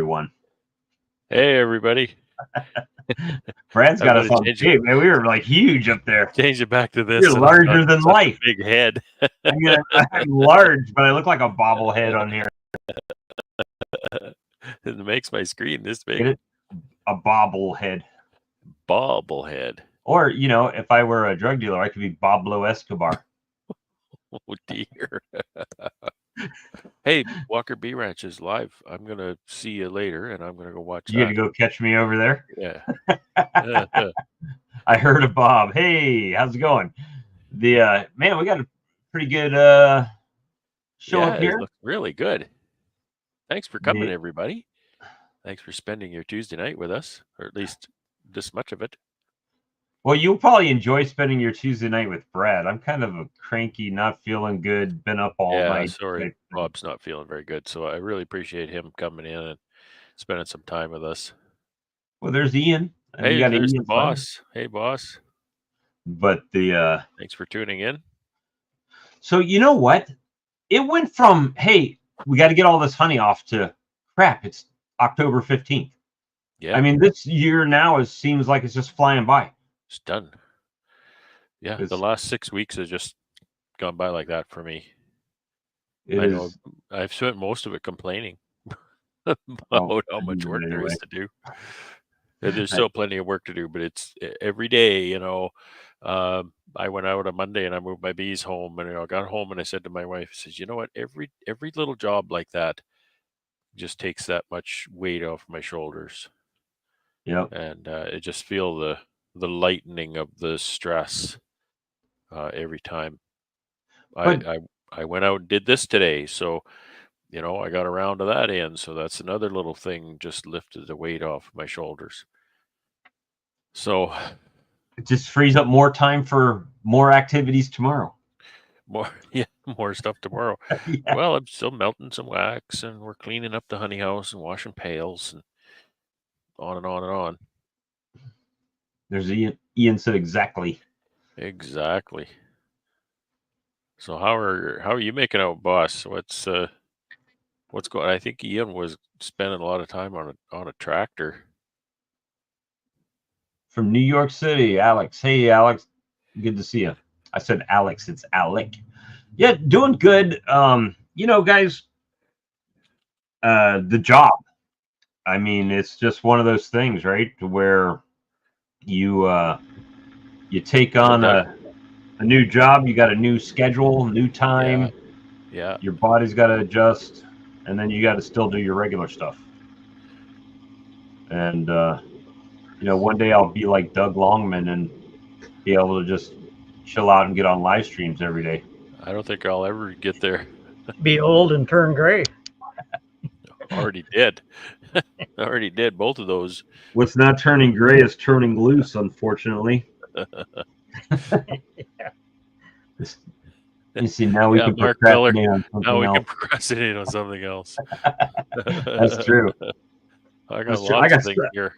everyone. Hey, everybody. Brad's I'm got us gonna on change tape, man. We were like huge up there. it back to this. You're and I've got larger than such a life. big head. I'm large, but I look like a bobblehead on here. It makes my screen this Get big. it? A bobblehead. Bobblehead. Or, if I were a drug dealer, I could be Pablo Escobar. Oh, dear. Hey, Walker Bee Ranch is live. I'm going to see you later, and I'm going to go watch You gonna go catch me over there? Yeah. I heard of Bob. Hey, how's it going? Man, we got a pretty good show up here. It looks really good. Thanks for coming, everybody. Thanks for spending your Tuesday night with us, or at least this much of it. Well, you'll probably enjoy spending your Tuesday night with Brad. I'm kind of a cranky, not feeling good, been up all night. Sorry, Bob's not feeling very good, so I really appreciate him coming in and spending some time with us. Well, there's Ian. Hey, there's the boss. Hey, boss. But thanks for tuning in. So you know what? It went from, hey, we got to get all this honey off to crap. It's October 15th. Yeah. I mean, this year now seems like it's just flying by. It's done. Yeah, the last 6 weeks has just gone by like that for me. I know I've spent most of it complaining about how much work there is to do. There's still plenty of work to do, but it's every day, I went out on Monday and I moved my bees home, and I got home and I said to my wife, I says, you know what, every little job like that just takes that much weight off my shoulders. Yeah. And I just feel the lightening of the stress every time. I went out and did this today, so I got around to that end. So that's another little thing, just lifted the weight off my shoulders. So it just frees up more time for more activities tomorrow. More stuff tomorrow. Yeah. Well, I'm still melting some wax, and we're cleaning up the honey house and washing pails, and on and on and on. There's Ian said exactly. Exactly. So how are you making out, boss? What's going? I think Ian was spending a lot of time on a tractor. From New York City, Alex. Hey, Alex. Good to see you. I said Alex. It's Alec. Yeah, doing good. Guys, the job. I mean, it's just one of those things, right? To where you take on a new job, you got a new schedule, new time. Yeah. Your body's got to adjust, and then you got to still do your regular stuff. And one day I'll be like Doug Longman and be able to just chill out and get on live streams every day. I don't think I'll ever get there. Be old and turn gray. Already did. Already did both of those. What's not turning gray is turning loose, unfortunately. You see, now we can procrastinate on something Now we else. can procrastinate on something else. That's true. I got lots of things here.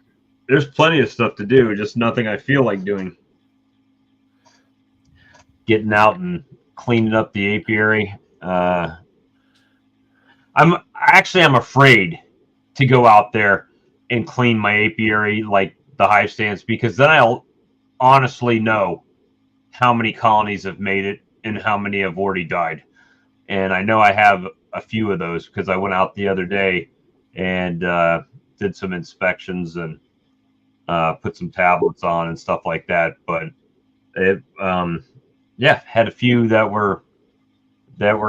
There's plenty of stuff to do, just nothing I feel like doing. Getting out and cleaning up the apiary. I'm afraid to go out there and clean my apiary, like the hive stands, because then I'll honestly know how many colonies have made it and how many have already died. And I know I have a few of those because I went out the other day and did some inspections and put some tablets on and stuff like that. But it, had a few that were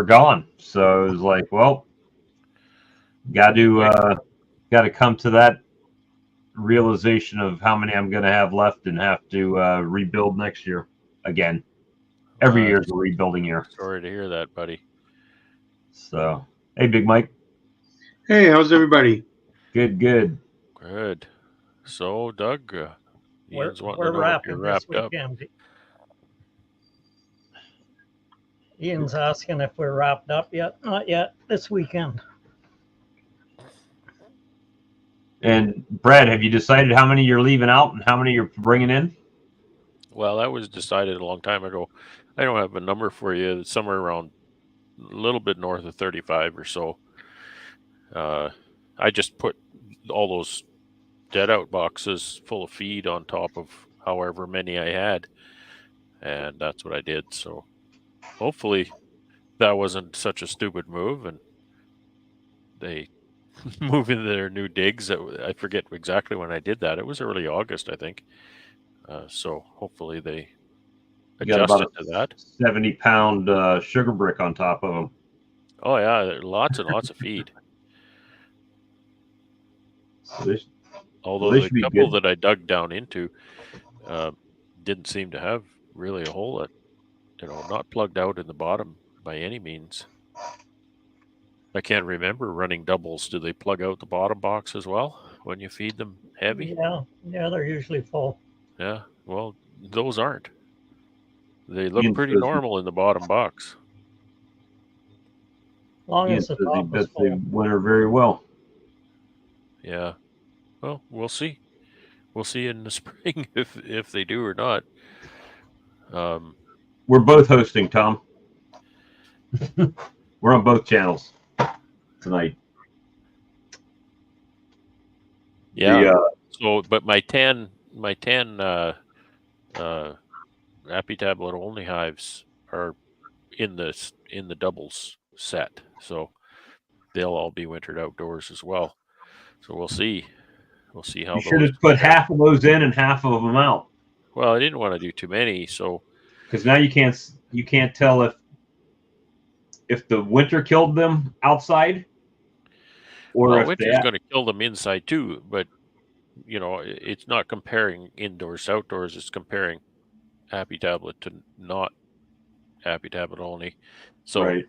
gone. So it was like, well, got to come to that realization of how many I'm going to have left and have to rebuild next year again. Every year is a rebuilding year. Sorry to hear that, buddy. So, hey, Big Mike. Hey, how's everybody? Good. So, Doug, Ian's wanting we're to know wrapping if you're wrapped up. Ian's asking if we're wrapped up yet. Not yet. This weekend. And Brad, have you decided how many you're leaving out and how many you're bringing in? Well, that was decided a long time ago. I don't have a number for you. It's somewhere around a little bit north of 35 or so. I just put all those dead out boxes full of feed on top of however many I had, and that's what I did. So hopefully that wasn't such a stupid move, and they move into their new digs. I forget exactly when I did that. It was early August, I think. So hopefully they adjusted to that. 70-pound sugar brick on top of them. Oh yeah, lots and lots of feed. So although the couple that I dug down into didn't seem to have really a hole that, not plugged out in the bottom by any means. I can't remember running doubles. Do they plug out the bottom box as well when you feed them heavy? Yeah, they're usually full. Yeah, well, those aren't. They look pretty normal in the bottom box. Long as the top is full. They winter very well. Yeah. Well, we'll see. We'll see in the spring if they do or not. We're both hosting, Tom. We're on both channels tonight. Yeah. So, but my 10 Appy tablet only hives are in the doubles set, so they'll all be wintered outdoors as well. So we'll see. We'll see how. You should have put half of those in and half of them out. Well, I didn't want to do too many, so because now you can't tell if the winter killed them outside, or if winter's going to kill them inside too. But it's not comparing indoors outdoors. It's comparing Appy tablet to not Appy tablet only. So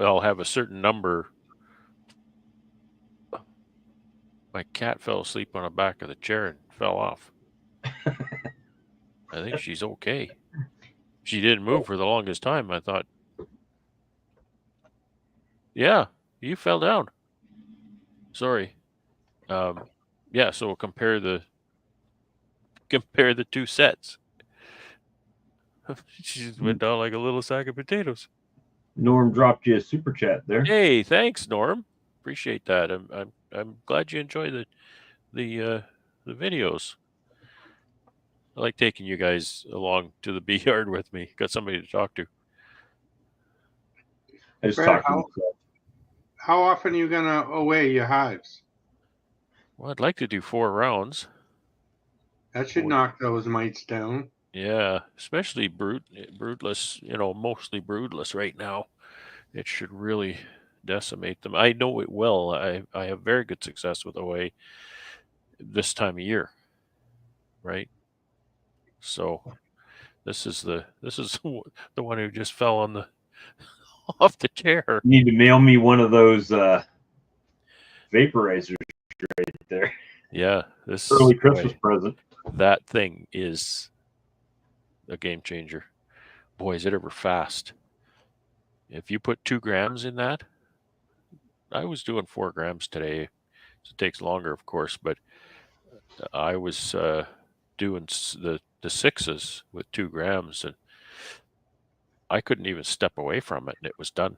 I'll have a certain number. My cat fell asleep on the back of the chair and fell off. I think she's okay. She didn't move for the longest time. I thought, yeah, you fell down. Sorry. Yeah, so we'll compare the two sets. She just went down like a little sack of potatoes. Norm dropped you a super chat there. Hey, thanks, Norm. Appreciate that. I'm glad you enjoy the videos. I like taking you guys along to the bee yard with me. Got somebody to talk to. I just talked to myself. How often are you gonna away your hives? Well, I'd like to do 4 rounds. That should knock those mites down. Yeah, especially broodless. Mostly broodless right now. It should really decimate them. I know it will. I have very good success with away this time of year. Right. So this is the one who just fell on off the chair. You need to mail me one of those vaporizers right there. Yeah, this early Christmas present. That thing is a game changer. Boy, is it ever fast. If you put 2 grams in that, I was doing 4 grams today. It takes longer, of course, but I was doing the 6s with 2 grams, and I couldn't even step away from it, and it was done.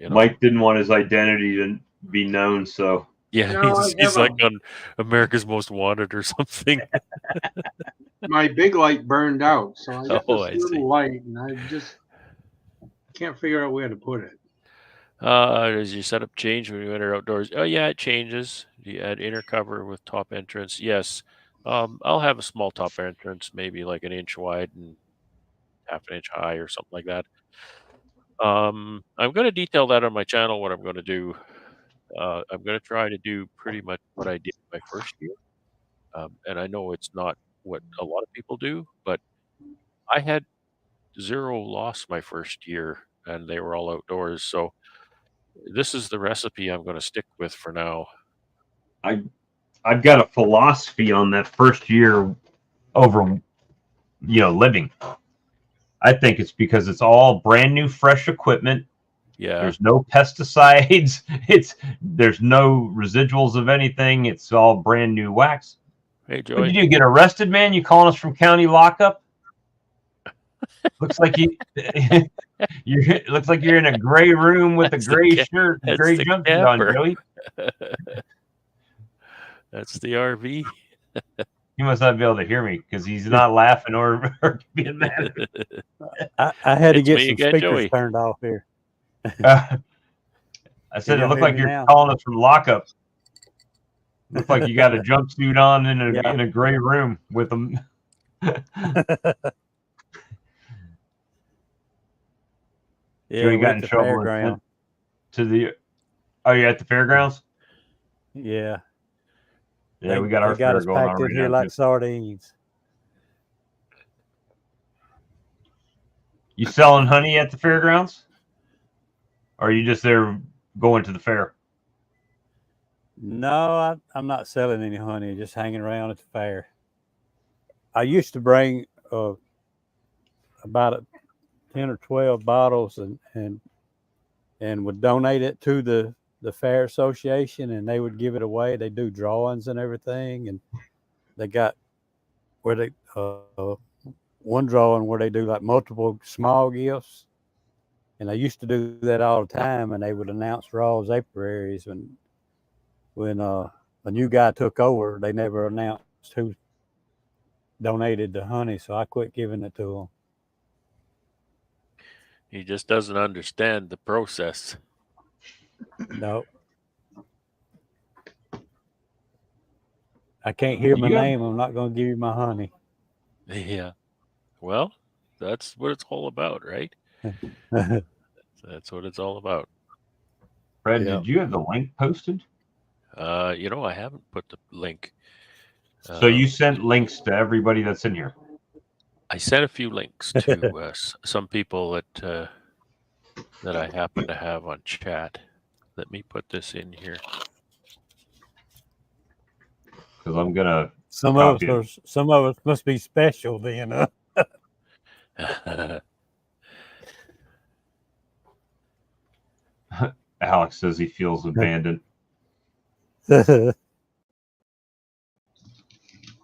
Mike didn't want his identity to be known, so yeah, he's like on America's Most Wanted or something. My big light burned out, so I got this little light, and I just can't figure out where to put it. Does your setup change when you enter outdoors? Oh yeah, it changes. Do you add inner cover with top entrance? Yes. I'll have a small top entrance, maybe like 1 inch wide and 1/2 inch high or something like that. I'm going to detail that on my channel, what I'm going to do. I'm going to try to do pretty much what I did my first year. And I know it's not what a lot of people do, but I had 0 loss my first year, and they were all outdoors. So this is the recipe I'm going to stick with for now. I've got a philosophy on that first year over, living. I think it's because it's all brand new, fresh equipment. Yeah. There's no pesticides. There's no residuals of anything. It's all brand new wax. Hey, Joey. What did you get arrested, man? You calling us from county lockup? Looks like looks like you're in a gray room with a gray shirt, gray jumpsuit on, Joey. That's the RV. He must not be able to hear me because he's not laughing or being mad. I had to It's get me some again, speakers Joey. turned off here. I said Can it y'all looked hear like me you're now? calling us from lockup. Looks like you got a jumpsuit on in Yeah. a gray room with them. Yeah, Joey we're got at in the trouble fairground. to the. Oh, you're at the fairgrounds? Yeah. Yeah, we got our got fair us going on packed right in here now. like sardines. You selling honey at the fairgrounds? Or are you just there going to the fair? No, I'm not selling any honey, just hanging around at the fair. I used to bring about 10 or 12 bottles and would donate it to the fair association, and they would give it away. They do drawings and everything, and they got where they one drawing where they do like multiple small gifts, and they used to do that all the time. And they would announce Raw's Apiaries when a new guy took over. They never announced who donated the honey, so I quit giving it to them. He just doesn't understand the process. No. I can't hear my name. I'm not going to give you my honey. Yeah. Well, that's what it's all about, right? That's what it's all about. Fred, did you have the link posted? I haven't put the link. So you sent links to everybody that's in here? I sent a few links to some people that I happen to have on chat. Let me put this in here. Because I'm gonna. Some of us must be special, then. Alex says he feels abandoned.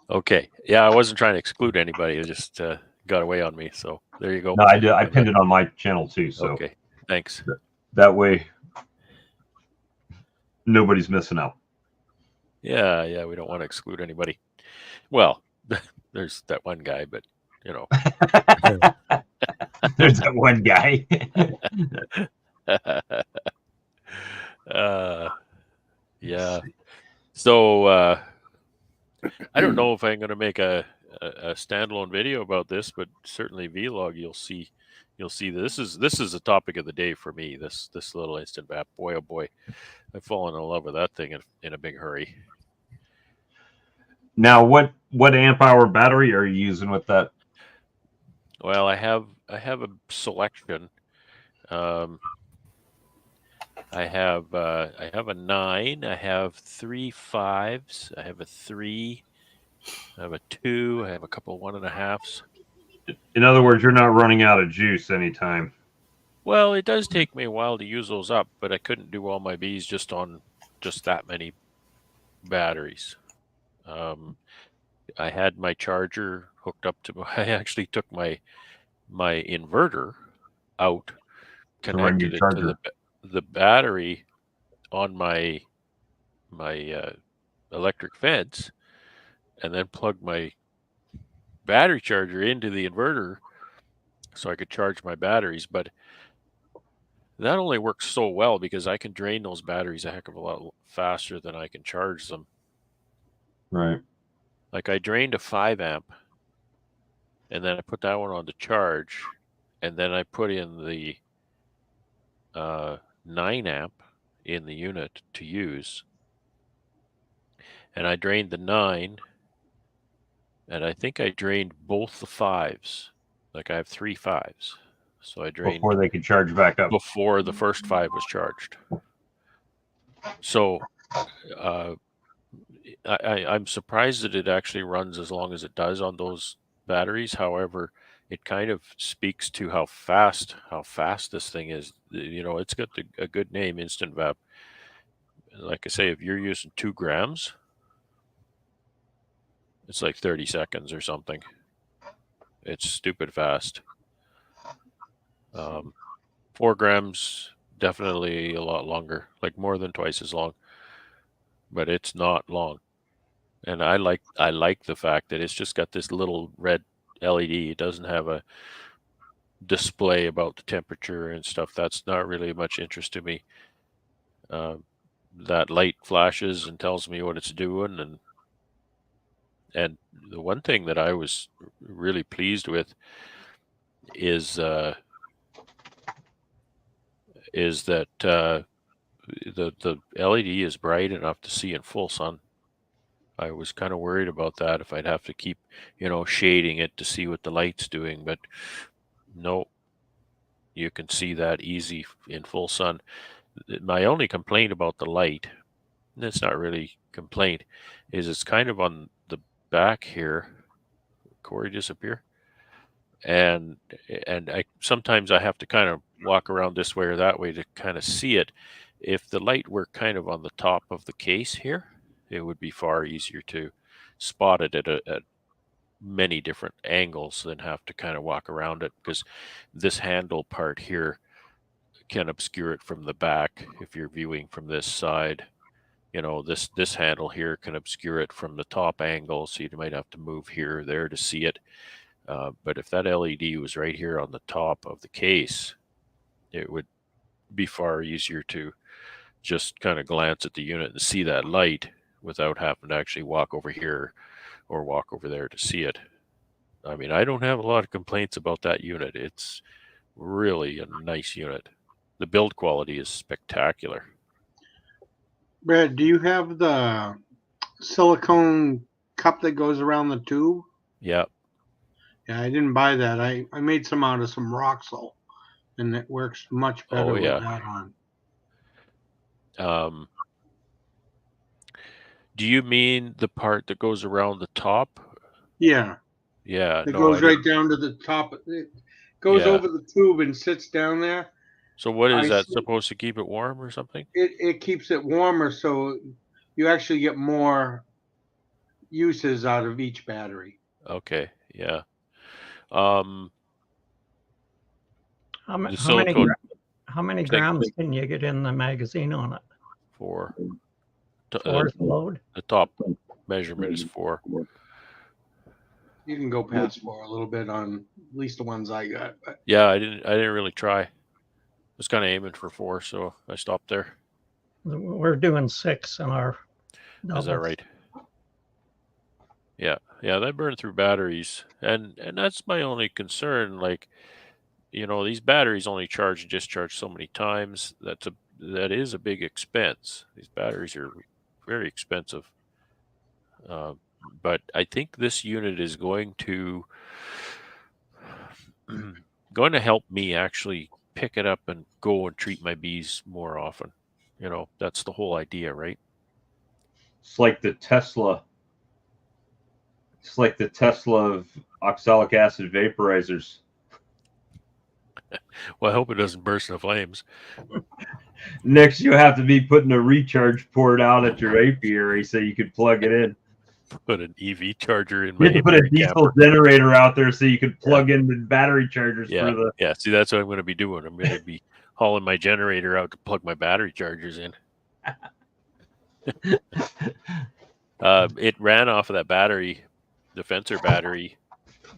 Okay. Yeah, I wasn't trying to exclude anybody. It just got away on me. So there you go. No, I did. I pinned it on my channel too. So okay. Thanks. That way, nobody's missing out. Yeah. We don't want to exclude anybody. Well, there's that one guy, but there's that one guy. Yeah. So I don't know if I'm going to make a standalone video about this, but certainly vlog. You'll see this is a topic of the day for me. This little instant vap. Boy, oh boy, I've fallen in love with that thing in a big hurry. Now, what amp hour battery are you using with that? Well, I have a selection. I have a 9. I have 3 5s. I have a 3. I have a 2. I have a couple 1.5s. In other words, you're not running out of juice anytime. Well, it does take me a while to use those up, but I couldn't do all my bees just on that many batteries. I had my charger hooked up to. I actually took my inverter out, connected it to the battery on my electric fence, and then plugged my battery charger into the inverter so I could charge my batteries. But that only works so well because I can drain those batteries a heck of a lot faster than I can charge them. Right. Like I drained a 5 amp, and then I put that one on to charge, and then I put in the 9 amp in the unit to use, and I drained the 9, and I think I drained both the 5s. Like I have 3 5s, so I drained before they could charge back up. Before the first 5 was charged. So I'm surprised that it actually runs as long as it does on those batteries. However, it kind of speaks to how fast this thing is. It's got a good name, Instant Vap. Like I say, if you're using 2 grams, it's like 30 seconds or something. It's stupid fast. 4 grams, definitely a lot longer, like more than twice as long, but it's not long. And I like the fact that it's just got this little red LED. It doesn't have a display about the temperature and stuff. That's not really much interest to me. That light flashes and tells me what it's doing, and the one thing that I was really pleased with is that the LED is bright enough to see in full sun. I was kind of worried about that, if I'd have to keep, shading it to see what the light's doing, but no, you can see that easy in full sun. My only complaint about the light, and it's not really complaint, is it's kind of on the back here. Corey disappear? And sometimes I have to kind of walk around this way or that way to kind of see it. If the light were kind of on the top of the case here, it would be far easier to spot it at many different angles than have to kind of walk around it, because this handle part here can obscure it from the back. If you're viewing from this side, this handle here can obscure it from the top angle, so you might have to move here or there to see it. But if that LED was right here on the top of the case, it would be far easier to just kind of glance at the unit and see that light without having to actually walk over here or walk over there to see it. I mean, I don't have a lot of complaints about that unit. It's really a nice unit. The build quality is spectacular. Brad, do you have the silicone cup that goes around the tube? Yeah. Yeah, I didn't buy that. I made some out of some Roxal, and it works much better with that on. Do you mean the part that goes around the top? Yeah. Yeah. It goes right down to the top. It goes over the tube and sits down there. So what is that supposed to keep it warm or something? It keeps it warmer, so you actually get more uses out of each battery. Okay. Yeah. How many grams can you get in the magazine on it? 4. 4 load? The top measurement is 4. You can go past 4 a little bit on at least the ones I got. But. Yeah, I didn't really try. I was kind of aiming for 4, so I stopped there. We're doing 6 in our doubles. Is that right? Yeah, they burn through batteries, and that's my only concern. Like, these batteries only charge and discharge so many times. That is a big expense. These batteries are very expensive. But I think this unit is going to help me actually pick it up and go and treat my bees more often. That's the whole idea, right? It's like the Tesla. It's like the Tesla of oxalic acid vaporizers. Well, I hope it doesn't burst into flames. Next, you have to be putting a recharge port out at your apiary so you could plug it in. Put an EV charger in my apiary. Put a diesel generator out there so you could plug in the battery chargers for the. Yeah, see, that's what I'm going to be doing. I'm going to be hauling my generator out to plug my battery chargers in. It ran off of that battery, the Fencer battery,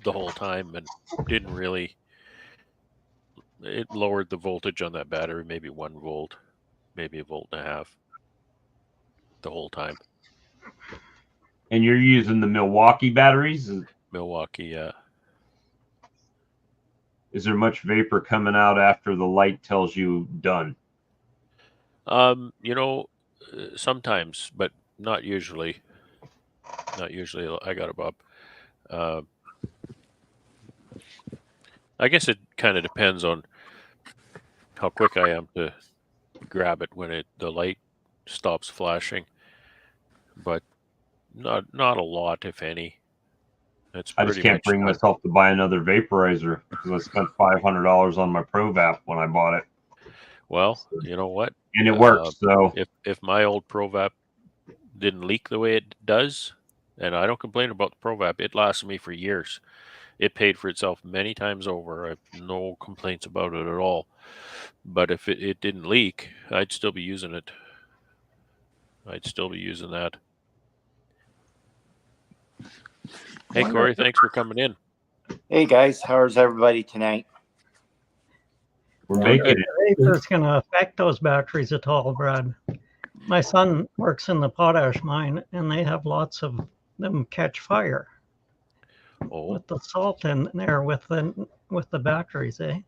the whole time, and didn't really. It lowered the voltage on that battery, maybe 1 volt, maybe 1.5 volts the whole time. And you're using the Milwaukee batteries? Milwaukee, yeah. Is there much vapor coming out after the light tells you done? Sometimes, but not usually. Not usually. I got it, Bob. I guess it kind of depends on how quick I am to grab it when the light stops flashing, but not a lot, if any. I just can't bring myself to buy another vaporizer because I spent $500 on my ProVap when I bought it. Well, you know what? And it works. So if my old ProVap didn't leak the way it does, and I don't complain about the ProVap, it lasted me for years. It paid for itself many times over. I have no complaints about it at all. But if it didn't leak, I'd still be using it. I'd still be using that. Hey, Corey, thanks for coming in. Hey guys, how's everybody tonight? We're making it. If it's going to affect those batteries at all, Brad. My son works in the potash mine, and they have lots of them catch fire with the salt in there with the batteries, eh?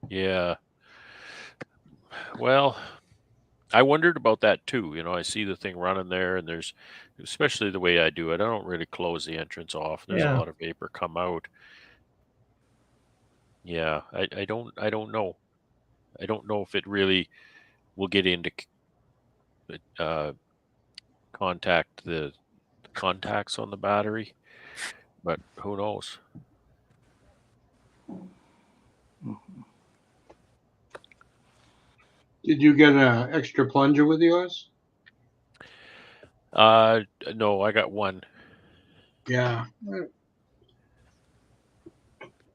Yeah. Well, I wondered about that too. You know, I see the thing running there, and there's, especially the way I do it, I don't really close the entrance off. There's a lot of vapor come out. Yeah, I don't know. I don't know if it really will get into contact the contacts on the battery, but who knows? Did you get an extra plunger with yours? No, I got one. Yeah.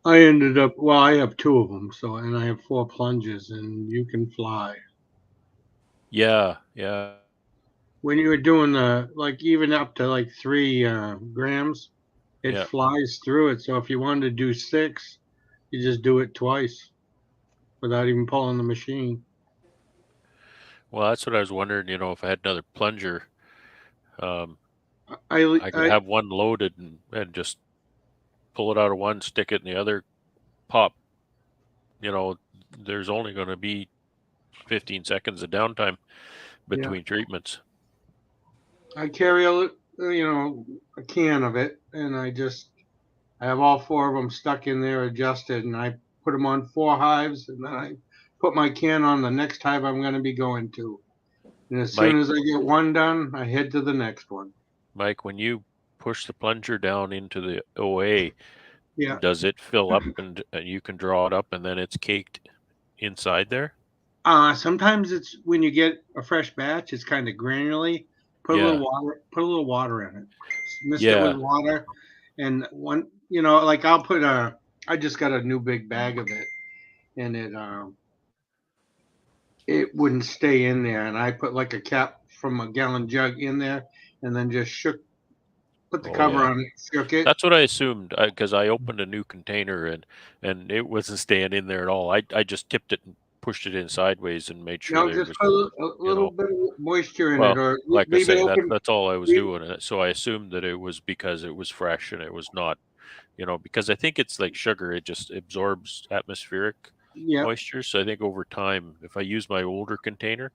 I ended up, well, I have 2 of them, so, and I have 4 plunges, and you can fly. Yeah, yeah. When you were doing like even up to like 3 grams, it flies through it. So if you wanted to do 6, you just do it twice without even pulling the machine. Well, that's what I was wondering, you know, if I had another plunger, I could have one loaded and just pull it out of one, stick it in the other, pop. You know, there's only going to be 15 seconds of downtime between treatments. I carry a can of it, and I have all 4 of them stuck in there adjusted, and I put them on 4 hives, and then I put my can on the next hive I'm going to be going to. And as soon as I get one done, I head to the next one. Mike, when you push the plunger down into the OA, does it fill up and you can draw it up and then it's caked inside there? Sometimes it's when you get a fresh batch, it's kind of granularly. Put a little water in it. Mist it with water, and one, like I just got a new big bag of it, and it wouldn't stay in there, and I put like a cap from a gallon jug in there, and then just put the cover on it, shook it. That's what I assumed, because I opened a new container and it wasn't staying in there at all. I just tipped it and pushed it in sideways and made sure there just was put a little bit of moisture in it, or like I say, that's all I was doing. So I assumed that it was because it was fresh and it was not, because I think it's like sugar; it just absorbs atmospheric moisture. So I think over time, if I use my older container,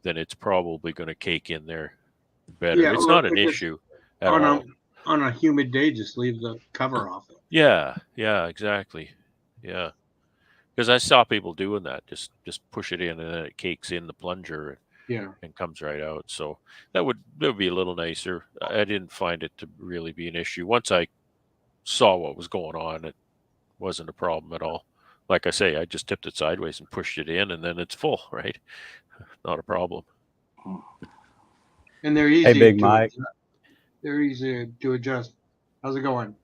then it's probably going to cake in there better. Yeah, it's not an issue at all. On a humid day, just leave the cover off it. Yeah, exactly. Yeah. Because I saw people doing that. Just push it in and then it cakes in the plunger and comes right out. So that would be a little nicer. I didn't find it to really be an issue. Once I saw what was going on, it wasn't a problem at all. Like I say, I just tipped it sideways and pushed it in and then it's full, right? Not a problem. And they're easy. Hey, Big Mike. They're easy to adjust. How's it going?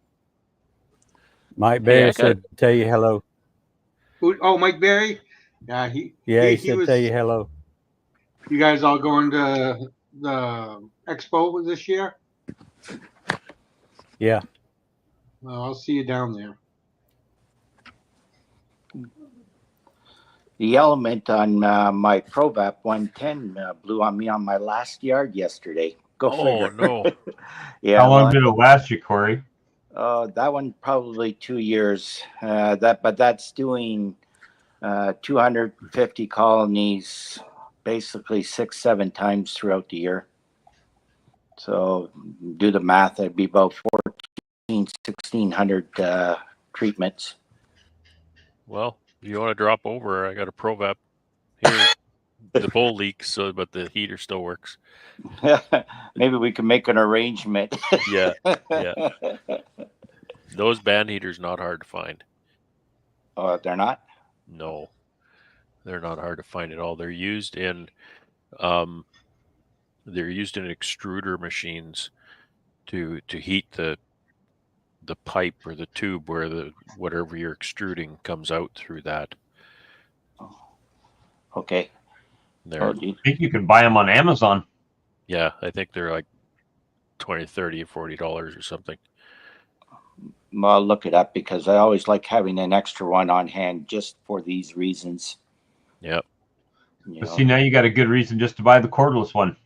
Mike Berry said tell you hello. Oh, Mike Berry? Yeah, he said tell you hello. You guys all going to the expo this year? Yeah. Well, I'll see you down there. The element on my ProVap 110 blew on me on my last yard yesterday. Go figure. No. How long did it last you, Corey? That one probably 2 years. But that's doing 250 colonies, basically 6-7 times throughout the year. So do the math, it'd be about 1,600 treatments. Well, if you want to drop over, I got a ProVap here. The bowl leaks, but the heater still works. Maybe we can make an arrangement. Yeah. Those band heaters not hard to find. Oh, they're not? No, they're not hard to find at all. They're used in extruder machines to heat the pipe or the tube where whatever you're extruding comes out through that. Okay. I think you can buy them on Amazon. Yeah, I think they're like $20, $30, $40 or something. I'll look it up because I always like having an extra one on hand just for these reasons. Yep. But see, now you got a good reason just to buy the cordless one.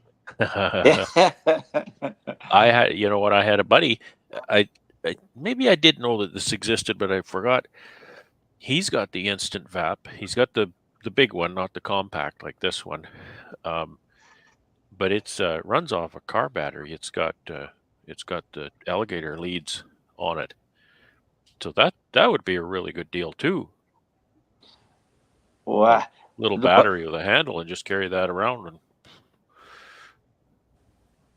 I had, you know what? I had a buddy. Maybe I did know that this existed, but I forgot. He's got the instant vap. He's got the big one, not the compact like this one. But it's runs off a car battery. It's got the alligator leads on it. So that would be a really good deal too. Well, little battery with a handle and just carry that around. And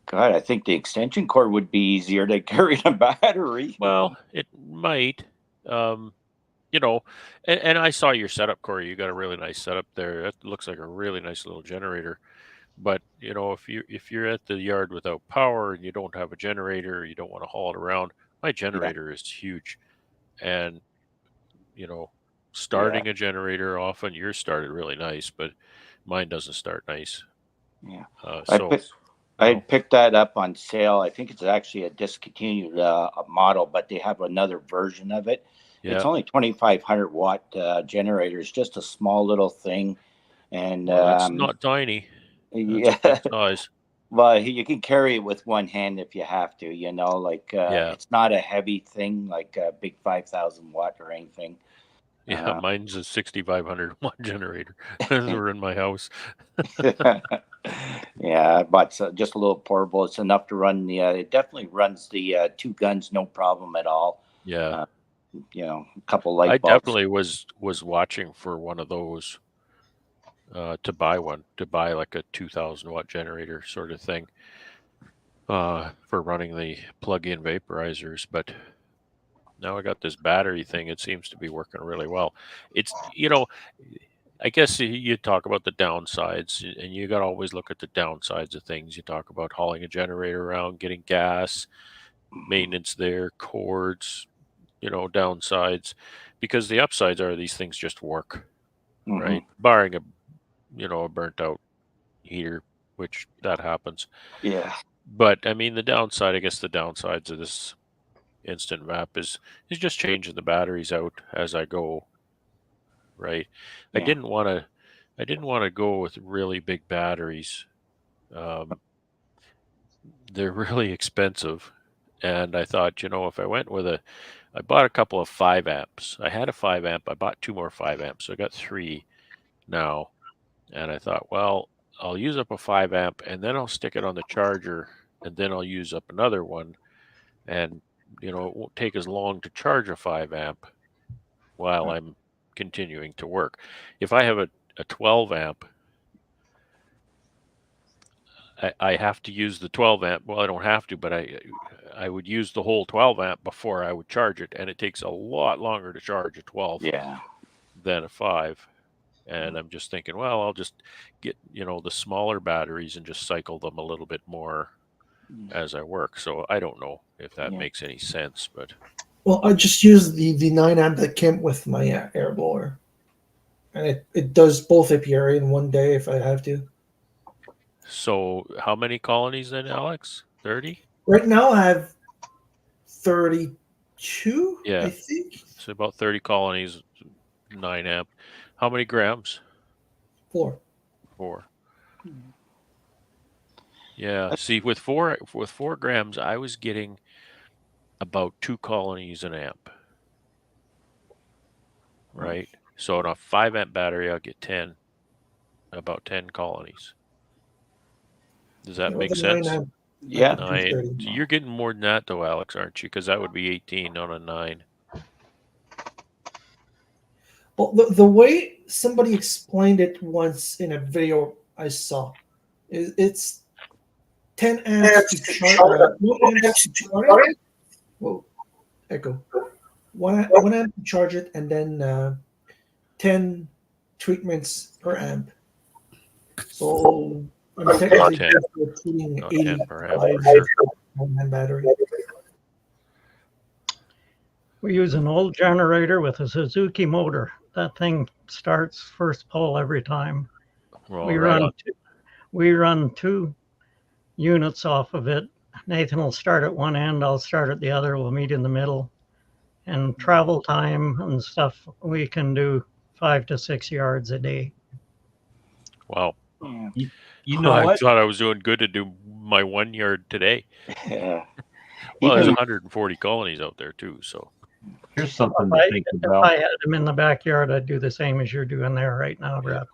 God, I think the extension cord would be easier to carry a battery. Well, it might. You know, and I saw your setup, Corey. You got a really nice setup there. It looks like a really nice little generator. But you know, if you're at the yard without power and you don't have a generator, you don't want to haul it around. My generator is huge, and you know, starting a generator often yours started really nice, but mine doesn't start nice. Yeah. So I picked that up on sale. I think it's actually a discontinued model, but they have another version of it. Yeah. It's only 2,500 watt generator. It's just a small little thing, and it's not tiny. That's size. Well, you can carry it with one hand if you have to. You know, like it's not a heavy thing like a big 5,000 watt or anything. Yeah, mine's a 6,500 watt generator. We're in my house. Yeah, but just a little portable. It's enough to run it definitely runs the 2 guns, no problem at all. Yeah. You know, a couple light bulbs. I definitely was watching for one of those to buy like a 2,000 watt generator sort of thing for running the plug-in vaporizers. But now I got this battery thing. It seems to be working really well. It's, you know, I guess you talk about the downsides, and you got to always look at the downsides of things. You talk about hauling a generator around, getting gas, maintenance there, cords, you know, downsides, because the upsides are these things just work, right? Barring a burnt out heater, which that happens. Yeah. But I mean, the downside, I guess the downsides of this instant vap is just changing the batteries out as I go. Right. Yeah. I didn't want to go with really big batteries. They're really expensive. And I thought, you know, if I went with I bought a couple of 5 amps. I had a 5 amp. I bought 2 more 5 amps. So I got 3 now. And I thought, well, I'll use up a 5 amp and then I'll stick it on the charger and then I'll use up another one. And, you know, it won't take as long to charge a 5 amp while I'm continuing to work. If I have a 12 amp, I have to use the 12 amp. Well, I don't have to, but I would use the whole 12 amp before I would charge it. And it takes a lot longer to charge a 12 than a 5. And I'm just thinking, well, I'll just get, you know, the smaller batteries and just cycle them a little bit more as I work. So I don't know if that makes any sense, but. Well, I just use the 9 amp that came with my air blower. And it does both apiary in one day if I have to. So how many colonies then, Alex? 30? Right now I have 32, I think. So about 30 colonies, 9 amp. How many grams? 4. 4. Yeah. See, with 4 grams, I was getting about 2 colonies an amp. Right? So on a 5 amp battery, I'll get about 10 colonies. Does that make sense? 9 yeah. 9. So you're getting more than that though, Alex, aren't you? Because that would be 18 on a 9. Well, the way somebody explained it once in a video I saw, it's 10 amps to charge. 1 amp to charge it. Whoa, echo. 1 amp to charge it, and then 10 treatments per amp. So I'm technically putting 80 per amp, sure. on battery. We use an old generator with a Suzuki motor. That thing starts first pull every time. Well, we run 2 units off of it. Nathan will start at one end, I'll start at the other, we'll meet in the middle. and travel time and stuff, we can do 5 to 6 yards a day. Wow. You know I what? thought I was doing good to do my 1 yard today. Yeah. Well, there's 140 colonies out there too, so. Here's something to think about. If I had them in the backyard, I'd do the same as you're doing there right now, Brad.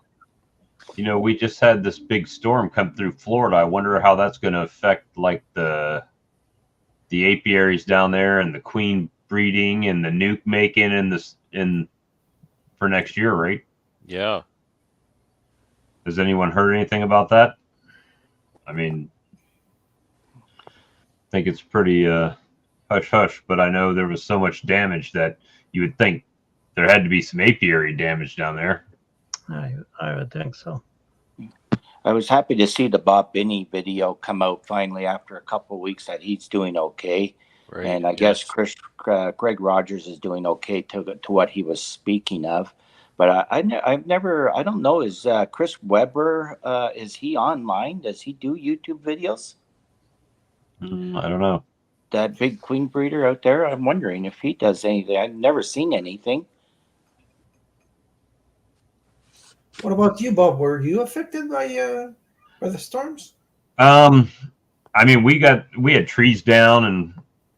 You know, we just had this big storm come through Florida. I wonder how that's going to affect like the apiaries down there and the queen breeding and the nuke making in for next year, right? Yeah. Has anyone heard anything about that? I mean, I think it's pretty hush hush, but I know there was so much damage that you would think there had to be some apiary damage down there. I would think so. I was happy to see the Bob Binney video come out finally after a couple of weeks that he's doing okay. Right. And I guess Greg Rogers is doing okay to what he was speaking of. But I've never, I don't know, is Chris Webber, is he online? Does he do YouTube videos? I don't know. That big queen breeder out there, I'm wondering if he does anything. I've never seen anything. What about you, Bob? Were you affected by the storms? I mean, we had trees down and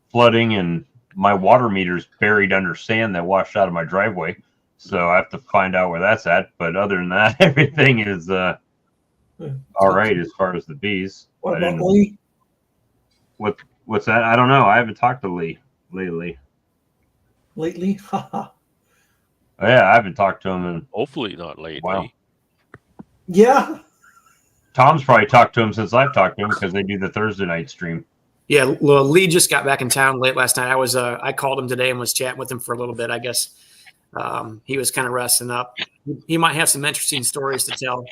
flooding, and my water meter's buried under sand that washed out of my driveway. So I have to find out where that's at. But other than that, everything is all right as far as the bees. What about Lee? What's that? I don't know. I haven't talked to Lee lately. Lately? Oh, yeah, I haven't talked to him in hopefully not lately. Wow. Yeah. Tom's probably talked to him since I've talked to him because they do the Thursday night stream. Yeah, well, Lee just got back in town late last night. I called him today and was chatting with him for a little bit. I guess he was kind of resting up. He might have some interesting stories to tell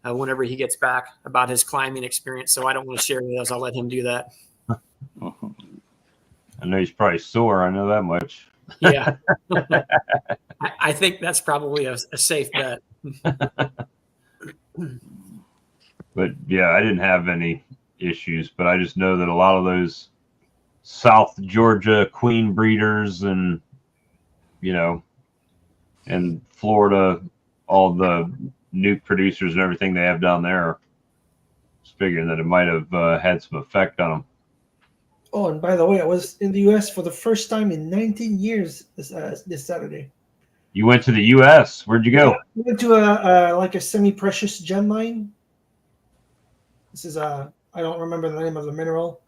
whenever he gets back about his climbing experience. So I don't want to share those. I'll let him do that. I know he's probably sore. I know that much. Yeah. I think that's probably a safe bet. But yeah, I didn't have any issues, but I just know that a lot of those South Georgia queen breeders and, you know, and Florida, all the nuke producers and everything they have down there, just figuring that it might have had some effect on them. Oh, and by the way, I was in the U.S. for the first time in 19 years this Saturday. You went to the U.S. Where'd you go? Yeah, we went to a semi-precious gem mine. This is I don't remember the name of the mineral.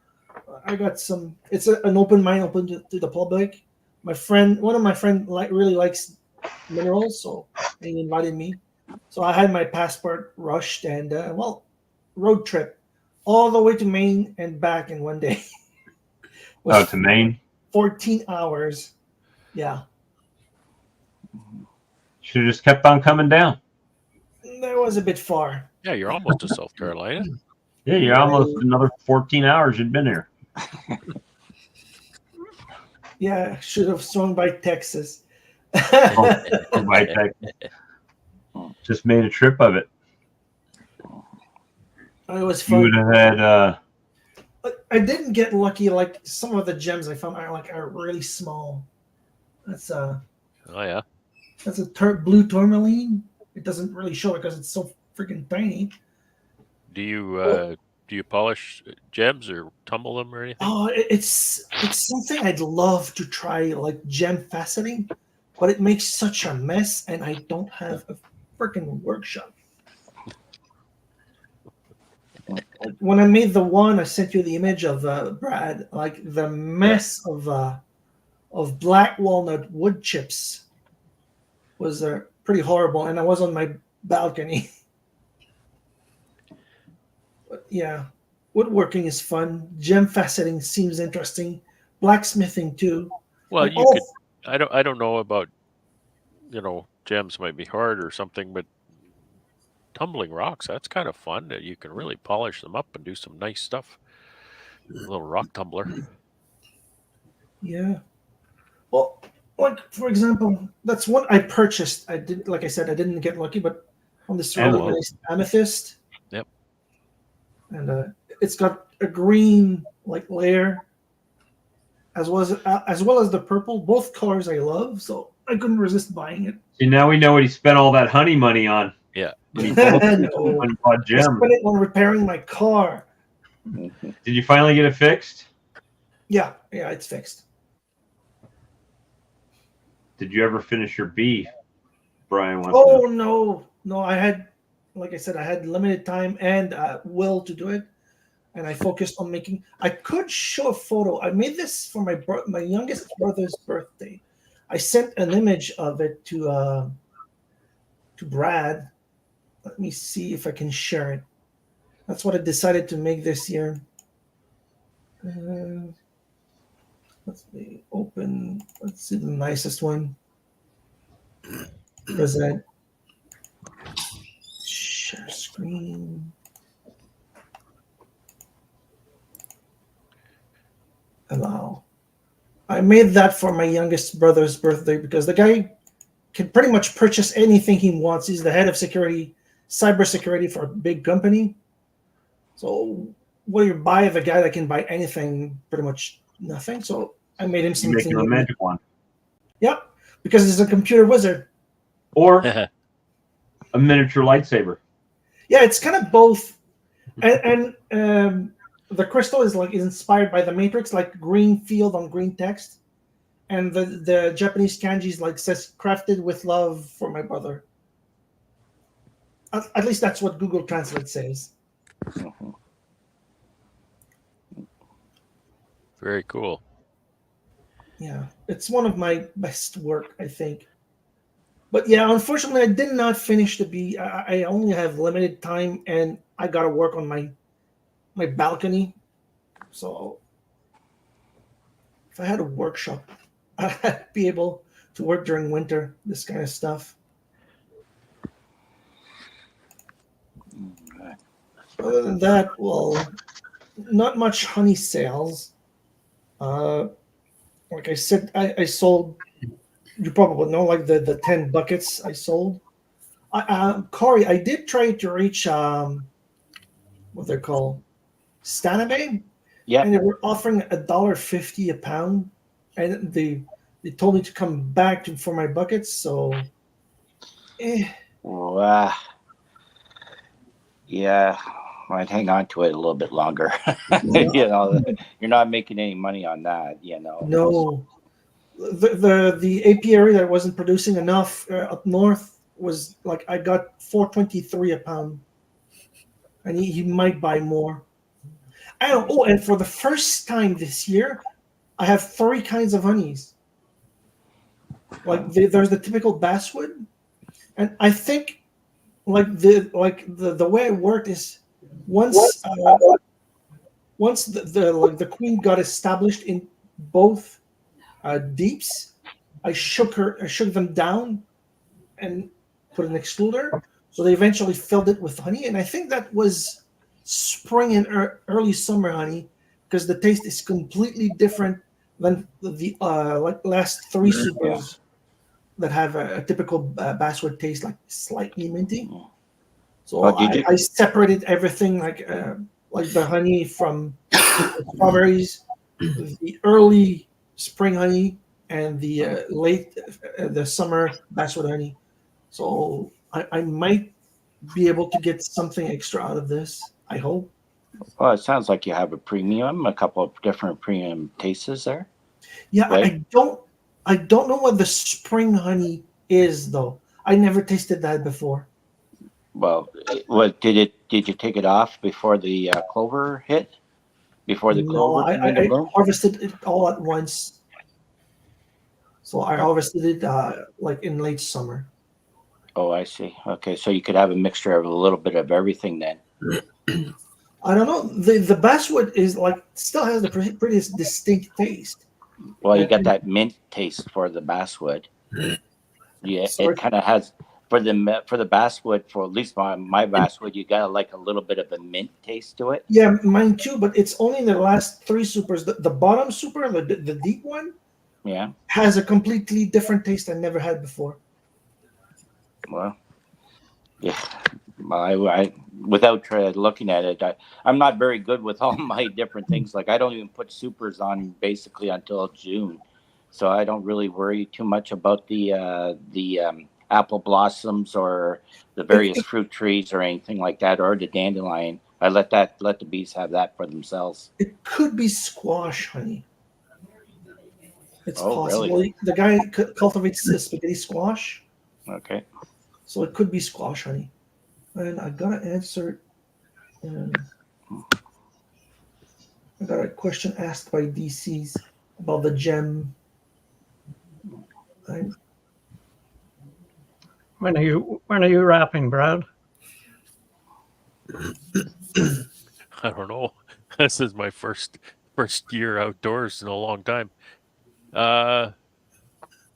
I got some. It's an open mine, open to the public. One of my friends really likes minerals, so he invited me. So I had my passport rushed and road trip all the way to Maine and back in one day. To Maine? 14 hours. Yeah. Should have just kept on coming down. That was a bit far. Yeah, you're almost to South Carolina. Yeah, you're almost another 14 hours you'd been here. Yeah, should have swung by Texas. By Texas. Just made a trip of it. It was fun. You would have had... I didn't get lucky. Like some of the gems I found are really small. That's oh yeah. That's a blue tourmaline. It doesn't really show it because it's so freaking tiny. Do you polish gems or tumble them or anything? Oh, it's something I'd love to try, like gem faceting, but it makes such a mess, and I don't have a freaking workshop. When I made the one, I sent you the image of Brad, like the mess of black walnut wood chips was pretty horrible, and I was on my balcony. But yeah, woodworking is fun. Gem faceting seems interesting. Blacksmithing too. Well, you could. I don't know about, gems might be hard or something, but tumbling rocks, that's kind of fun. That you can really polish them up and do some nice stuff. A little rock tumbler. Yeah. Well, like for example, that's one I purchased. I did, like I said, I didn't get lucky, but on this really nice amethyst. Yep. And it's got a green layer. as well as the purple. Both colors I love, so I couldn't resist buying it. See, now we know what he spent all that honey money on. Yeah. When he bought No. I gems. spent it on repairing my car. Did you finally get it fixed? Yeah, it's fixed. Did you ever finish your bee? Brian wants Oh to know. no, I had, like I said, I had limited time and will to do it, and I focused on making. I could show a photo. I made this for my youngest brother's birthday. I sent an image of it to Brad. Let me see if I can share it. That's what I decided to make this year. Let's see, open. Let's see the nicest one. Present. Share screen. Allow. I made that for my youngest brother's birthday because the guy can pretty much purchase anything he wants. He's the head of security, cybersecurity for a big company. So what do you buy of a guy that can buy anything? Pretty much nothing. So I made him something. Making a magic one. Yep, because he's a computer wizard. Or a miniature lightsaber. Yeah, it's kind of both. And the crystal is inspired by the Matrix, like green field on green text. And the Japanese kanji says crafted with love for my brother. At least that's what Google Translate says. Very cool. Yeah, it's one of my best work, I think. But yeah, unfortunately, I did not finish the bee. I only have limited time, and I got to work on my balcony. So if I had a workshop, I'd be able to work during winter, this kind of stuff. Other than that, well, not much honey sales. Like I said, I sold, you probably know, like the 10 buckets I sold. Corey, I did try to reach what they're called, Stanabay. Yeah. And they were offering $1.50 a pound, and they told me to come back for my buckets. So, yeah, I'd hang on to it a little bit longer. You know, you're not making any money on that. You know. No, the apiary that wasn't producing enough up north was like I got $4.23 a pound, and he might buy more. I don't. Oh, and for the first time this year, I have 3 kinds of honeys. Like there's the typical basswood, and I think the way it worked is once the queen got established in both deeps, I shook them down and put an excluder, so they eventually filled it with honey, and I think that was spring and early summer honey, because the taste is completely different than the last 3 supers that have a typical basswood taste, like slightly minty. So I separated everything, like the honey from the strawberries, the early spring honey, and the late the summer basswood honey. So I might be able to get something extra out of this, I hope. Well, it sounds like you have a couple of different premium tastes there. Yeah, right? I don't know what the spring honey is, though. I never tasted that before. Well, did you take it off before the clover hit? Before the clover? I harvested it all at once. So I harvested it like in late summer. Oh, I see. Okay, so you could have a mixture of a little bit of everything then. I don't know. The basswood is still has the pretty distinct taste. Well, you got that mint taste for the basswood. Yeah, it kind of has for the basswood. For at least my basswood, you got like a little bit of a mint taste to it. Yeah, mine too. But it's only in the last 3 supers. The bottom super, the deep one, yeah, has a completely different taste I never had before. Well, yeah, without looking at it, I'm not very good with all my different things. Like I don't even put supers on basically until June, so I don't really worry too much about the apple blossoms or the various fruit trees or anything like that, or the dandelion. I let the bees have that for themselves. It could be squash, honey. It's possible. Really? The guy cultivates spaghetti squash. Okay. So it could be squash, honey. And I got to answer. I got a question asked by DC's about the gem. When are you wrapping, Brad? I don't know. This is my first year outdoors in a long time.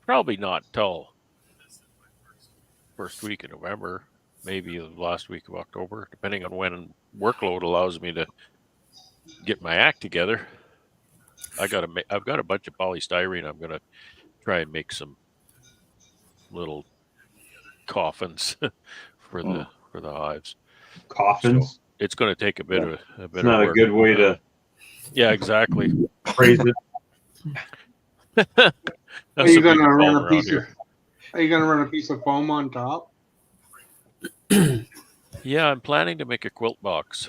Probably not till first week in November, maybe the last week of October, depending on when workload allows me to get my act together. I've got a bunch of polystyrene. I'm gonna try and make some little coffins for the hives. Coffins. So it's going to take a bit of it's not of work. A good way to. Yeah, exactly. Phrase it. Are you going to run a piece of? Are you going to run a piece of foam on top? Yeah, I'm planning to make a quilt box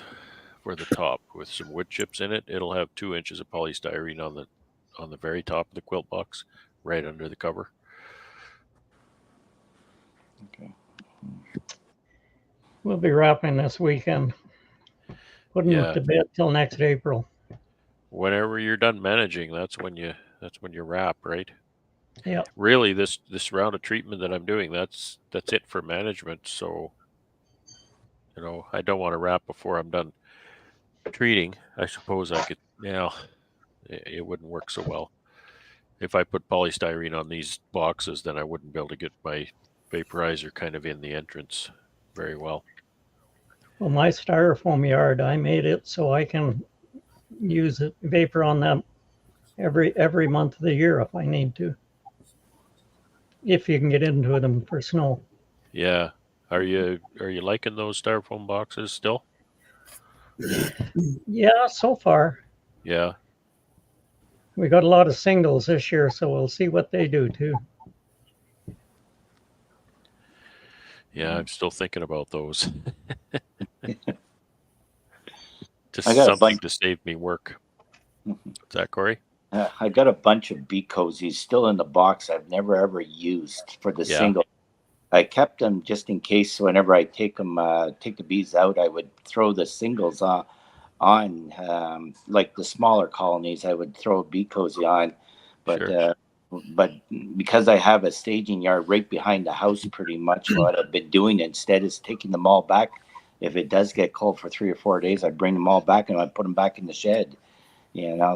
for the top with some wood chips in it. It'll have 2 inches of polystyrene on the very top of the quilt box, right under the cover. Okay. We'll be wrapping this weekend. Putting it to bed till next April. Whenever you're done managing, that's when you wrap, right? Yeah. Really, this round of treatment that I'm doing, that's it for management. So, I don't want to wrap before I'm done treating. I suppose I could. It wouldn't work so well. If I put polystyrene on these boxes, then I wouldn't be able to get my vaporizer kind of in the entrance very well. Well, my styrofoam yard, I made it so I can use vapor on them every month of the year if I need to. If you can get into them for snow. Yeah. Are you liking those styrofoam boxes still? Yeah, so far. Yeah. We got a lot of singles this year, so we'll see what they do too. Yeah, I'm still thinking about those. Just something to save me work. What's that, Corey? I got a bunch of bee cozies still in the box I've never ever used for the single. I kept them just in case whenever I take the bees out, I would throw the singles on like the smaller colonies, I would throw a bee cozy on. But sure. But because I have a staging yard right behind the house, pretty much what I've been doing instead is taking them all back. If it does get cold for 3 or 4 days, I bring them all back and I put them back in the shed.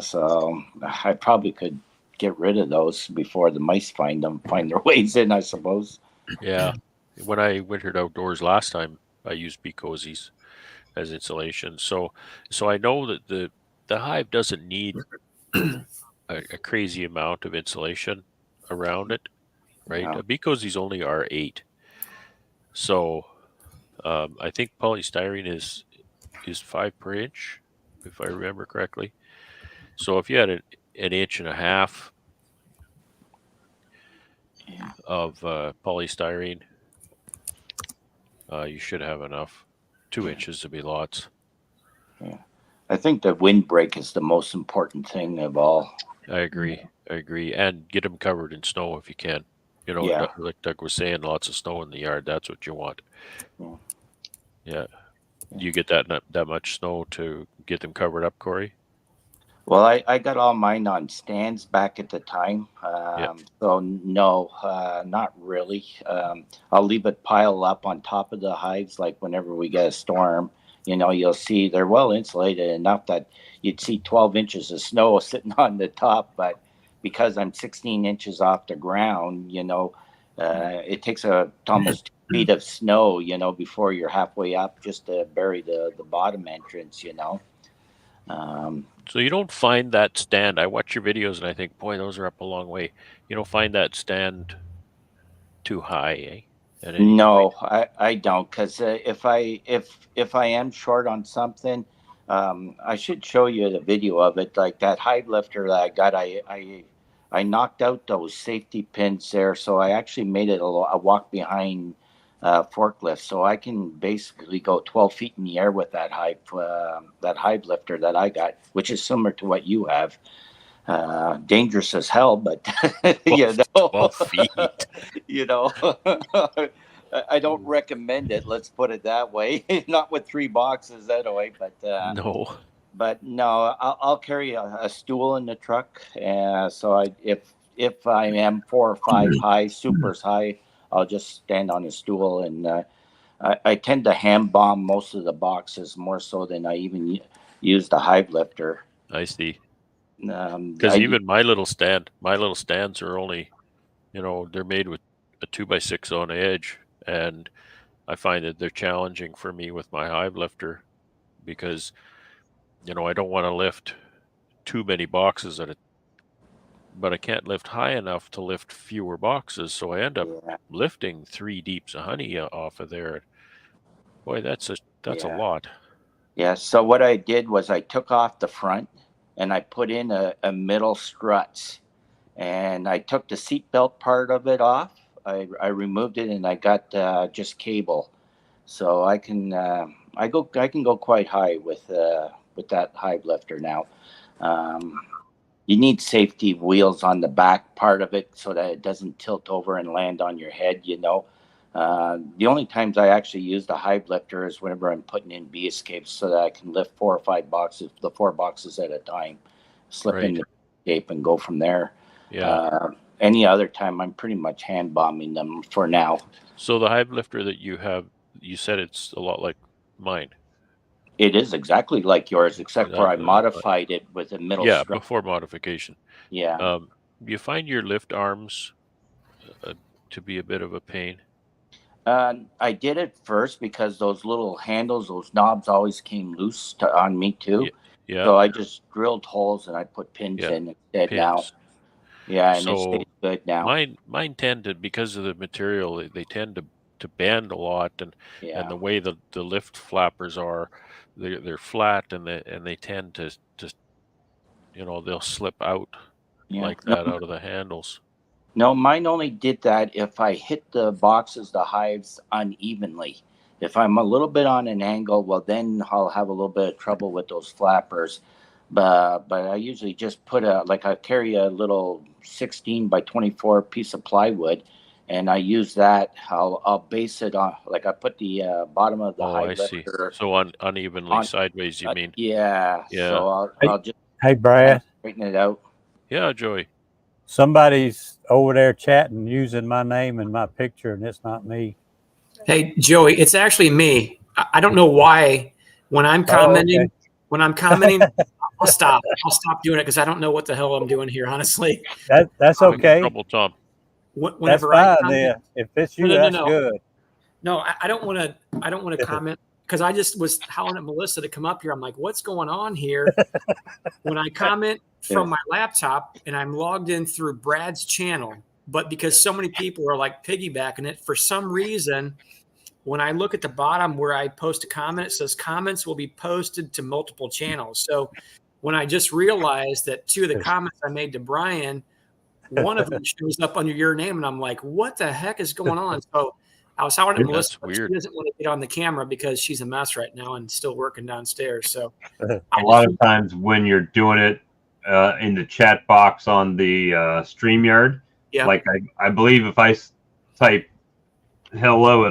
So I probably could get rid of those before the mice find their ways in, I suppose. Yeah. When I wintered outdoors last time, I used bee cozies as insulation. So I know that the hive doesn't need a crazy amount of insulation around it, right? No. A bee cozies only are 8. So I think polystyrene is 5 per inch, if I remember correctly. So if you had an 1.5 inches of polystyrene, you should have enough. 2 inches would be lots. Yeah, I think the windbreak is the most important thing of all. I agree, and get them covered in snow if you can. Like Doug was saying, lots of snow in the yard. That's what you want. Yeah. You get that much snow to get them covered up, Corey? Well, I got all mine on stands back at the time. So no, not really. I'll leave it pile up on top of the hives. Like whenever we get a storm, you'll see they're well insulated enough that you'd see 12 inches of snow sitting on the top. But because I'm 16 inches off the ground, it takes almost 2 feet of snow, before you're halfway up just to bury the bottom entrance, So you don't find that stand. I watch your videos and I think, boy, those are up a long way. You don't find that stand too high, eh? No, I don't, because if I am short on something, I should show you the video of it. Like that hive lifter that I got, I knocked out those safety pins there, so I actually made it a walk behind forklift, so I can basically go 12 feet in the air with that hive lifter that I got, which is similar to what you have. Dangerous as hell, but 12 feet. I don't recommend it. Let's put it that way. Not with 3 boxes anyway, but no. But no, I'll carry a stool in the truck. So if I am 4 or 5 high, supers high, I'll just stand on a stool, and I tend to hand bomb most of the boxes more so than I even use the hive lifter. I see. Because even my little stands are only, they're made with a 2x6 on edge, and I find that they're challenging for me with my hive lifter because, I don't want to lift too many boxes but I can't lift high enough to lift fewer boxes, so I end up lifting 3 deeps of honey off of there. Boy, that's a lot. Yeah. So what I did was I took off the front and I put in a middle struts, and I took the seatbelt part of it off. I removed it, and I got just cable, so I can go quite high with that hive lifter now. You need safety wheels on the back part of it so that it doesn't tilt over and land on your head. The only times I actually use the hive lifter is whenever I'm putting in bee escapes so that I can lift 4 or 5 boxes, the 4 boxes at a time, slip in the escape and go from there. Yeah. Any other time, I'm pretty much hand bombing them for now. So the hive lifter that you have, you said it's a lot like mine. It is exactly like yours, except for I modified it with a middle strut. Yeah, before modification. Yeah. You find your lift arms to be a bit of a pain? I did it first because those little handles, those knobs always came loose on me too. Yeah. So I just drilled holes and I put pins in instead now. Yeah, and it stays good now. Mine tend to, because of the material, they tend to bend a lot, and the way the lift flappers are, they're flat, and they tend to they'll slip out like that out of the handles. No, mine only did that if I hit the boxes, the hives unevenly. If I'm a little bit on an angle, well, then I'll have a little bit of trouble with those flappers. But I usually just I carry a little 16 by 24 piece of plywood, and I use that. I'll base it on, I put the bottom of the hive lifter. So unevenly sideways, you mean? Yeah. So I'll just Brad, straighten it out. Yeah, Joey. Somebody's over there chatting using my name and my picture, and it's not me. Hey, Joey, it's actually me. I don't know why when I'm commenting, I'll stop doing it because I don't know what the hell I'm doing here, honestly. That's okay. Trouble, Tom. Whenever that's fine, then. If it's you, that's good. No, I don't want to comment because I just was howling at Melissa to come up here. I'm like, what's going on here? When I comment from my laptop and I'm logged in through Brad's channel, but because so many people are like piggybacking it, for some reason, when I look at the bottom where I post a comment, it says comments will be posted to multiple channels. So when I just realized that 2 of the comments I made to Brian, one of them shows up under your name, and I'm like, what the heck is going on? So I was howling at Melissa. She doesn't want to get on the camera because she's a mess right now and still working downstairs. So a lot of times when you're doing it in the chat box on the StreamYard, like I believe if I type hello,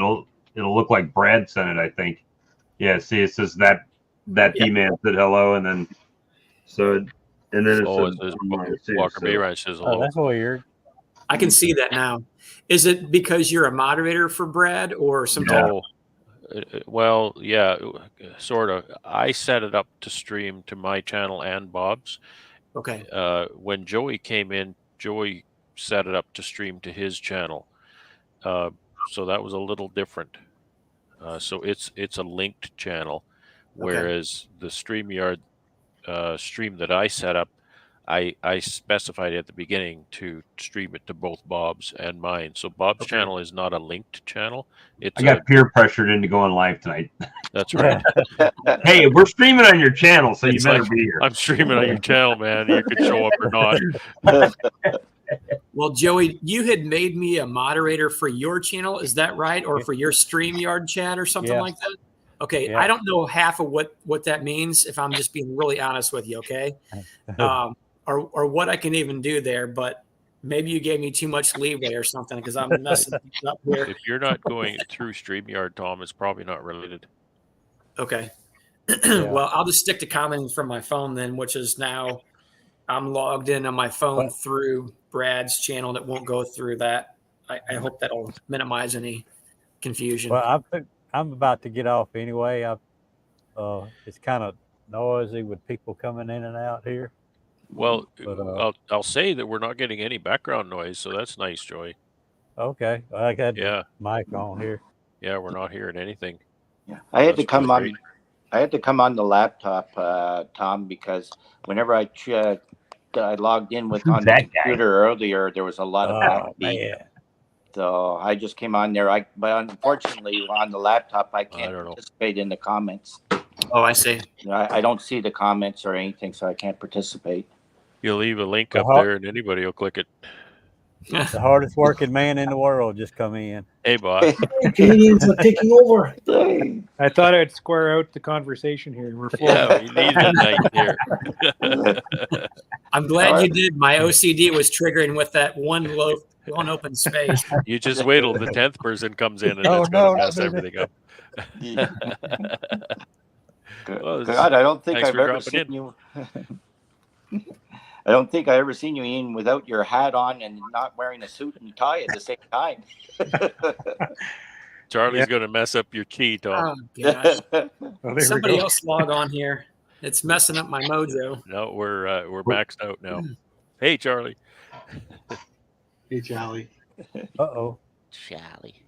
it'll look like Brad sent it, I think. Yeah, see, it says that B-man said hello, and then and then it says Walker Bayride says hello. Oh, that's weird. I can see that now. Is it because you're a moderator for Brad, or sometimes? No. Well, yeah, sort of. I set it up to stream to my channel and Bob's. Okay. When Joey came in, Joey set it up to stream to his channel. So that was a little different. So it's a linked channel, whereas the StreamYard stream that I set up, I specified at the beginning to stream it to both Bob's and mine. So Bob's channel is not a linked channel. I got peer pressured into going live tonight. That's right. Hey, we're streaming on your channel, so you better be here. I'm streaming on your channel, man. You could show up or not. Well, Joey, you had made me a moderator for your channel. Is that right? Or for your StreamYard chat or something like that? Okay. Yeah. I don't know half of what that means, if I'm just being really honest with you. Okay. Or what I can even do there, but maybe you gave me too much leeway or something, because I'm messing up here. If you're not going through StreamYard, Tom, it's probably not related. Okay. Well, I'll just stick to commenting from my phone then, which is now I'm logged in on my phone through Brad's channel, and it won't go through that. I hope that'll minimize any confusion. Well, I'm about to get off anyway. It's kind of noisy with people coming in and out here. Well, but, I'll say that we're not getting any background noise, so that's nice, Joey. Okay, I got the mic on here. Yeah, we're not hearing anything. Yeah, I had to come on. I had to come on the laptop, Tom, because whenever I logged in on the computer earlier, there was a lot of backbeat. So I just came on there. But unfortunately, on the laptop, I can't participate in the comments. Oh, I see. I don't see the comments or anything, so I can't participate. You'll leave a link up there, and anybody will click it. The hardest working man in the world just come in. Hey, boss. Canadians are taking over. I thought I'd square out the conversation here. We're full. Yeah, we need a night here. I'm glad you did. My OCD was triggering with that one open space. You just wait till the 10th person comes in, and it's going to mess everything up. Well, God, I don't think I've ever seen you. I don't think I ever seen you, Ian, without your hat on and not wearing a suit and tie at the same time. Charlie's going to mess up your key, Tom. Oh, God. Somebody else log on here. It's messing up my mojo. No, we're maxed out now. Hey, Charlie. Hey, Charlie. Uh-oh. Charlie.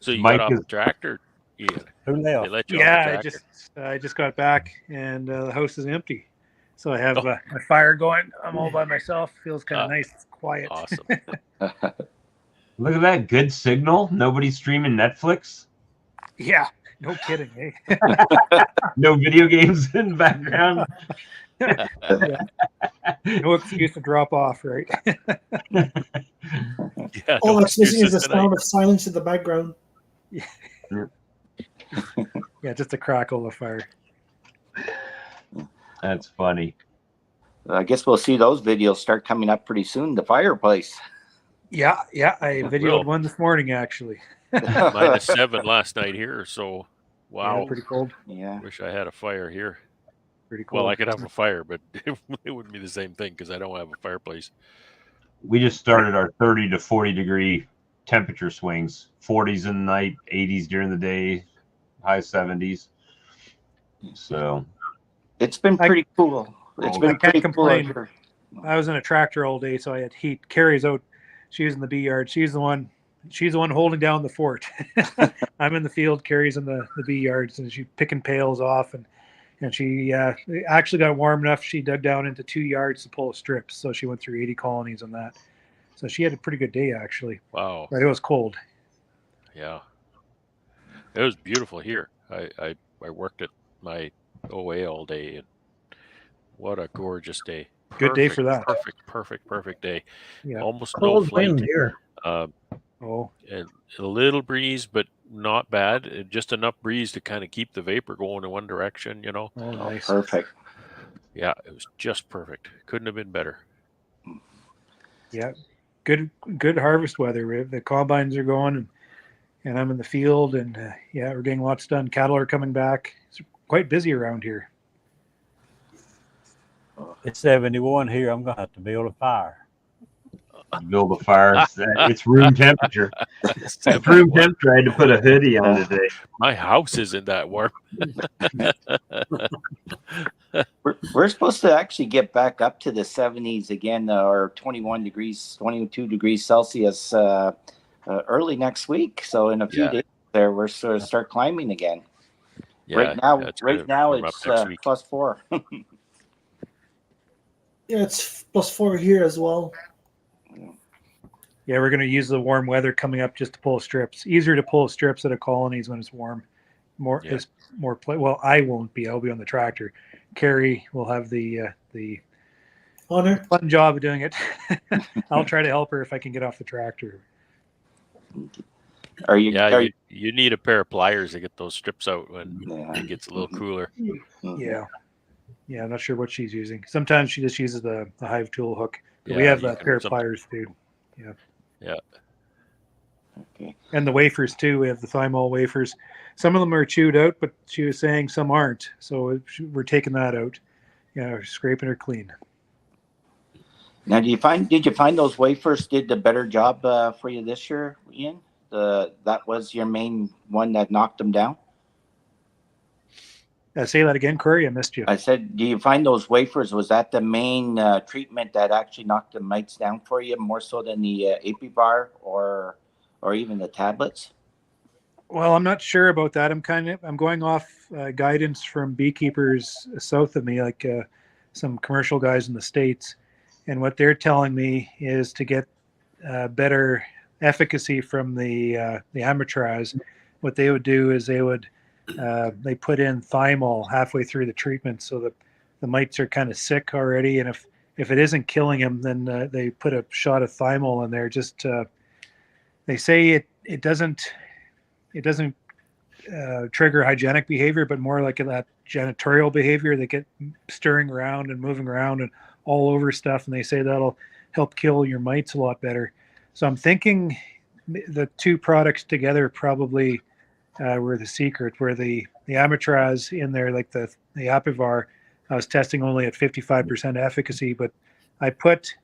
So you got off the tractor, Ian? Who left? They let you off the tractor? I just got back, and the house is empty. So I have my fire going. I'm all by myself. Feels kind of nice. It's quiet. Awesome. Look at that. Good signal. Nobody's streaming Netflix. Yeah. No kidding. Eh? No video games in the background. No excuse to drop off, right? All that's missing is the sound of silence in the background. Yeah, just a crackle of fire. That's funny. I guess we'll see those videos start coming up pretty soon. The fireplace. Yeah. I videoed one this morning, actually. -7 last night here, so wow. Yeah, pretty cold. Yeah. Wish I had a fire here. Pretty cold. Well, I could have a fire, but it wouldn't be the same thing because I don't have a fireplace. We just started our 30 to 40 degree temperature swings. 40s in the night, 80s during the day, high 70s. So it's been pretty cool. It's been pretty complain. Cool. I was in a tractor all day, so I had heat. Carrie's out. She's in the bee yard. She's the one holding down the fort. I'm in the field. Carrie's in the bee yards, and she's picking pails off. And she actually got warm enough. She dug down into 2 yards to pull a strip. So she went through 80 colonies on that. So she had a pretty good day, actually. Wow. But it was cold. Yeah. It was beautiful here. I worked at my OA all day, and what a gorgeous day. Good day for that. Perfect day. Yeah. Almost cold no flight. wind here. And a little breeze, but not bad. Just enough breeze to kind of keep the vapor going in one direction, you know. Oh, nice. Perfect. Yeah, it was just perfect. Couldn't have been better. Yeah. Good harvest weather. The combines are going, and I'm in the field, and we're getting lots done. Cattle are coming back. It's quite busy around here. It's 71 here. I'm gonna have to build a fire. Build a fire. It's room temperature. It's room temperature. I had to put a hoodie on today. My house isn't that warm. We're supposed to actually get back up to the 70s again, or 21 degrees, 22 degrees Celsius early next week. So in a few days there, we're sort of start climbing again. Yeah, right now it's +4. Yeah, it's +4 here as well. Yeah, we're going to use the warm weather coming up just to pull strips. Easier to pull strips out of colonies when it's warm. It's more play. Well, I won't be. I'll be on the tractor. Carrie will have the Honor. fun job of doing it. I'll try to help her if I can get off the tractor. Are you? Yeah, you need a pair of pliers to get those strips out when it gets a little cooler. Yeah. Yeah, I'm not sure what she's using. Sometimes she just uses the hive tool hook. But Yeah, we have a pair of pliers too. Yeah. Yeah. Okay. And the wafers too. We have the thymol wafers. Some of them are chewed out, but she was saying some aren't. So we're taking that out. Yeah, we're scraping her clean. Now, did you find those wafers did a better job for you this year, Ian? That was your main one that knocked them down? Say that again, Corey. I missed you. I said, do you find those wafers, was that the main treatment that actually knocked the mites down for you more so than the Apiary or even the tablets? Well, I'm not sure about that. I'm going off guidance from beekeepers south of me, like some commercial guys in the States. And what they're telling me is to get better efficacy from the amatraz. What they would do is they put in thymol halfway through the treatment, so that the mites are kind of sick already. And if it isn't killing them, then they put a shot of thymol in there. Just they say it doesn't trigger hygienic behavior, but more like that janitorial behavior. They get stirring around and moving around and all over stuff, and they say that'll help kill your mites a lot better. So I'm thinking the two products together probably were the secret, where the amatraz in there, like the Apiary, I was testing only at 55% efficacy, but I put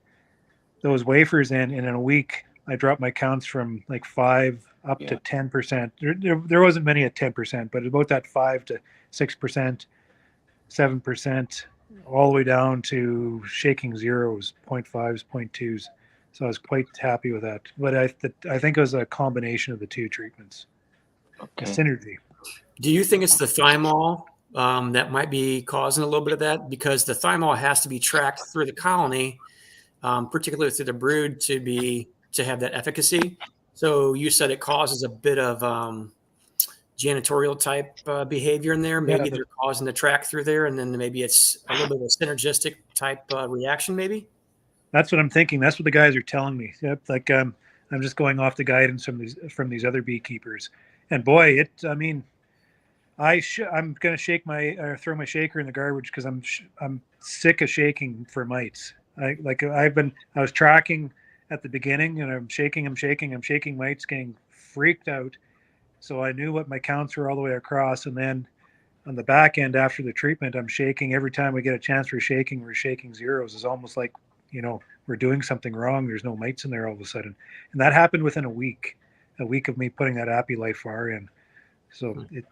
those wafers in a week. I dropped my counts from like 5 up to 10%. There wasn't many at 10%, but about that 5 to 6%, 7%, all the way down to shaking zeros, 0.5s, 0.2s. So I was quite happy with that. But I think it was a combination of the two treatments. Okay. A synergy. Do you think it's the thymol that might be causing a little bit of that? Because the thymol has to be tracked through the colony, particularly through the brood, to have that efficacy. So you said it causes a bit of janitorial type behavior in there. Maybe they're causing the track through there, and then maybe it's a little bit of a synergistic type reaction. Maybe that's what I'm thinking. That's what the guys are telling me. Yep, like I'm just going off the guidance from these other beekeepers. And boy, I'm going to throw my shaker in the garbage because I'm sick of shaking for mites. I was tracking at the beginning, and I'm shaking mites, getting freaked out. So I knew what my counts were all the way across. And then on the back end after the treatment, I'm shaking. Every time we get a chance we're shaking zeros. It's almost like, we're doing something wrong. There's no mites in there all of a sudden. And that happened within a week of me putting that Apiary in. So it,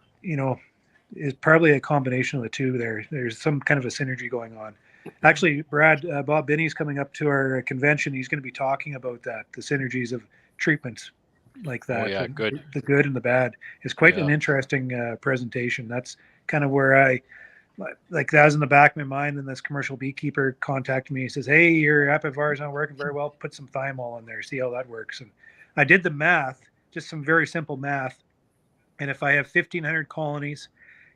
it's probably a combination of the two there. There's some kind of a synergy going on. Actually, Brad, Bob Binney's coming up to our convention. He's going to be talking about that, the synergies of treatments like that. Oh, yeah, good. The good and the bad. It's quite an interesting presentation. That's kind of where that was in the back of my mind. And this commercial beekeeper contacted me. He says, "Hey, your Apiary is not working very well. Put some thymol in there. See how that works." And I did the math, just some very simple math. And if I have 1,500 colonies,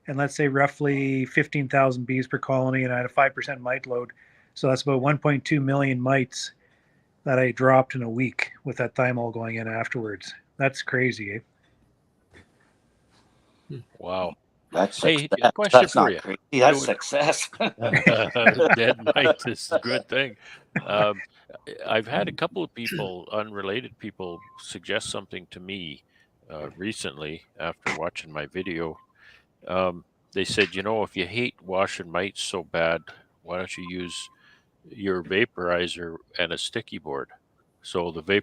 and let's say roughly 15,000 bees per colony, and I had a 5% mite load, so that's about 1.2 million mites that I dropped in a week with that thymol going in afterwards. That's crazy, eh? Wow. That's success. Hey, question that's for not you. Crazy. That's success. Dead mite is a good thing. I've had a couple of people, unrelated people, suggest something to me recently after watching my video. They said, if you hate washing mites so bad, why don't you use your vaporizer and a sticky board? So the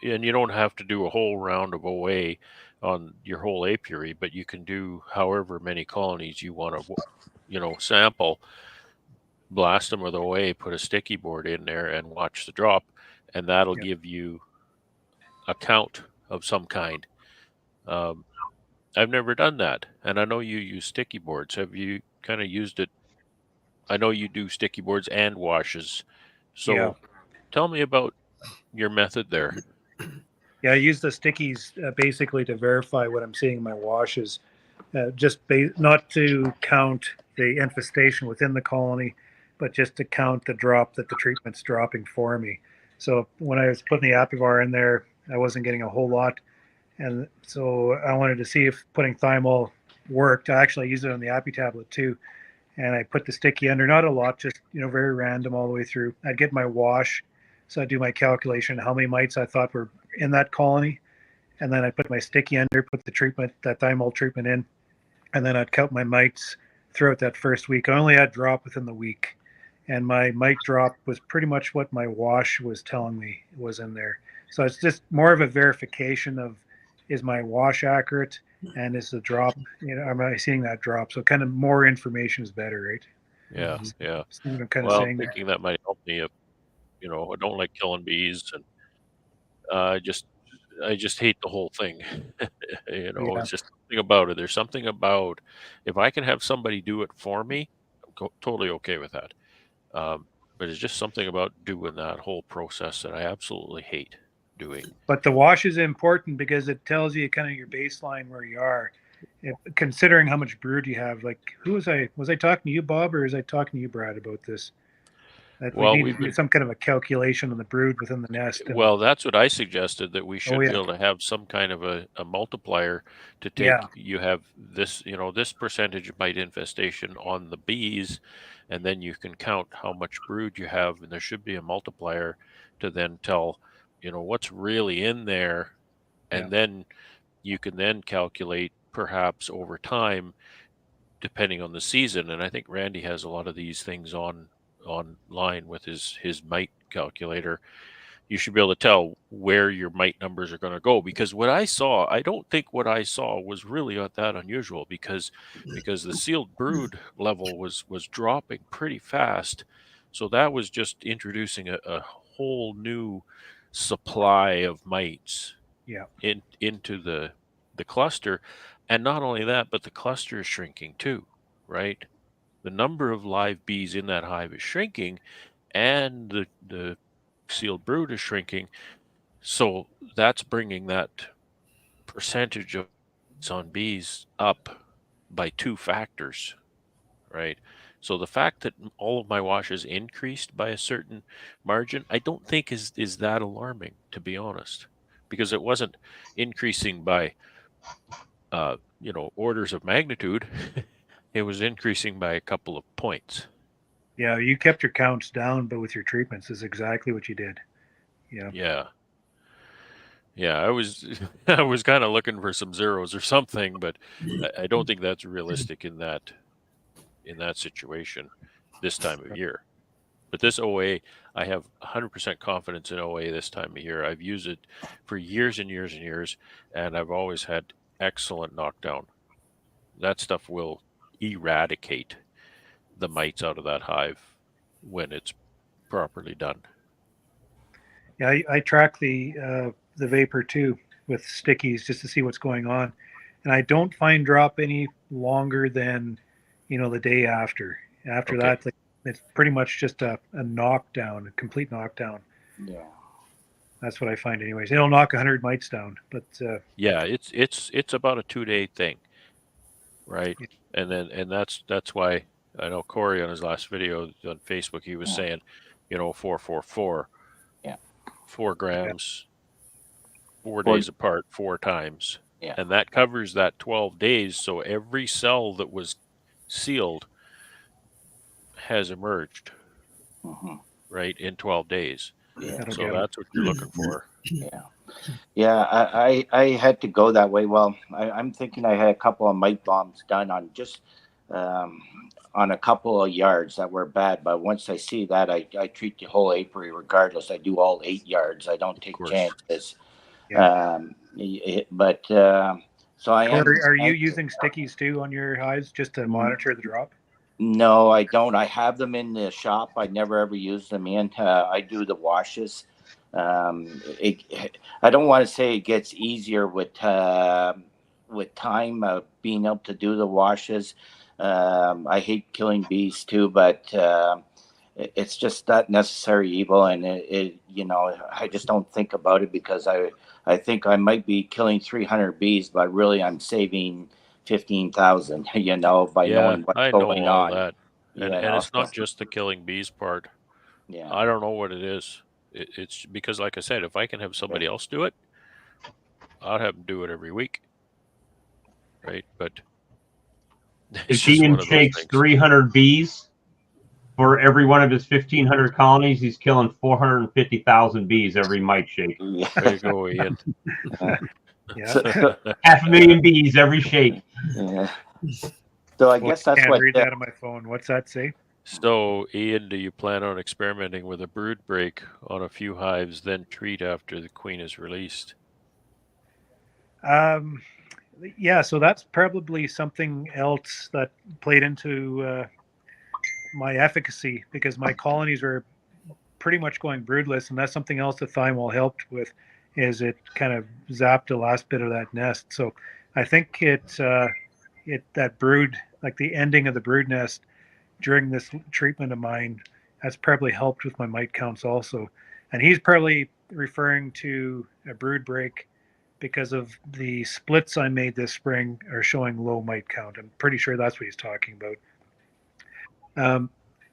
and you don't have to do a whole round of OA on your whole apiary, but you can do however many colonies you want to, sample, blast them with OA, put a sticky board in there and watch the drop, and that'll give you a count of some kind. I've never done that, and I know you use sticky boards. Have you kind of used it I know you do sticky boards and washes. So Yeah. tell me about your method there. Yeah, I use the stickies basically to verify what I'm seeing in my washes. Not to count the infestation within the colony, but just to count the drop that the treatment's dropping for me. So when I was putting the Apivar in there, I wasn't getting a whole lot. And so I wanted to see if putting thymol worked. I actually used it on the Appy tablet too. And I put the sticky under, not a lot, just, very random all the way through. I'd get my wash. So I'd do my calculation, how many mites I thought were in that colony. And then I put my sticky under, put the treatment, that thymol treatment in. And then I'd count my mites throughout that first week. I only had drop within the week. And my mite drop was pretty much what my wash was telling me was in there. So it's just more of a verification of, is my wash accurate, and is the drop, am I seeing that drop? So kind of more information is better, right? Yeah, yeah. I'm kind of well, saying thinking that might help me. I don't like killing bees, and I just hate the whole thing. It's just something about it. There's something about, if I can have somebody do it for me, I'm totally okay with that. But it's just something about doing that whole process that I absolutely hate doing. But the wash is important because it tells you kind of your baseline where you are. Considering how much brood you have, like, was I talking to you, Bob, or was I talking to you, Brad, about this? That we need to do some kind of a calculation on the brood within the nest. Well, that's what I suggested, that we should be able to have some kind of a multiplier to take. You have this, this percentage of mite infestation on the bees, and then you can count how much brood you have, and there should be a multiplier to then tell, what's really in there, and then you can then calculate perhaps over time, depending on the season. And I think Randy has a lot of these things online with his mite calculator. You should be able to tell where your mite numbers are going to go, because I don't think what I saw was really that unusual, because the sealed brood level was dropping pretty fast. So that was just introducing a whole new supply of mites into the cluster. And not only that, but the cluster is shrinking too, right? The number of live bees in that hive is shrinking, and the sealed brood is shrinking. So that's bringing that percentage of on bees up by 2 factors, right? So the fact that all of my washes increased by a certain margin, I don't think is that alarming, to be honest, because it wasn't increasing by orders of magnitude. It was increasing by a couple of points. Yeah, you kept your counts down, but with your treatments is exactly what you did. Yeah. I was I was kind of looking for some zeros or something, but I don't think that's realistic in that situation this time of year. But this OA, I have 100% confidence in OA this time of year. I've used it for years and years and years, and I've always had excellent knockdown. That stuff will eradicate the mites out of that hive when it's properly done. Yeah, I track the vapor too with stickies just to see what's going on, and I don't find drop any longer than the day after. After that, it's pretty much just a knockdown, a complete knockdown. Yeah, that's what I find, anyways. It'll knock 100 mites down, but it's about a 2-day thing, right? Yeah. And that's why I know Corey on his last video on Facebook, he was saying, 444. 4 grams, 4 days apart, 4 times. Yeah. And that covers that 12 days. So every cell that was sealed has emerged, right, in 12 days. Yeah. So that's what you're looking for. Yeah. Yeah, I had to go that way. Well, I'm thinking I had a couple of mite bombs done on just on a couple of yards that were bad, but once I see that, I treat the whole apiary regardless. I do all 8 yards. I don't take chances. Yeah. So I am. Are you using stickies too on your hives just to monitor the drop? No, I don't. I have them in the shop. I never ever use them in. I do the washes. I don't want to say it gets easier with time being able to do the washes. I hate killing bees too, but it's just that necessary evil, and I just don't think about it because I think I might be killing 300 bees, but really I'm saving 15,000. By knowing what's I know going all on. that, and it's not just the killing bees part. Yeah, I don't know what it is. It's because, like I said, if I can have somebody else do it, I'll have them do it every week, right? But it's If just Ian one of those shakes things. 300 bees for every one of his 1,500 colonies, he's killing 450,000 bees every mite shake. Yeah. There you go, Ian. Yeah. 500,000 bees every shake. Yeah. So I guess that's can't what. read that on my phone. What's that say? So, Ian, do you plan on experimenting with a brood break on a few hives, then treat after the queen is released? Yeah, so that's probably something else that played into my efficacy, because my colonies were pretty much going broodless, and that's something else that thymol helped with, is it kind of zapped the last bit of that nest. So I think that brood, like the ending of the brood nest during this treatment of mine, has probably helped with my mite counts also. And he's probably referring to a brood break because of the splits I made this spring are showing low mite count. I'm pretty sure that's what he's talking about.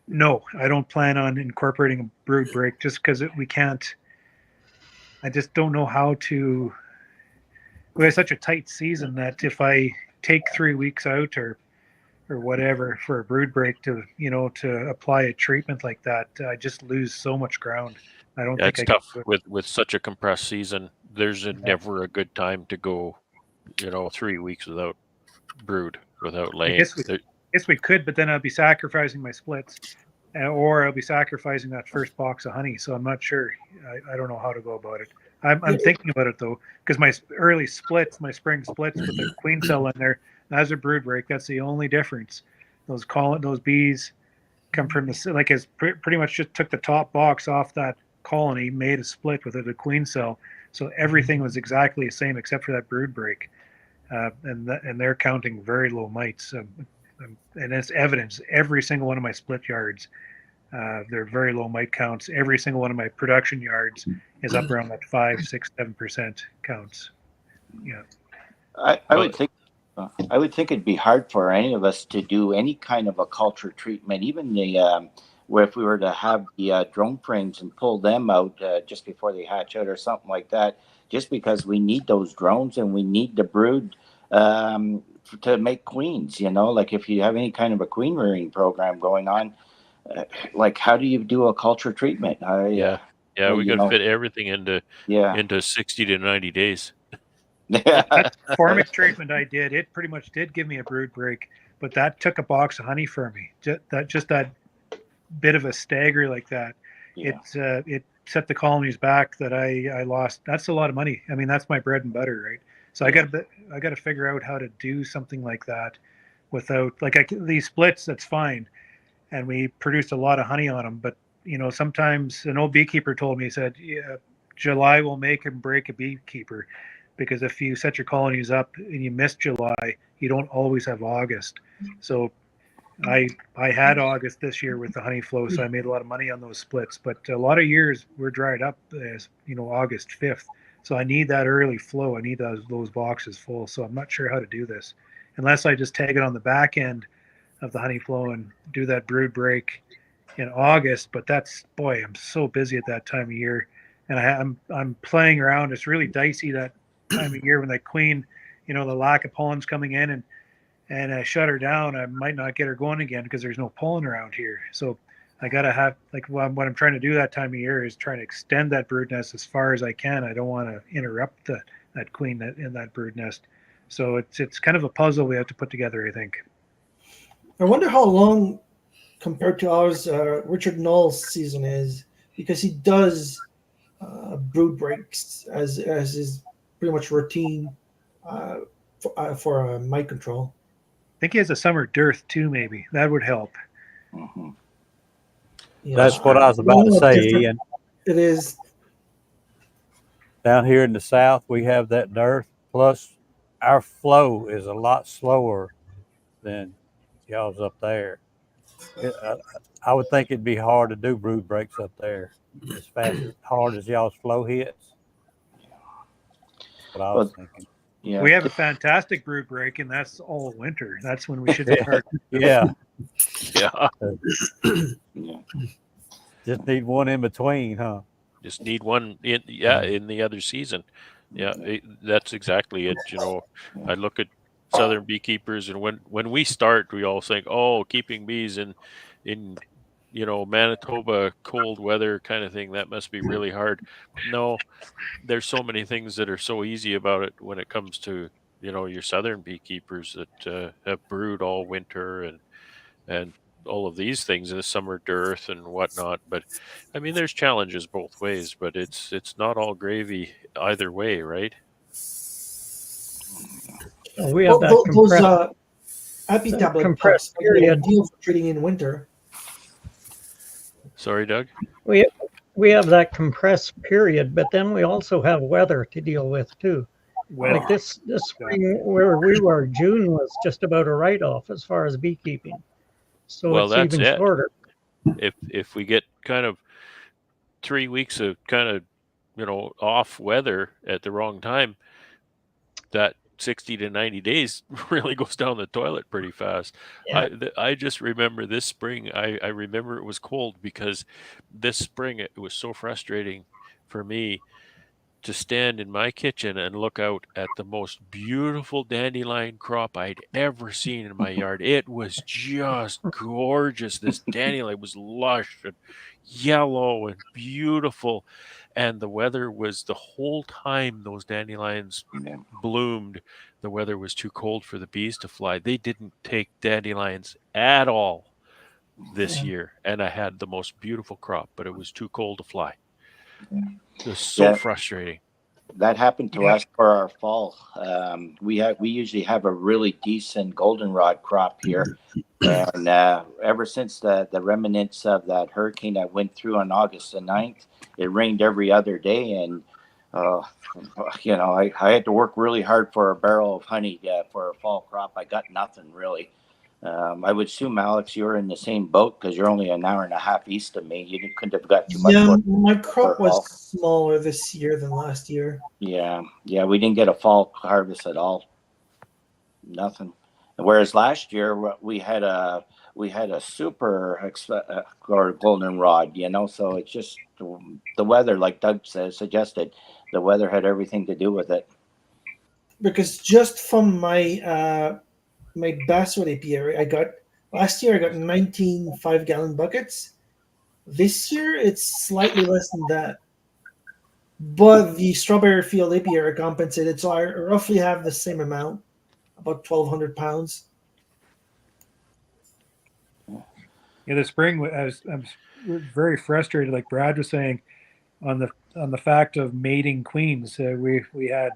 No, I don't plan on incorporating a brood break just because we can't. I just don't know how to. We have such a tight season that if I take 3 weeks out or whatever for a brood break to apply a treatment like that, I just lose so much ground. I don't think it's I tough can with such a compressed season. There's never a good time to go, 3 weeks without brood, without I laying. guess we could, but then I'll be sacrificing my splits, or I'll be sacrificing that first box of honey. So I'm not sure. I don't know how to go about it. I'm thinking about it though, because my early splits, my spring splits with the queen cell in there, as a brood break. That's the only difference. Those bees come from it's pretty much just took the top box off that colony, made a split with it, a queen cell. So everything was exactly the same except for that brood break, and they're counting very low mites. And it's evidence. Every single one of my split yards, they're very low mite counts. Every single one of my production yards is up around that 5, 6, 7% counts. Yeah. I would think it'd be hard for any of us to do any kind of a culture treatment, even where if we were to have the drone frames and pull them out just before they hatch out or something like that, just because we need those drones and we need the brood to make queens. Like if you have any kind of a queen rearing program going on, like how do you do a culture treatment? We got to fit everything into 60 to 90 days. That formic treatment I did, it pretty much did give me a brood break, but that took a box of honey for me. Just that bit of a stagger like that, it set the colonies back that I lost. That's a lot of money. I mean, that's my bread and butter, right? So I got to figure out how to do something like that without these splits. That's fine, and we produced a lot of honey on them. But sometimes an old beekeeper told me, he said, July will make and break a beekeeper, because if you set your colonies up and you miss July, you don't always have August. So I had August this year with the honey flow, so I made a lot of money on those splits. But a lot of years we're dried up as August 5th. So I need that early flow. I need those boxes full. So I'm not sure how to do this unless I just tag it on the back end of the honey flow and do that brood break in August. But I'm so busy at that time of year, and I'm playing around. It's really dicey that time of year when that queen, the lack of pollen's coming in, and I shut her down. I might not get her going again because there's no pollen around here. So I got to have, what I'm trying to do that time of year is trying to extend that brood nest as far as I can. I don't want to interrupt that queen in that brood nest. So it's kind of a puzzle we have to put together, I think. I wonder how long compared to ours Richard Knoll's season is, because he does brood breaks as is pretty much routine for mite control. I think he has a summer dearth too. Maybe that would help. Mm-hmm. Yeah, that's what I was about to say, Ian. It is. Down here in the south, we have that dearth. Plus, our flow is a lot slower than y'all's up there. I would think it'd be hard to do brood breaks up there as hard as y'all's flow hits. That's what I was thinking. Yeah. We have a fantastic brood break, and that's all winter. That's when we should start. Yeah. Yeah. Just need one in between, huh? Just need one in the other season. Yeah, that's exactly it. I look at southern beekeepers, and when we start, we all think, oh, keeping bees in Manitoba cold weather kind of thing, that must be really hard. No, there's so many things that are so easy about it when it comes to your southern beekeepers that have brewed all winter and all of these things in the summer dearth and whatnot. But I mean, there's challenges both ways, but it's not all gravy either way, right? We have those Api tablet pups are ideal for treating in winter. Sorry, Doug? We have that compressed period, but then we also have weather to deal with too. Like this spring where we were, June was just about a write-off as far as beekeeping. So it's even shorter. If we get kind of 3 weeks of kind of off weather at the wrong time, that 60 to 90 days really goes down the toilet pretty fast. Yeah. I just remember this spring, I remember it was cold because this spring it was so frustrating for me to stand in my kitchen and look out at the most beautiful dandelion crop I'd ever seen in my yard. It was just gorgeous. This dandelion was lush and yellow and beautiful. And the weather was, the whole time those dandelions bloomed, the weather was too cold for the bees to fly. They didn't take dandelions at all this year. And I had the most beautiful crop, but it was too cold to fly. It was so frustrating. That happened to us for our fall. We usually have a really decent goldenrod crop here, and ever since the remnants of that hurricane that went through on August the 9th, it rained every other day, and I had to work really hard for a barrel of honey for a fall crop. I got nothing really. I would assume, Alex, you're in the same boat because you're only an hour and a half east of me. You couldn't have got too much. Yeah, my crop was smaller this year than last year. Yeah, we didn't get a fall harvest at all. Nothing. Whereas last year we had a super or goldenrod, so it's just the weather, like Doug suggested, the weather had everything to do with it. Because just from my basswood apiary, last year I got 19 5-gallon buckets. This year it's slightly less than that. But the strawberry field apiary compensated, so I roughly have the same amount, about 1,200 pounds. Yeah, the spring I'm very frustrated, like Brad was saying, on the fact of mating queens. We had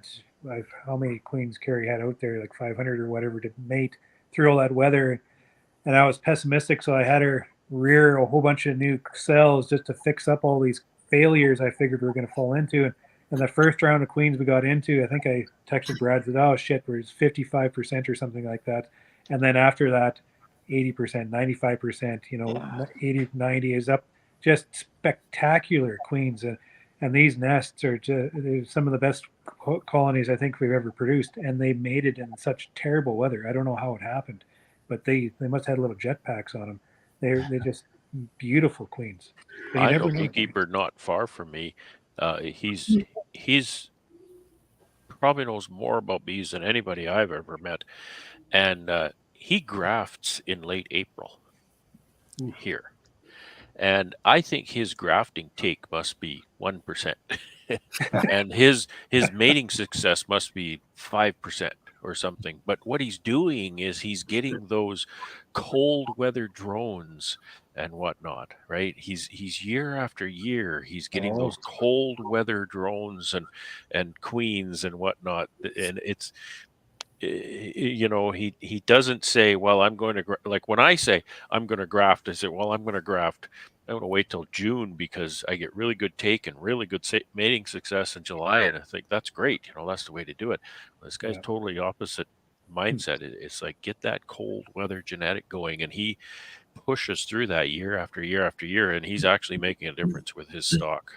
how many queens Carrie had out there, like 500 or whatever, to mate through all that weather, and I was pessimistic, so I had her rear a whole bunch of new cells just to fix up all these failures I figured we were going to fall into. And the first round of queens we got into, I think I texted Brad, said, oh shit, we're 55% or something like that. And then after that, 80%, 95%, 80, 90 is up. Just spectacular queens. And these nests are some of the best colonies I think we've ever produced. And they mated in such terrible weather. I don't know how it happened, but they must have had little jetpacks on them. They're just beautiful queens. I know a beekeeper not far from me. He's probably knows more about bees than anybody I've ever met, and he grafts in late April here, and I think his grafting take must be 1%, and his mating success must be 5% or something. But what he's doing is he's getting those cold weather drones and whatnot, right? He's year after year, he's getting those cold weather drones and queens and whatnot. And it's, he doesn't say, well, I'm going to, like when I say I'm going to graft, I say, well, I'm going to graft. I'm going to wait till June because I get really good take and really good mating success in July. And I think that's great. That's the way to do it. This guy's totally opposite mindset. It's like, get that cold weather genetic going, and he pushes through that year after year after year, and he's actually making a difference with his stock.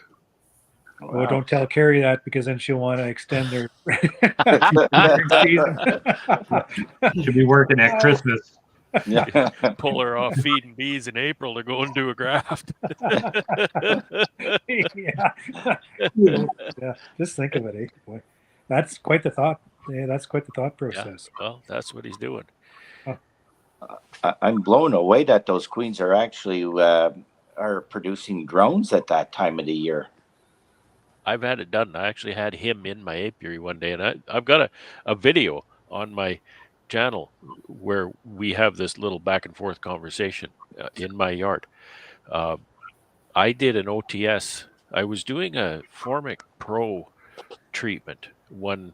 Wow. Well, don't tell Carrie that, because then she'll want to extend their season. She'll be working at Christmas. Yeah. Pull her off feeding bees in April to go and do a graft. Yeah. Just think of it, eh? Boy, that's quite the thought. Yeah, that's quite the thought process. Yeah. Well, that's what he's doing. I'm blown away that those queens are actually are producing drones at that time of the year. I've had it done. I actually had him in my apiary one day, and I've got a video on my channel where we have this little back and forth conversation in my yard. I did an OTS. I was doing a Formic Pro treatment one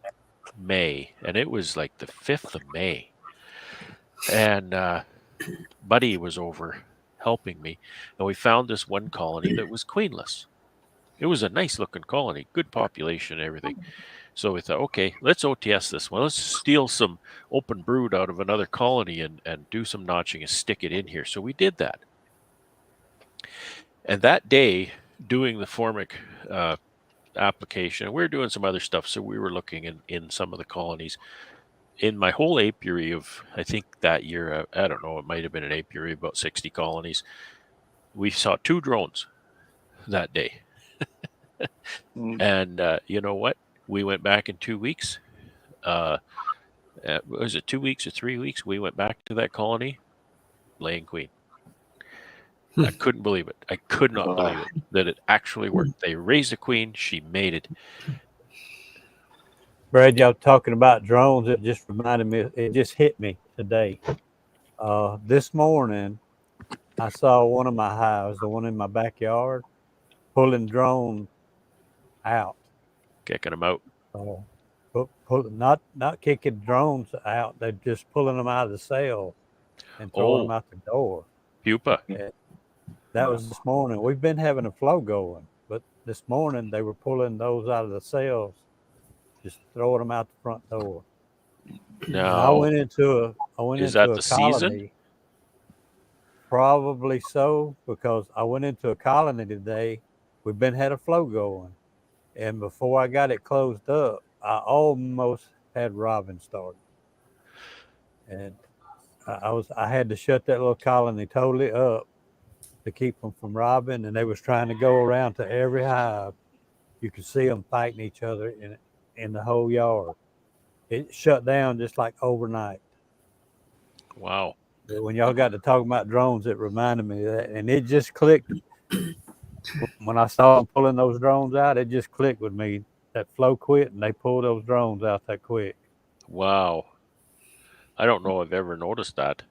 May, and it was like the 5th of May. And Buddy was over helping me, and we found this one colony that was queenless. It was a nice looking colony, good population and everything. So we thought, okay, let's OTS this one. Let's steal some open brood out of another colony and do some notching and stick it in here. So we did that. And that day, doing the Formic application, we were doing some other stuff. So we were looking in some of the colonies. In my whole apiary of, I think that year, I don't know, it might have been an apiary of about 60 colonies. We saw 2 drones that day. And you know what? We went back in 2 weeks. Was it 2 weeks or 3 weeks? We went back to that colony, laying queen. I couldn't believe it. I could not believe it, that it actually worked. They raised a queen. She mated. Brad, y'all talking about drones. It just reminded me, it just hit me today. This morning, I saw one of my hives, the one in my backyard, pulling drone out. Kicking them out. Not kicking drones out. They're just pulling them out of the cell and throwing them out the door. Pupa. And that was this morning. We've been having a flow going, but this morning they were pulling those out of the cells, just throwing them out the front door. No. I went into a colony. Season? Probably so, because I went into a colony today. We've been had a flow going, and before I got it closed up, I almost had robins started, and I had to shut that little colony totally up to keep them from robbing. And they was trying to go around to every hive. You could see them fighting each other in the whole yard. It shut down just like overnight. Wow. When y'all got to talking about drones, it reminded me of that, and it just clicked. When I saw them pulling those drones out, it just clicked with me. That flow quit, and they pulled those drones out that quick. Wow. I don't know if I've ever noticed that.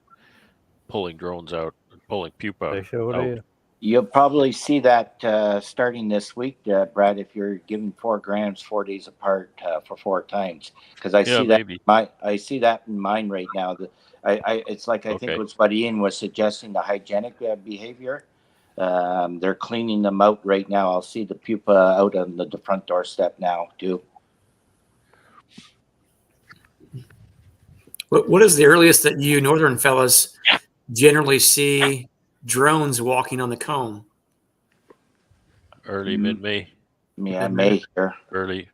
Pulling drones out, pulling pupa They sure out. did. You'll probably see that starting this week, Brad, if you're giving 4 grams 4 days apart for 4 times. Because I see that. I see that in mine right now. It's like I think it was what Ian was suggesting, the hygienic behavior. They're cleaning them out right now. I'll see the pupa out on the front doorstep now too. What is the earliest that you northern fellas generally see drones walking on the comb? Early, mid-May. Yeah, May here. Early.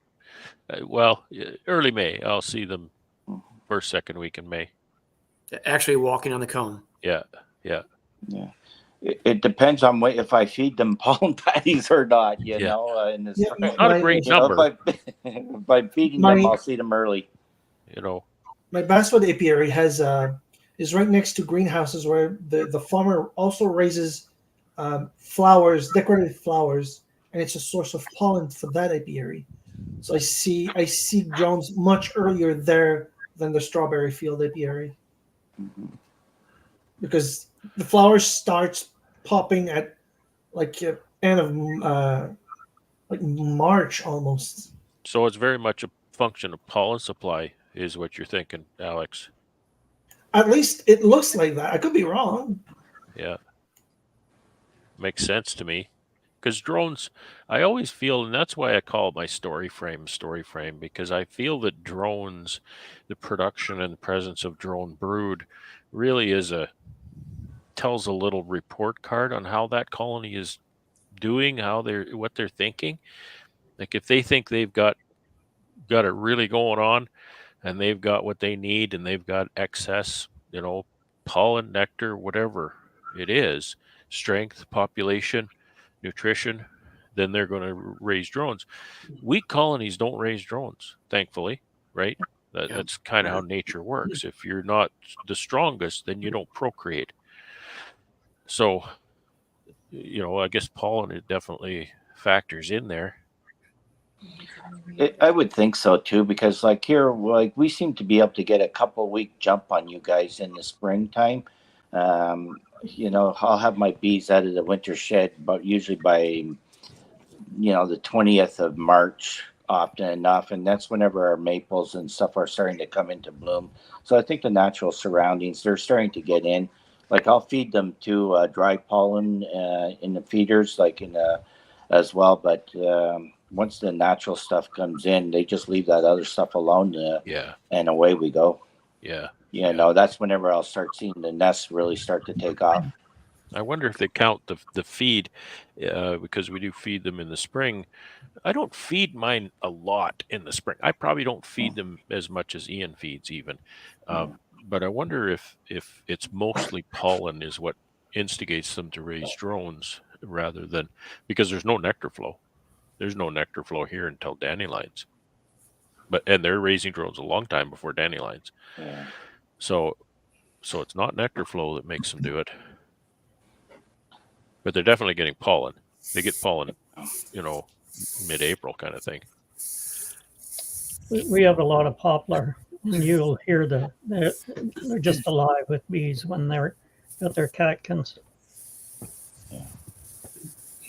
Early May. I'll see them first, second week in May. Actually walking on the comb. Yeah. It depends on if I feed them pollen patties or not, you know. In this not a great number. By feeding them, I'll see them early. You know. My Basswood apiary is right next to greenhouses where the farmer also raises flowers, decorative flowers, and it's a source of pollen for that apiary. So I see drones much earlier there than the strawberry field apiary, because the flower starts popping at like end of like March almost. So it's very much a function of pollen supply, is what you're thinking, Alex. At least it looks like that. I could be wrong. Yeah. Makes sense to me. because drones, I always feel, and that's why I call it my story frame, because I feel that drones, the production and the presence of drone brood really tells a little report card on how that colony is doing, what they're thinking. Like if they think they've got it really going on and they've got what they need and they've got excess, pollen, nectar, whatever it is, strength, population, nutrition, then they're going to raise drones. Weak colonies don't raise drones, thankfully, right? That's kind of how nature works. If you're not the strongest, then you don't procreate. So, I guess pollen, it definitely factors in there. I would think so too, because like here, like we seem to be able to get a couple-week jump on you guys in the springtime. I'll have my bees out of the winter shed, but usually by the 20th of March, often enough, and that's whenever our maples and stuff are starting to come into bloom. So I think the natural surroundings, they're starting to get in. Like I'll feed them to dry pollen in the feeders, as well, but once the natural stuff comes in, they just leave that other stuff alone. And away we go. That's whenever I'll start seeing the nests really start to take off. I wonder if they count the feed, because we do feed them in the spring. I don't feed mine a lot in the spring. I probably don't feed them as much as Ian feeds even. But I wonder if it's mostly pollen is what instigates them to raise drones rather than, because there's no nectar flow. There's no nectar flow here until dandelions. And they're raising drones a long time before dandelions. So it's not nectar flow that makes them do it. But they're definitely getting pollen. They get pollen, mid-April kind of thing. We have a lot of poplar, and you'll hear they're just alive with bees when they're at their catkins.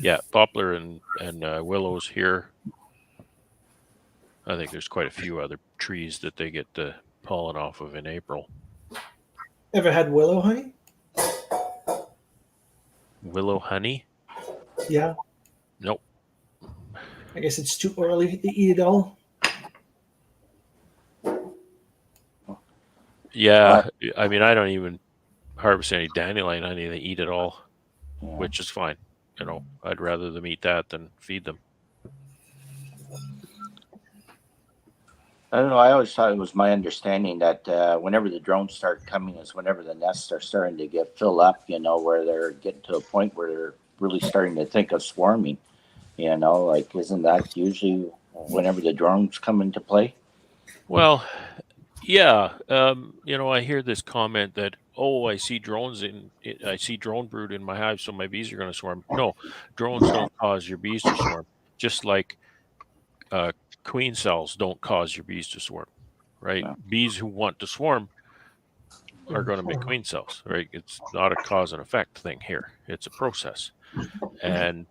Yeah, poplar and willows here. I think there's quite a few other trees that they get the pollen off of in April. Ever had willow honey? Willow honey? Yeah. Nope. I guess it's too early to eat it all. Yeah, I mean, I don't even harvest any dandelion honey. They eat it all, which is fine. I'd rather them eat that than feed them. I don't know. I always thought it was my understanding that whenever the drones start coming is whenever the nests are starting to get filled up, where they're getting to a point where they're really starting to think of swarming. Isn't that usually whenever the drones come into play? Well, yeah. I hear this comment that, I see drones I see drone brood in my hive, so my bees are going to swarm. No, drones don't cause your bees to swarm. Just like queen cells don't cause your bees to swarm, right? Yeah. Bees who want to swarm are going to make queen cells, right? It's not a cause and effect thing here. It's a process. And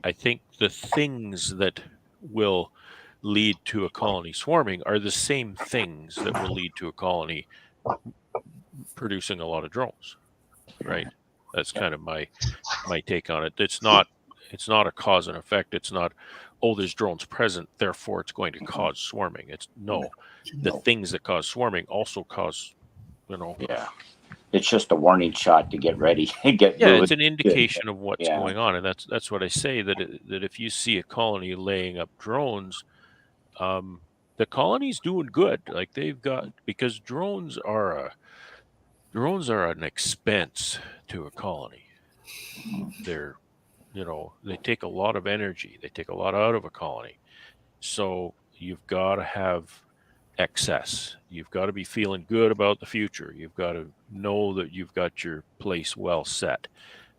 I think the things that will lead to a colony swarming are the same things that will lead to a colony producing a lot of drones, right? That's kind of my take on it. It's not a cause and effect. It's not, there's drones present, therefore it's going to cause swarming. It's the things that cause swarming also cause, Yeah. It's just a warning shot to get ready. It's an indication of what's going on. And that's what I say, that if you see a colony laying up drones, the colony's doing good. Like because drones are an expense to a colony. They're, they take a lot of energy. They take a lot out of a colony. So you've got to have excess. You've got to be feeling good about the future. You've got to know that you've got your place well set.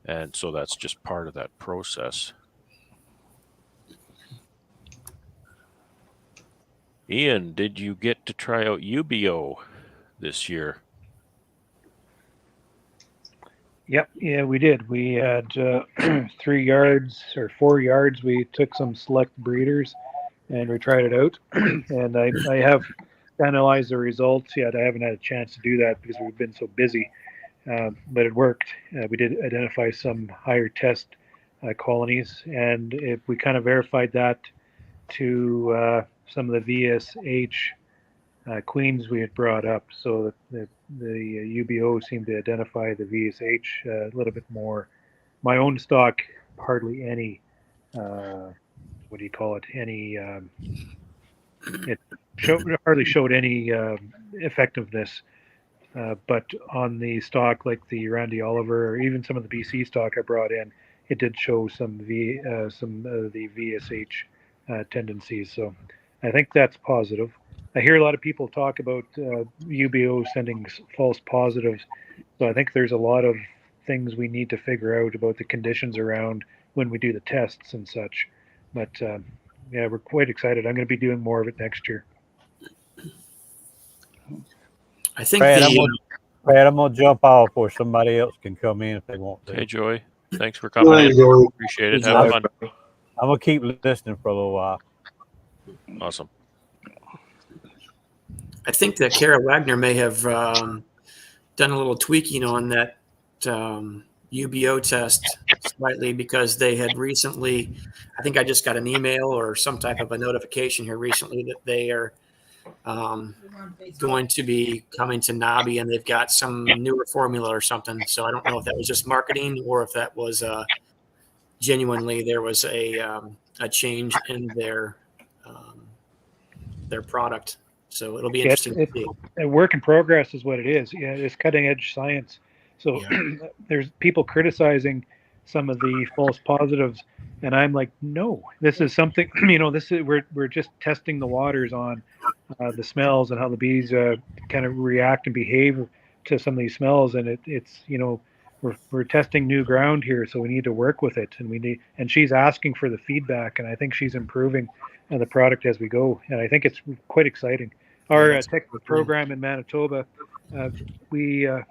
And so that's just part of that process. Ian, did you get to try out UBO this year? Yep. Yeah, we did. We had 3 yards or 4 yards. We took some select breeders and we tried it out. And I have analyzed the results yet. I haven't had a chance to do that because we've been so busy. But it worked. We did identify some higher test colonies, and we kind of verified that to some of the VSH queens we had brought up. So the UBO seemed to identify the VSH a little bit more. My own stock, hardly any. What do you call it? Any. It hardly showed any effectiveness. But on the stock like the Randy Oliver or even some of the BC stock I brought in, it did show some of the VSH tendencies. So I think that's positive. I hear a lot of people talk about UBO sending false positives. So I think there's a lot of things we need to figure out about the conditions around when we do the tests and such. But yeah, we're quite excited. I'm going to be doing more of it next year. I think Brad, I'm gonna jump off, or somebody else can come in if they want to. Hey, Joey, thanks for coming in. Appreciate it. Have fun. I'm gonna keep listening for a little while. Awesome. I think that Kara Wagner may have done a little tweaking on that UBO test slightly, because they had recently, I think I just got an email or some type of a notification here recently that they are going to be coming to Nobby, and they've got some newer formula or something. So I don't know if that was just marketing or if that was genuinely there was a change in their product. So it'll be interesting to see. A work in progress is what it is. Yeah, it's cutting edge science. So there's people criticizing some of the false positives, and I'm like, no, this is something. This is we're just testing the waters on the smells and how the bees kind of react and behave to some of these smells, and it's we're testing new ground here, so we need to work with it, and she's asking for the feedback, and I think she's improving the product as we go, and I think it's quite exciting. Our technical program in Manitoba, we're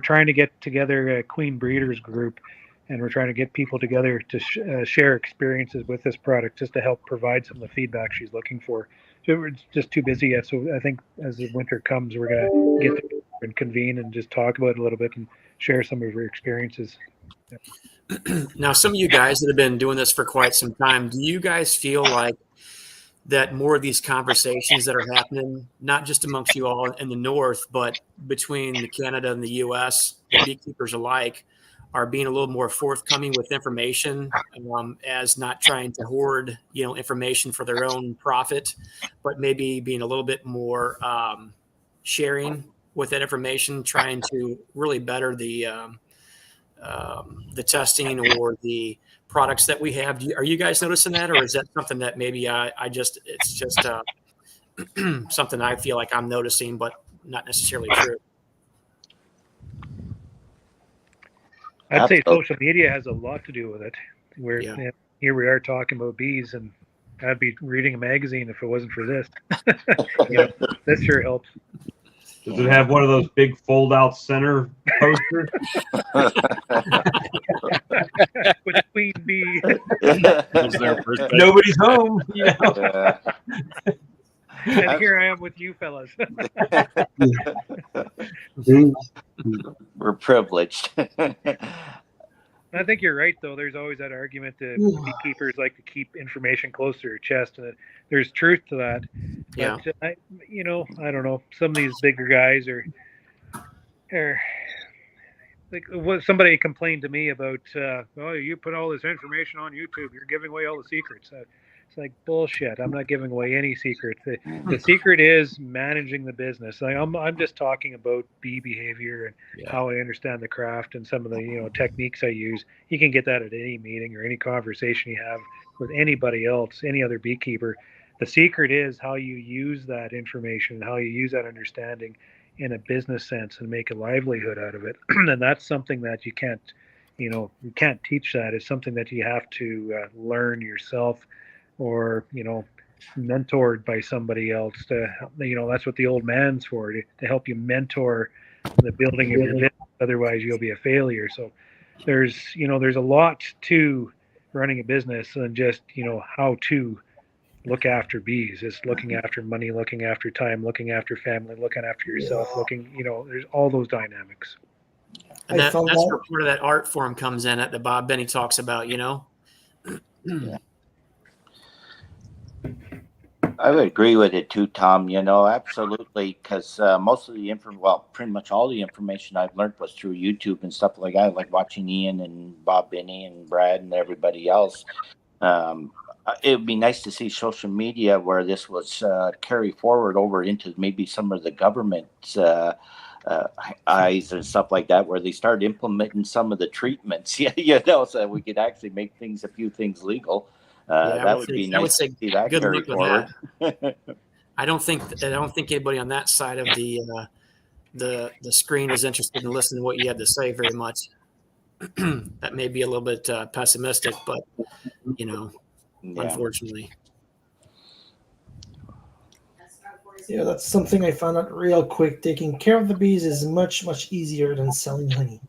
trying to get together a queen breeders group, and we're trying to get people together to share experiences with this product, just to help provide some of the feedback she's looking for. So we're just too busy yet. So I think as the winter comes, we're going to get together and convene and just talk about it a little bit and share some of our experiences. Yeah. Now, some of you guys that have been doing this for quite some time, do you guys feel like that more of these conversations that are happening, not just amongst you all in the North, but between Canada and the U.S., the beekeepers alike, are being a little more forthcoming with information, as not trying to hoard, information for their own profit, but maybe being a little bit more sharing with that information, trying to really better the testing or the products that we have. Are you guys noticing that, or is that something that maybe it's just something I feel like I'm noticing, but not necessarily true? I'd say social media has a lot to do with it. Here we are talking about bees, and I'd be reading a magazine if it wasn't for this. This sure helps. Does it have one of those big fold-out center posters? With Queen Bee. Nobody's home. And here I am with you fellas. We're privileged. I think you're right, though. There's always that argument that beekeepers like to keep information close to their chest, and there's truth to that. Yeah. But I don't know. Some of these bigger guys are like, somebody complained to me about, you put all this information on YouTube, you're giving away all the secrets. It's like bullshit. I'm not giving away any secrets. The secret is managing the business. I'm just talking about bee behavior and how I understand the craft and some of the techniques I use. You can get that at any meeting or any conversation you have with anybody else, any other beekeeper. The secret is how you use that information, how you use that understanding in a business sense and make a livelihood out of it. And that's something that you can't teach that. It's something that you have to learn yourself, or mentored by somebody else. That's what the old man's for, to help you mentor the building of your business. Otherwise you'll be a failure. So there's a lot to running a business than just how to look after bees. It's looking after money, looking after time, looking after family, looking after yourself, there's all those dynamics. And that's where part of that art form comes in that Bob Benny talks about, you know? Yeah. I would agree with it too, Tom. You know, absolutely, because most of the pretty much all the information I've learned was through YouTube and stuff like that, like watching Ian and Bob Benny and Brad and everybody else. It would be nice to see social media where this was carried forward over into maybe some of the government's eyes and stuff like that, where they start implementing some of the treatments. Yeah, you know, so we could actually make a few things legal. That would be nice to see that carry forward. I don't think anybody on that side of the screen is interested in listening to what you had to say very much. That may be a little bit pessimistic, but you know, unfortunately. Yeah, that's something I found out real quick. Taking care of the bees is much, much easier than selling honey.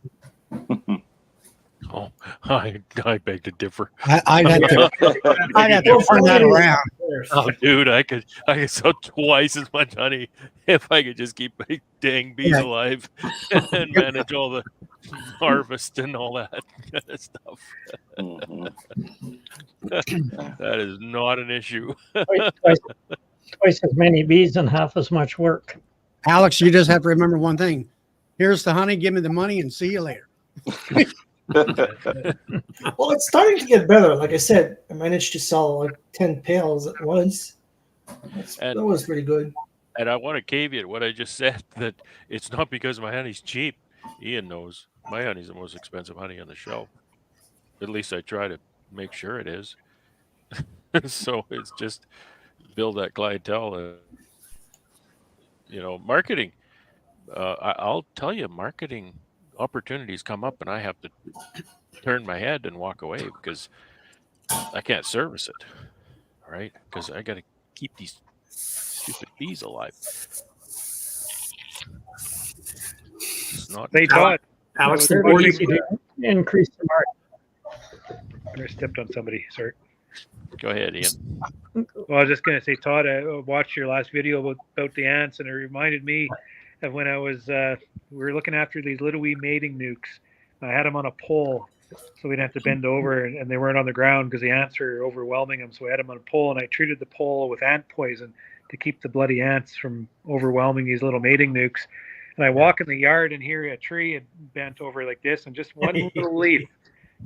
Oh, I beg to differ. I'd have to turn that around. Oh, dude, I could sell twice as much honey if I could just keep my dang bees alive and manage all the harvest and all that kind of stuff. That is not an issue. Twice as many bees and half as much work. Alex, you just have to remember one thing. Here's the honey, give me the money, and see you later. Well, it's starting to get better. Like I said, I managed to sell like 10 pails at once. That was pretty good. And I want to caveat what I just said, that it's not because my honey's cheap. Ian knows my honey's the most expensive honey on the shelf. At least I try to make sure it is. So it's just build that clientele. You know, marketing. I'll tell you, marketing opportunities come up and I have to turn my head and walk away because I can't service it. All right. Because I got to keep these stupid bees alive. It's not. They taught Alex, increase the market. I stepped on somebody. Sorry. Go ahead, Ian. Well, I was just going to say, Todd, I watched your last video about the ants, and it reminded me of when I was, we were looking after these little wee mating nukes. I had them on a pole, so we'd have to bend over, and they weren't on the ground because the ants were overwhelming them. So I had them on a pole, and I treated the pole with ant poison to keep the bloody ants from overwhelming these little mating nukes. And I walk in the yard and hear a tree had bent over like this, and just one little leaf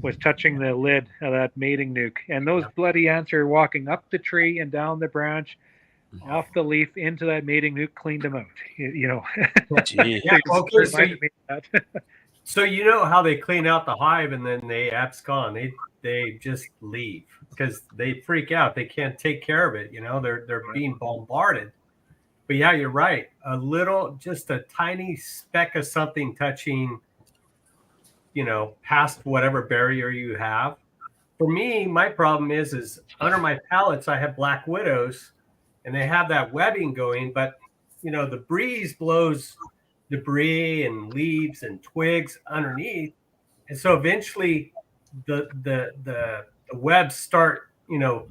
was touching the lid of that mating nuke. And those bloody ants are walking up the tree and down the branch, off the leaf into that mating nuke, cleaned them out. You know. Yeah, okay, so you know how they clean out the hive and then they abscond. They just leave because they freak out. They can't take care of it. You know, they're being bombarded. But yeah, you're right. Just a tiny speck of something touching, you know, past whatever barrier you have. For me, my problem is under my pallets, I have black widows and they have that webbing going, but you know, the breeze blows debris and leaves and twigs underneath. And so eventually the webs start, you know,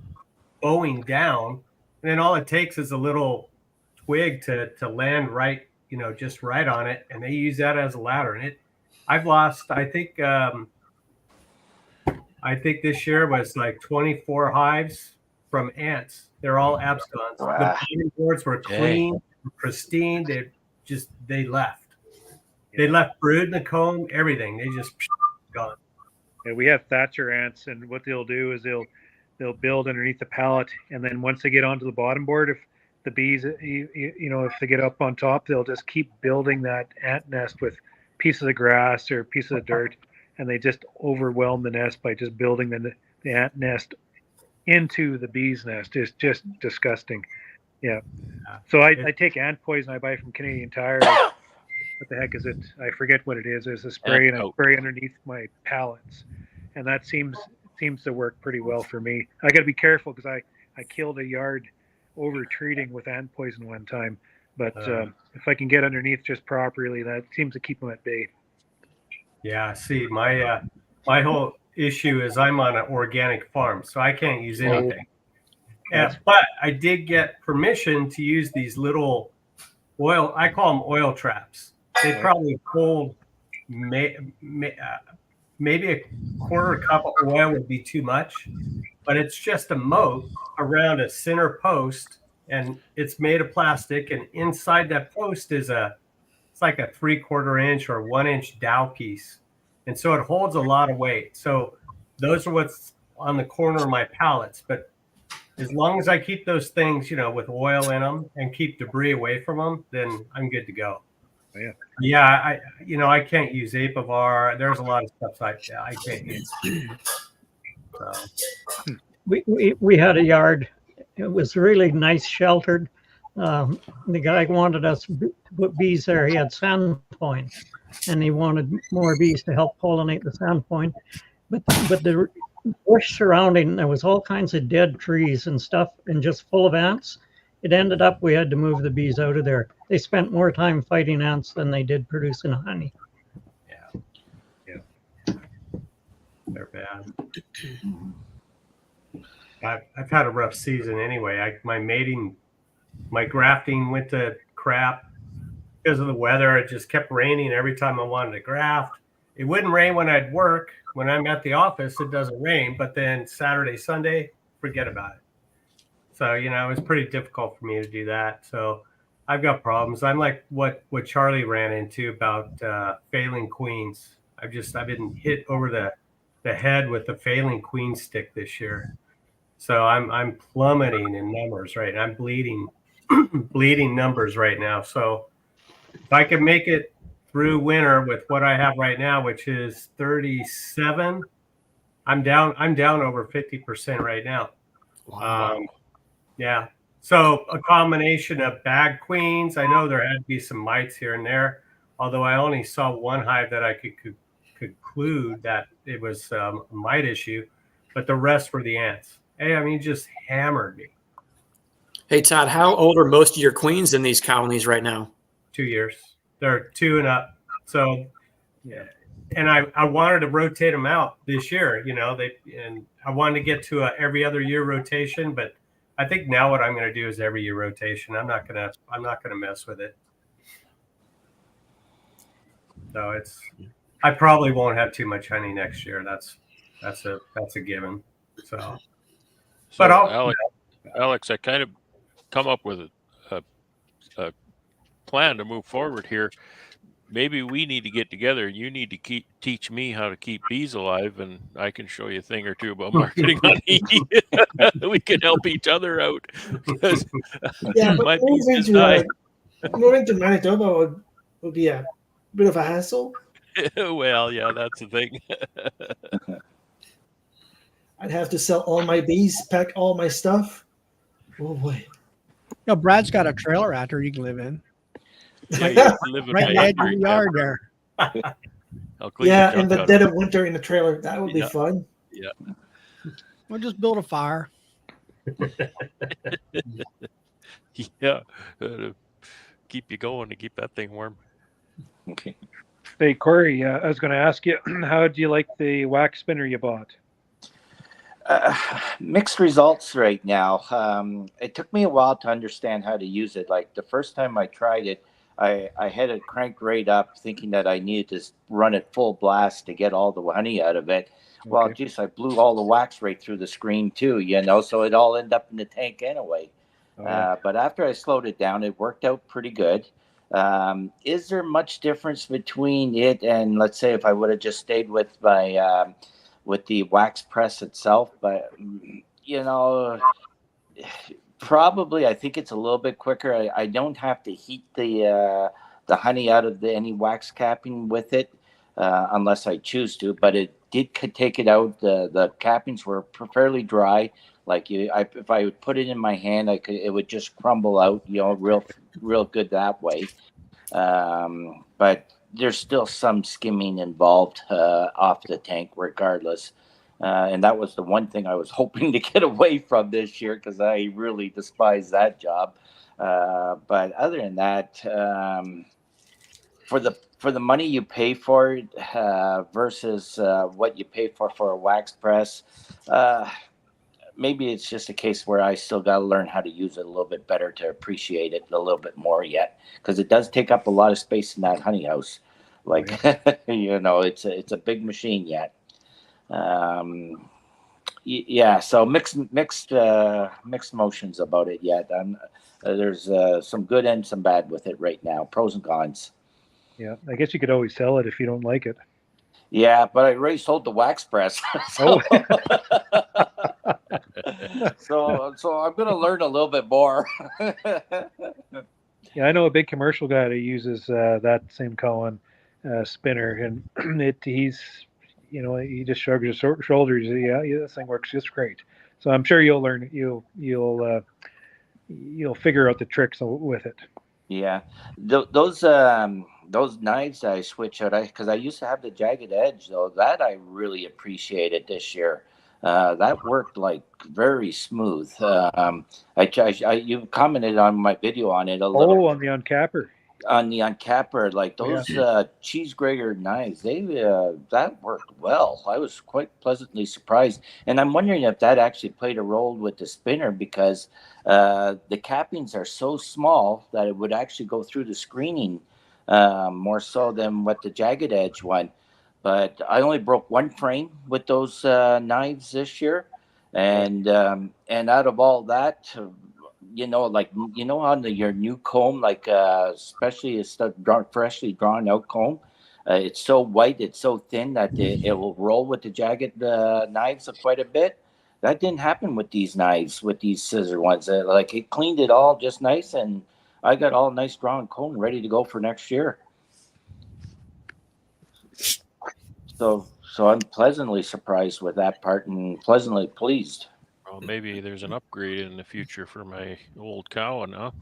bowing down. And then all it takes is a little twig to land right, you know, just right on it. And they use that as a ladder. And I've lost, I think this year was like 24 hives from ants. They're all abscons. The bedding boards were clean, pristine. They left. They left brood in the comb, everything. They just gone. Yeah, we have Thatcher ants, and what they'll do is they'll build underneath the pallet, and then once they get onto the bottom board, if the bees, you know, if they get up on top, they'll just keep building that ant nest with pieces of grass or pieces of dirt, and they just overwhelm the nest by just building the ant nest into the bee's nest. It's just disgusting. Yeah. So I take ant poison I buy from Canadian Tire. What the heck is it? I forget what it is. There's a spray, and I spray underneath my pallets, and that seems to work pretty well for me. I got to be careful because I killed a yard over treating with ant poison one time, but if I can get underneath just properly, that seems to keep them at bay. Yeah. See, my whole issue is I'm on an organic farm, so I can't use anything. But I did get permission to use these little I call them oil traps. They probably hold maybe a quarter cup of oil would be too much, but it's just a moat around a center post, and it's made of plastic, and inside that post is it's like a 3/4 inch or 1 inch dowel piece. And so it holds a lot of weight. So those are what's on the corner of my pallets. But as long as I keep those things, with oil in them and keep debris away from them, then I'm good to go. Yeah. Yeah. I can't use Apivar. There's a lot of stuff I can't use. So. We had a yard. It was really nice, sheltered. The guy wanted us to put bees there. He had sandpoint, and he wanted more bees to help pollinate the sandpoint. But the bush surrounding, there was all kinds of dead trees and stuff, and just full of ants. It ended up we had to move the bees out of there. They spent more time fighting ants than they did producing honey. Yeah. They're bad. I've had a rough season anyway. My grafting went to crap because of the weather. It just kept raining every time I wanted to graft. It wouldn't rain when I'd work. When I'm at the office, it doesn't rain. But then Saturday, Sunday, forget about it. So, it was pretty difficult for me to do that. So I've got problems. I'm like what Charlie ran into about failing queens. I've been hit over the head with the failing queen stick this year. So I'm plummeting in numbers right now. I'm bleeding numbers right now. So if I can make it through winter with what I have right now, which is 37, I'm down over 50% right now. Wow. Yeah. So a combination of bag queens. I know there had to be some mites here and there, although I only saw one hive that I could conclude that it was a mite issue, but the rest were the ants. Hey, just hammered me. Hey, Todd, how old are most of your queens in these colonies right now? 2 years. They're 2 and up. So, yeah. And I wanted to rotate them out this year, and I wanted to get to a every other year rotation, but I think now what I'm going to do is every year rotation. I'm not going to mess with it. So I probably won't have too much honey next year. That's a given. So but Alex, I kind of come up with a plan to move forward here. Maybe we need to get together, and you need to teach me how to keep bees alive, and I can show you a thing or two about marketing honey. We can help each other out. Yeah, but moving to Manitoba would be a bit of a hassle. Well, yeah, that's the thing. I'd have to sell all my bees, pack all my stuff. Oh boy. Brad's got a trailer out there you can live in. Yeah, live in right in the edge of the yard there. Yeah, in the dead of winter in the trailer. That would be fun. Yeah. We'll just build a fire. Yeah. Keep you going to keep that thing warm. Okay. Hey, Corey, I was going to ask you, how do you like the wax spinner you bought? Mixed results right now. It took me a while to understand how to use it. Like the first time I tried it, I had it cranked right up thinking that I needed to run it full blast to get all the honey out of it. Okay. Well, geez, I blew all the wax right through the screen too, so it all ended up in the tank anyway. But after I slowed it down, it worked out pretty good. Is there much difference between it and, let's say, if I would have just stayed with my with the wax press itself? But probably I think it's a little bit quicker. I don't have to heat the honey out of any wax capping with it unless I choose to. But it did take it out. The cappings were fairly dry. Like if I would put it in my hand, it would just crumble out. Real good that way. But there's still some skimming involved off the tank regardless. And that was the one thing I was hoping to get away from this year because I really despise that job. But other than that, for the money you pay for it versus what you pay for a wax press, maybe it's just a case where I still got to learn how to use it a little bit better to appreciate it a little bit more yet, because it does take up a lot of space in that honey house. Like, it's a big machine yet. Yeah, so mixed emotions about it yet. There's some good and some bad with it right now, pros and cons. Yeah, I guess you could always sell it if you don't like it. Yeah, but I already sold the wax press. So I'm gonna learn a little bit more. Yeah, I know a big commercial guy that uses that same Cohen spinner, and he just shrugs his shoulders. Yeah, this thing works just great. So I'm sure you'll learn. You'll figure out the tricks with it. Yeah, those knives I switch out, because I used to have the jagged edge though. That I really appreciated this year. That worked like very smooth. You commented on my video on it a little. On the uncapper. On the uncapper, like those cheese grater knives, that worked well. I was quite pleasantly surprised, and I'm wondering if that actually played a role with the spinner, because the cappings are so small that it would actually go through the screening more so than what the jagged edge one. But I only broke one frame with those knives this year, and out of all that, on your new comb, like especially a freshly drawn out comb, it's so white, it's so thin that it will roll with the jagged knives quite a bit. That didn't happen with these knives, with these scissor ones. Like it cleaned it all just nice, and I got all nice drawn comb ready to go for next year. So I'm pleasantly surprised with that part and pleasantly pleased. Well, maybe there's an upgrade in the future for my old Cowan, huh?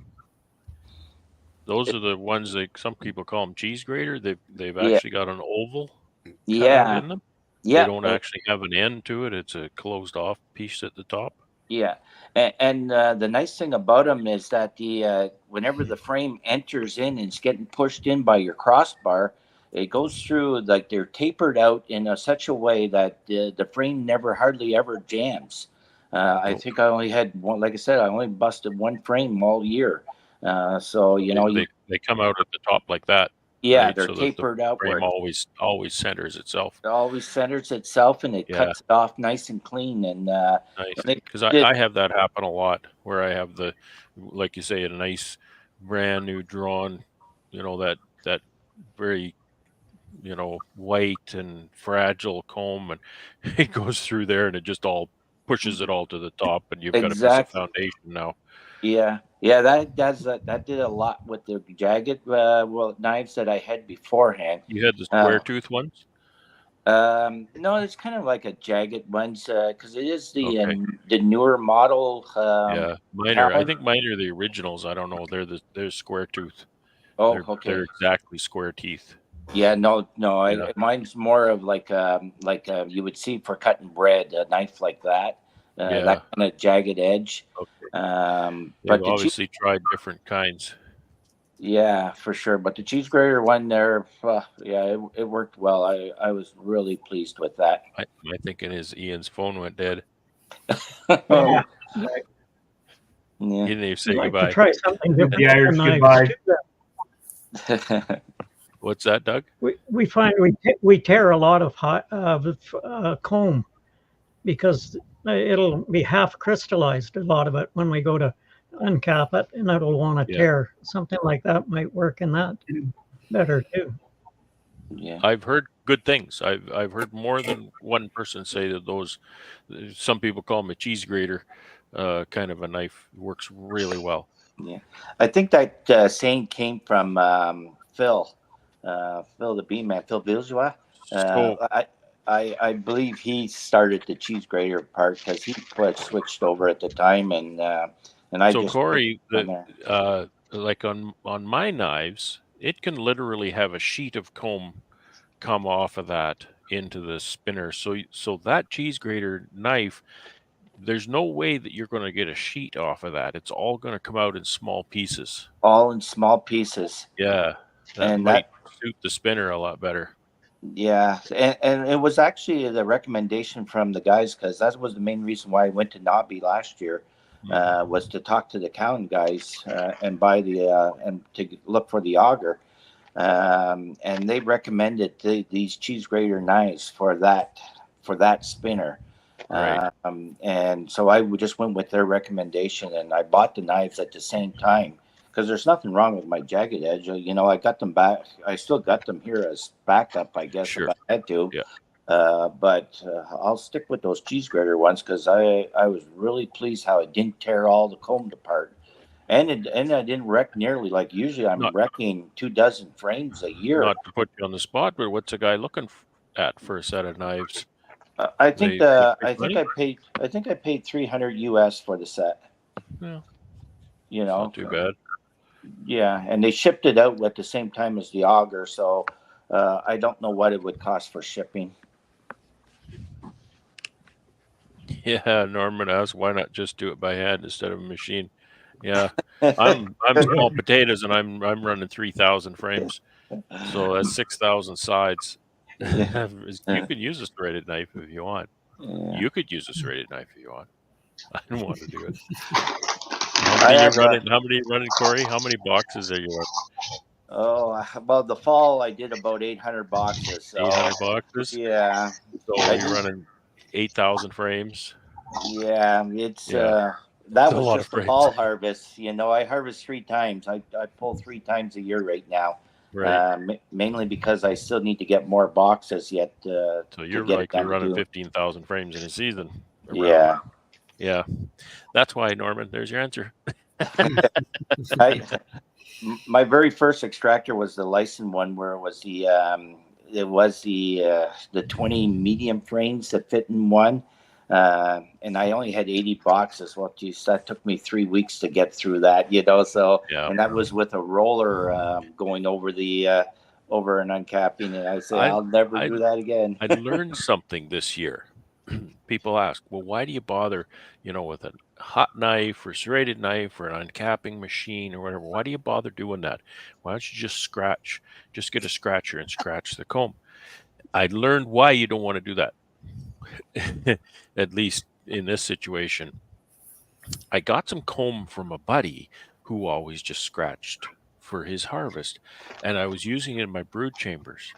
Those are the ones that some people call them cheese grater. They've actually got an oval cut out in them. Yeah, they don't actually have an end to it. It's a closed off piece at the top. Yeah, and the nice thing about them is that whenever the frame enters in and it's getting pushed in by your crossbar, it goes through, like they're tapered out in such a way that the frame hardly ever jams. I think I only had one. Like I said, I only busted one frame all year. So they come out at the top like that. Yeah, right? they're tapered outward. Frame always centers itself. It always centers itself, and it cuts it off nice and clean. And nice, because I have that happen a lot, where I have like you say, a nice brand new drawn, that very white and fragile comb, and it goes through there, and it just all pushes it all to the top, and you've got a piece of foundation now. Yeah, that did a lot with the jagged knives that I had beforehand. You had the square tooth ones? No, it's kind of like a jagged ones, because it is the newer model. I think mine are the originals. I don't know. They're square tooth. They're exactly square teeth. Yeah, no. Mine's more of like you would see for cutting bread, a knife like that. That kind of jagged edge. Okay. But obviously tried different kinds. Yeah, for sure. But the cheese grater one there, it worked well. I was really pleased with that. My thinking is Ian's phone went dead. Yeah. He didn't even say like goodbye. To try something different. Yeah, goodbye. What's that, Doug? We find we tear a lot of comb because it'll be half crystallized, a lot of it, when we go to uncap it, and it'll want to tear. Something like that might work in that better too. Yeah, I've heard good things. I've heard more than one person say that those, some people call them a cheese grater, kind of a knife, works really well. Yeah, I think that saying came from Phil the Bean Man, Phil Bourgeois. I believe he started the cheese grater part because he switched over at the time, and I. So Corey, like on my knives, it can literally have a sheet of comb come off of that into the spinner. So that cheese grater knife, there's no way that you're going to get a sheet off of that. It's all going to come out in small pieces. All in small pieces. Yeah, that might suit the spinner a lot better. Yeah, and it was actually the recommendation from the guys, because that was the main reason why I went to Nobby last year, was to talk to the Cowan guys and buy and to look for the auger. and they recommended these cheese grater knives for that spinner. Right. And so I just went with their recommendation, and I bought the knives at the same time because there's nothing wrong with my jagged edge. You know, I got them back. I still got them here as backup, I guess, Sure. if I had to. Yeah. But I'll stick with those cheese grater ones because I was really pleased how it didn't tear all the comb apart. And I didn't wreck nearly like usually I'm wrecking 24 frames a year. Not to put you on the spot, but what's a guy looking at for a set of knives? I think I paid $300 US for the set. Yeah. You know, not too bad. Yeah, and they shipped it out at the same time as the auger, so I don't know what it would cost for shipping. Yeah, Norman asked, why not just do it by hand instead of a machine? Yeah, I'm small potatoes, and I'm running 3,000 frames, so that's 6,000 sides. Yeah. You can use a serrated knife if you want. Yeah. You could use a serrated knife if you want. I don't want to do it. How many are you running, Corey? How many boxes are you running? Oh, well, the fall I did about 800 boxes. So, 800 boxes? Yeah. So you're running 8,000 frames? Yeah, that was just the fall harvest. You know, I harvest 3 times. I pull 3 times a year right now. Right. Mainly because I still need to get more boxes yet. So you're running 15,000 frames in a season. Yeah. Yeah. That's why, Norman, there's your answer. My very first extractor was the licensed one, where it was the 20 medium frames that fit in one. And I only had 80 boxes. Well, geez, that took me 3 weeks to get through that, you know. So, yeah. And that was with a roller going over over and uncapping. And I said, I'll never do that again. I learned something this year. People ask, well, why do you bother, with a hot knife or serrated knife or an uncapping machine or whatever? Why do you bother doing that? Why don't you just get a scratcher and scratch the comb? I learned why you don't want to do that. At least in this situation. I got some comb from a buddy who always just scratched for his harvest, and I was using it in my brood chambers.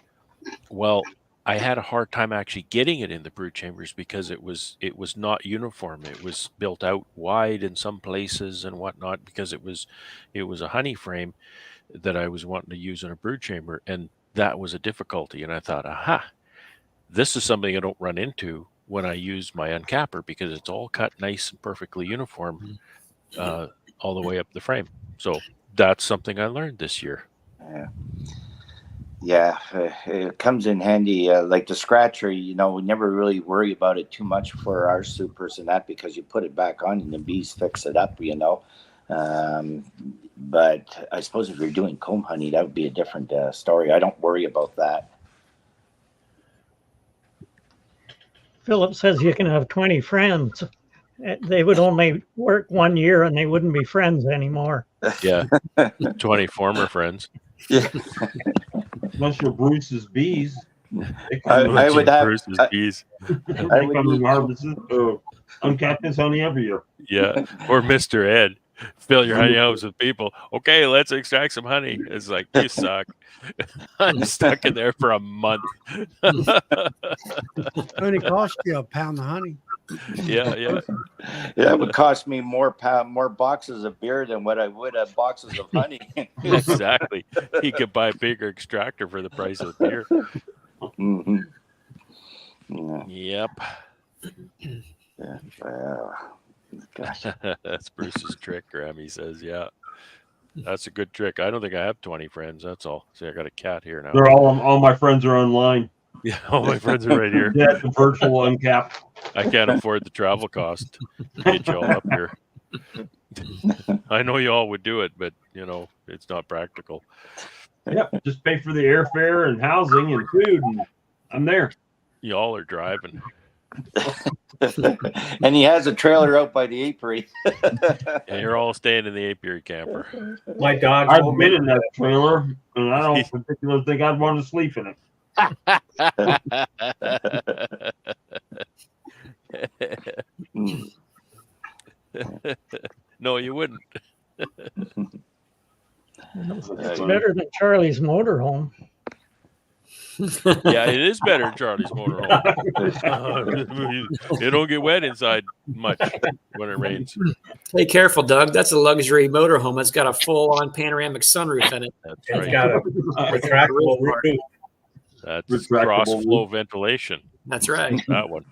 Well, I had a hard time actually getting it in the brood chambers because it was not uniform. It was built out wide in some places and whatnot because it was a honey frame that I was wanting to use in a brood chamber, and that was a difficulty. And I thought, aha, this is something I don't run into when I use my uncapper because it's all cut nice and perfectly uniform all the way up the frame. So that's something I learned this year. Yeah, it comes in handy. Like the scratcher, we never really worry about it too much for our supers and that because you put it back on and the bees fix it up, But I suppose if you're doing comb honey, that would be a different story. I don't worry about that. Philip says you can have 20 friends. They would only work 1 year and they wouldn't be friends anymore. Yeah, 20 former friends. Yeah. Unless you're Bruce's bees. I would have Bruce's bees. They come and harvest uncapped his honey every year. Yeah, or Mr. Ed. Fill your honey house with people. Okay, let's extract some honey. It's like, you suck. I'm stuck in there for a month. It only cost you a pound of honey. Yeah. Yeah, it would cost me more boxes of beer than what I would have boxes of honey. Exactly. He could buy a bigger extractor for the price of the beer. Mm-hmm. Yeah. Yep. Yeah. Gosh. That's Bruce's trick, Grammy says. Yeah. That's a good trick. I don't think I have 20 friends. That's all. See, I got a cat here now. They're all my friends are online. Yeah, all my friends are right here. Yeah, the virtual uncap. I can't afford the travel cost to get you all up here. I know you all would do it, but it's not practical. Yep, just pay for the airfare and housing and food, and I'm there. Y'all are driving. And he has a trailer out by the apiary. Yeah, you're all staying in the apiary camper. My dog. I've been in that trailer, and I don't particularly think I'd want to sleep in it. No, you wouldn't. It's better than Charlie's motorhome. Yeah, it is better than Charlie's motorhome. It don't get wet inside much when it rains. Hey, careful, Doug. That's a luxury motorhome. It's got a full-on panoramic sunroof in it. That's It's right. got a retractable roof. That's Retractable cross-flow roof. ventilation. That's right. That one.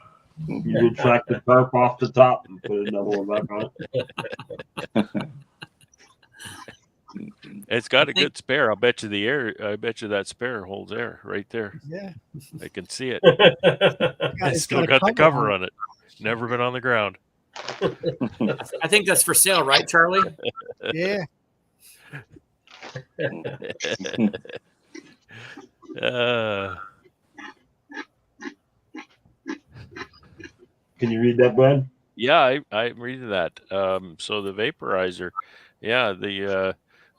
You retract the tarp off the top and put another one back on it. It's got a good spare. I bet you that spare holds air right there. Yeah. I can see it. It's Still got the cover on it. Never been on the ground. I think that's for sale, right, Charlie? Yeah. Can you read that, Brad? Yeah, I'm reading that. So the vaporizer, yeah,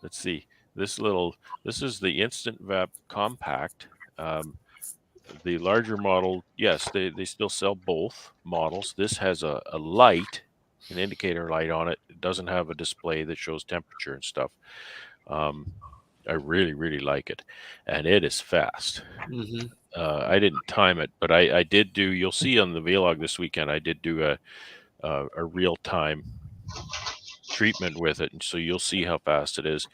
let's see. This is the Instant Vap Compact. The larger model, yes, they still sell both models. This has a light, an indicator light on it. It doesn't have a display that shows temperature and stuff. I really, really like it, and it is fast. Mm-hmm. I didn't time it, but I did do. You'll see on the vlog this weekend. I did do a real time treatment with it, and so you'll see how fast it is.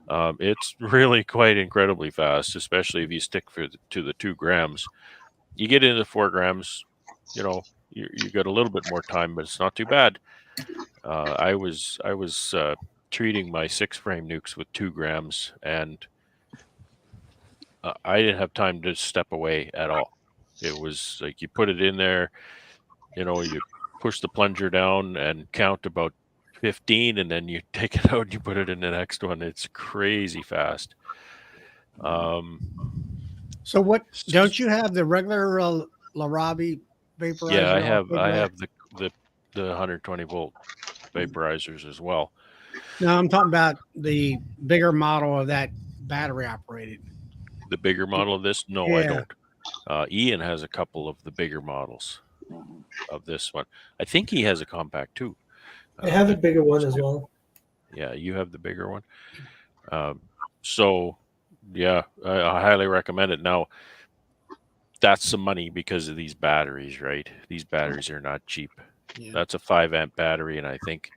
It's really quite incredibly fast, especially if you stick to the 2 grams. You get into 4 grams, you got a little bit more time, but it's not too bad. I was treating my 6-frame nukes with 2 grams, and I didn't have time to step away at all. It was like you put it in there, you push the plunger down and count about 15, and then you take it out and you put it in the next one. It's crazy fast. So what? Don't you have the regular Larabi vaporizer? Yeah, I have the 120 volt vaporizers as well. No, I'm talking about the bigger model of that battery operated. The bigger model of this? No, yeah. I don't. Ian has a couple of the bigger models of this one. I think he has a compact too. I have a bigger one as well. Yeah, you have the bigger one. So, yeah, I highly recommend it. Now, that's some money because of these batteries, right? These batteries are not cheap. Yeah. That's a 5-amp battery, and I think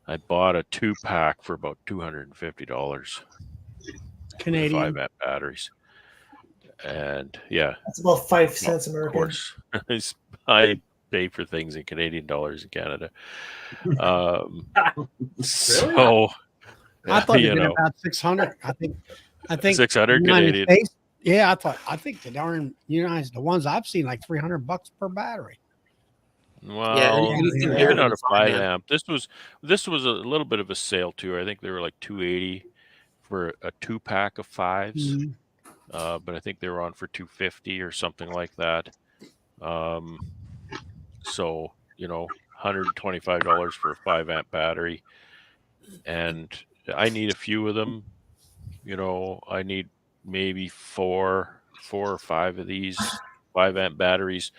I bought a 2-pack for about $250 Canadian 5-amp batteries. And yeah, that's about 5 cents American. Of course, I pay for things in Canadian dollars in Canada. So I thought it'd been about 600. I think 600 Canadian. States, yeah, I think the darn the ones I've seen like $300 per battery. Well, even out of 5-amp. This was a little bit of a sale too. I think they were like $280 for a 2-pack of 5s. Mm-hmm. But I think they were on for $250 or something like that. So, $125 for a 5-amp battery. And I need a few of them. I need maybe four or 5 of these 5-amp batteries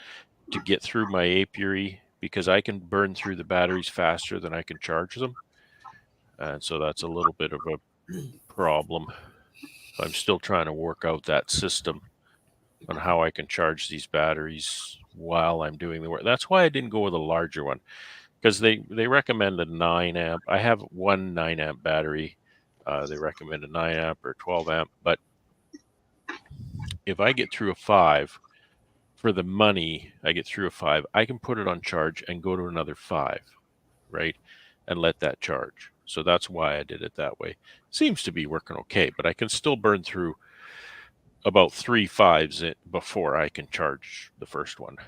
to get through my apiary, because I can burn through the batteries faster than I can charge them. And so that's a little bit of a problem. I'm still trying to work out that system on how I can charge these batteries while I'm doing the work. That's why I didn't go with a larger one, because they recommend a 9-amp. I have one 9-amp battery. They recommend a 9-amp or 12-amp. But if I get through a 5, for the money I get through a 5, I can put it on charge and go to another 5, right? And let that charge. So that's why I did it that way. Seems to be working okay, but I can still burn through about 3 5s before I can charge the first one.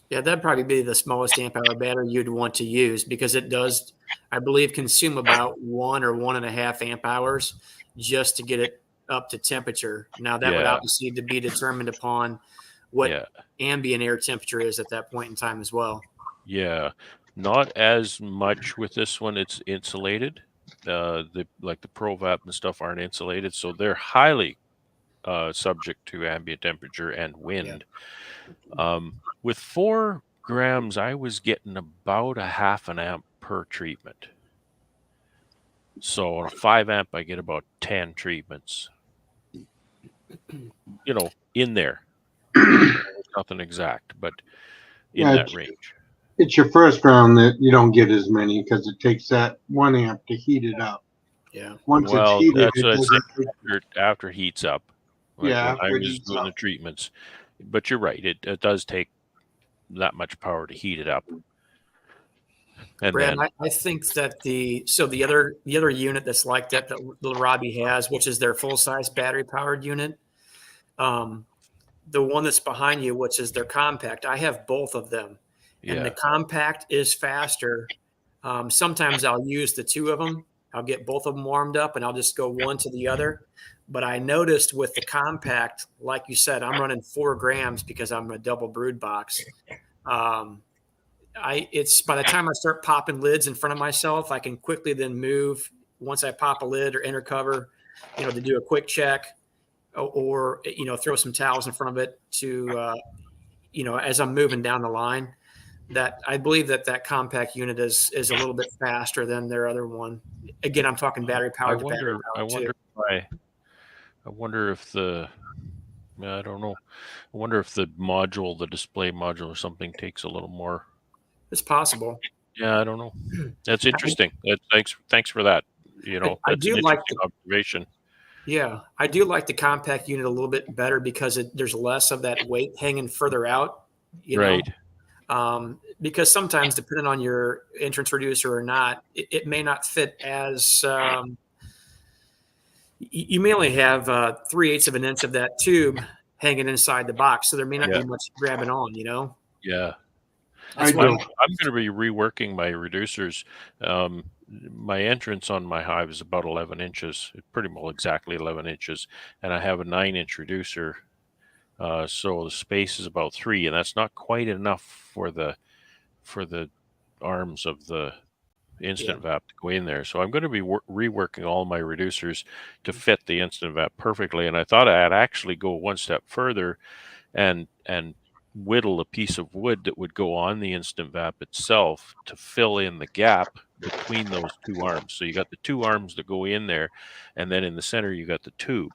Yeah, that'd probably be the smallest amp hour battery you'd want to use, because it does, I believe, consume about 1 or 1.5 amp hours just to get it up to temperature. Now, that would obviously need to be determined upon what ambient air temperature is at that point in time as well. Yeah. Not as much with this one. It's insulated. The ProVap and stuff aren't insulated, so they're highly subject to ambient temperature and wind. Yeah. With 4 grams, I was getting about a 0.5 amp per treatment. So on a 5 amp, I get about 10 treatments. In there. Nothing exact, but in that range. It's your first round that you don't get as many because it takes that 1 amp to heat it up. Yeah. Once it's heated, that's what I say after it heats up. Like yeah, when I was doing the treatments. But you're right. It does take that much power to heat it up. And Brad, then, I think that the other unit that's like that little Robbie has, which is their full size battery powered unit, the one that's behind you, which is their compact. I have both of them, and the compact is faster. Sometimes I'll use the two of them. I'll get both of them warmed up, and I'll just go one to the other. But I noticed with the compact, like you said, I'm running 4 grams because I'm a double brood box. It's by the time I start popping lids in front of myself, I can quickly then move once I pop a lid or enter cover, to do a quick check or throw some towels in front of it to, as I'm moving down the line. That I believe that compact unit is a little bit faster than their other one. Again, I'm talking battery powered. I wonder if the I don't know. I wonder if the display module or something takes a little more. It's possible. Yeah, I don't know. That's interesting. Thanks for that. I do like the observation. Yeah, I do like the compact unit a little bit better because there's less of that weight hanging further out. Right. Because sometimes, depending on your entrance reducer or not, it may not fit as. You may only have 3/8 of an inch of that tube hanging inside the box, so there may not be much grabbing on. Yeah. I'm going to be reworking my reducers. My entrance on my hive is about 11 inches, pretty well exactly 11 inches, and I have a 9-inch reducer. So the space is about 3, and that's not quite enough for the arms of the instant vap to go in there. So I'm going to be reworking all my reducers to fit the instant vap perfectly. And I thought I'd actually go one step further and whittle a piece of wood that would go on the instant vap itself to fill in the gap between those two arms. So you got the two arms that go in there, and then in the center you got the tube,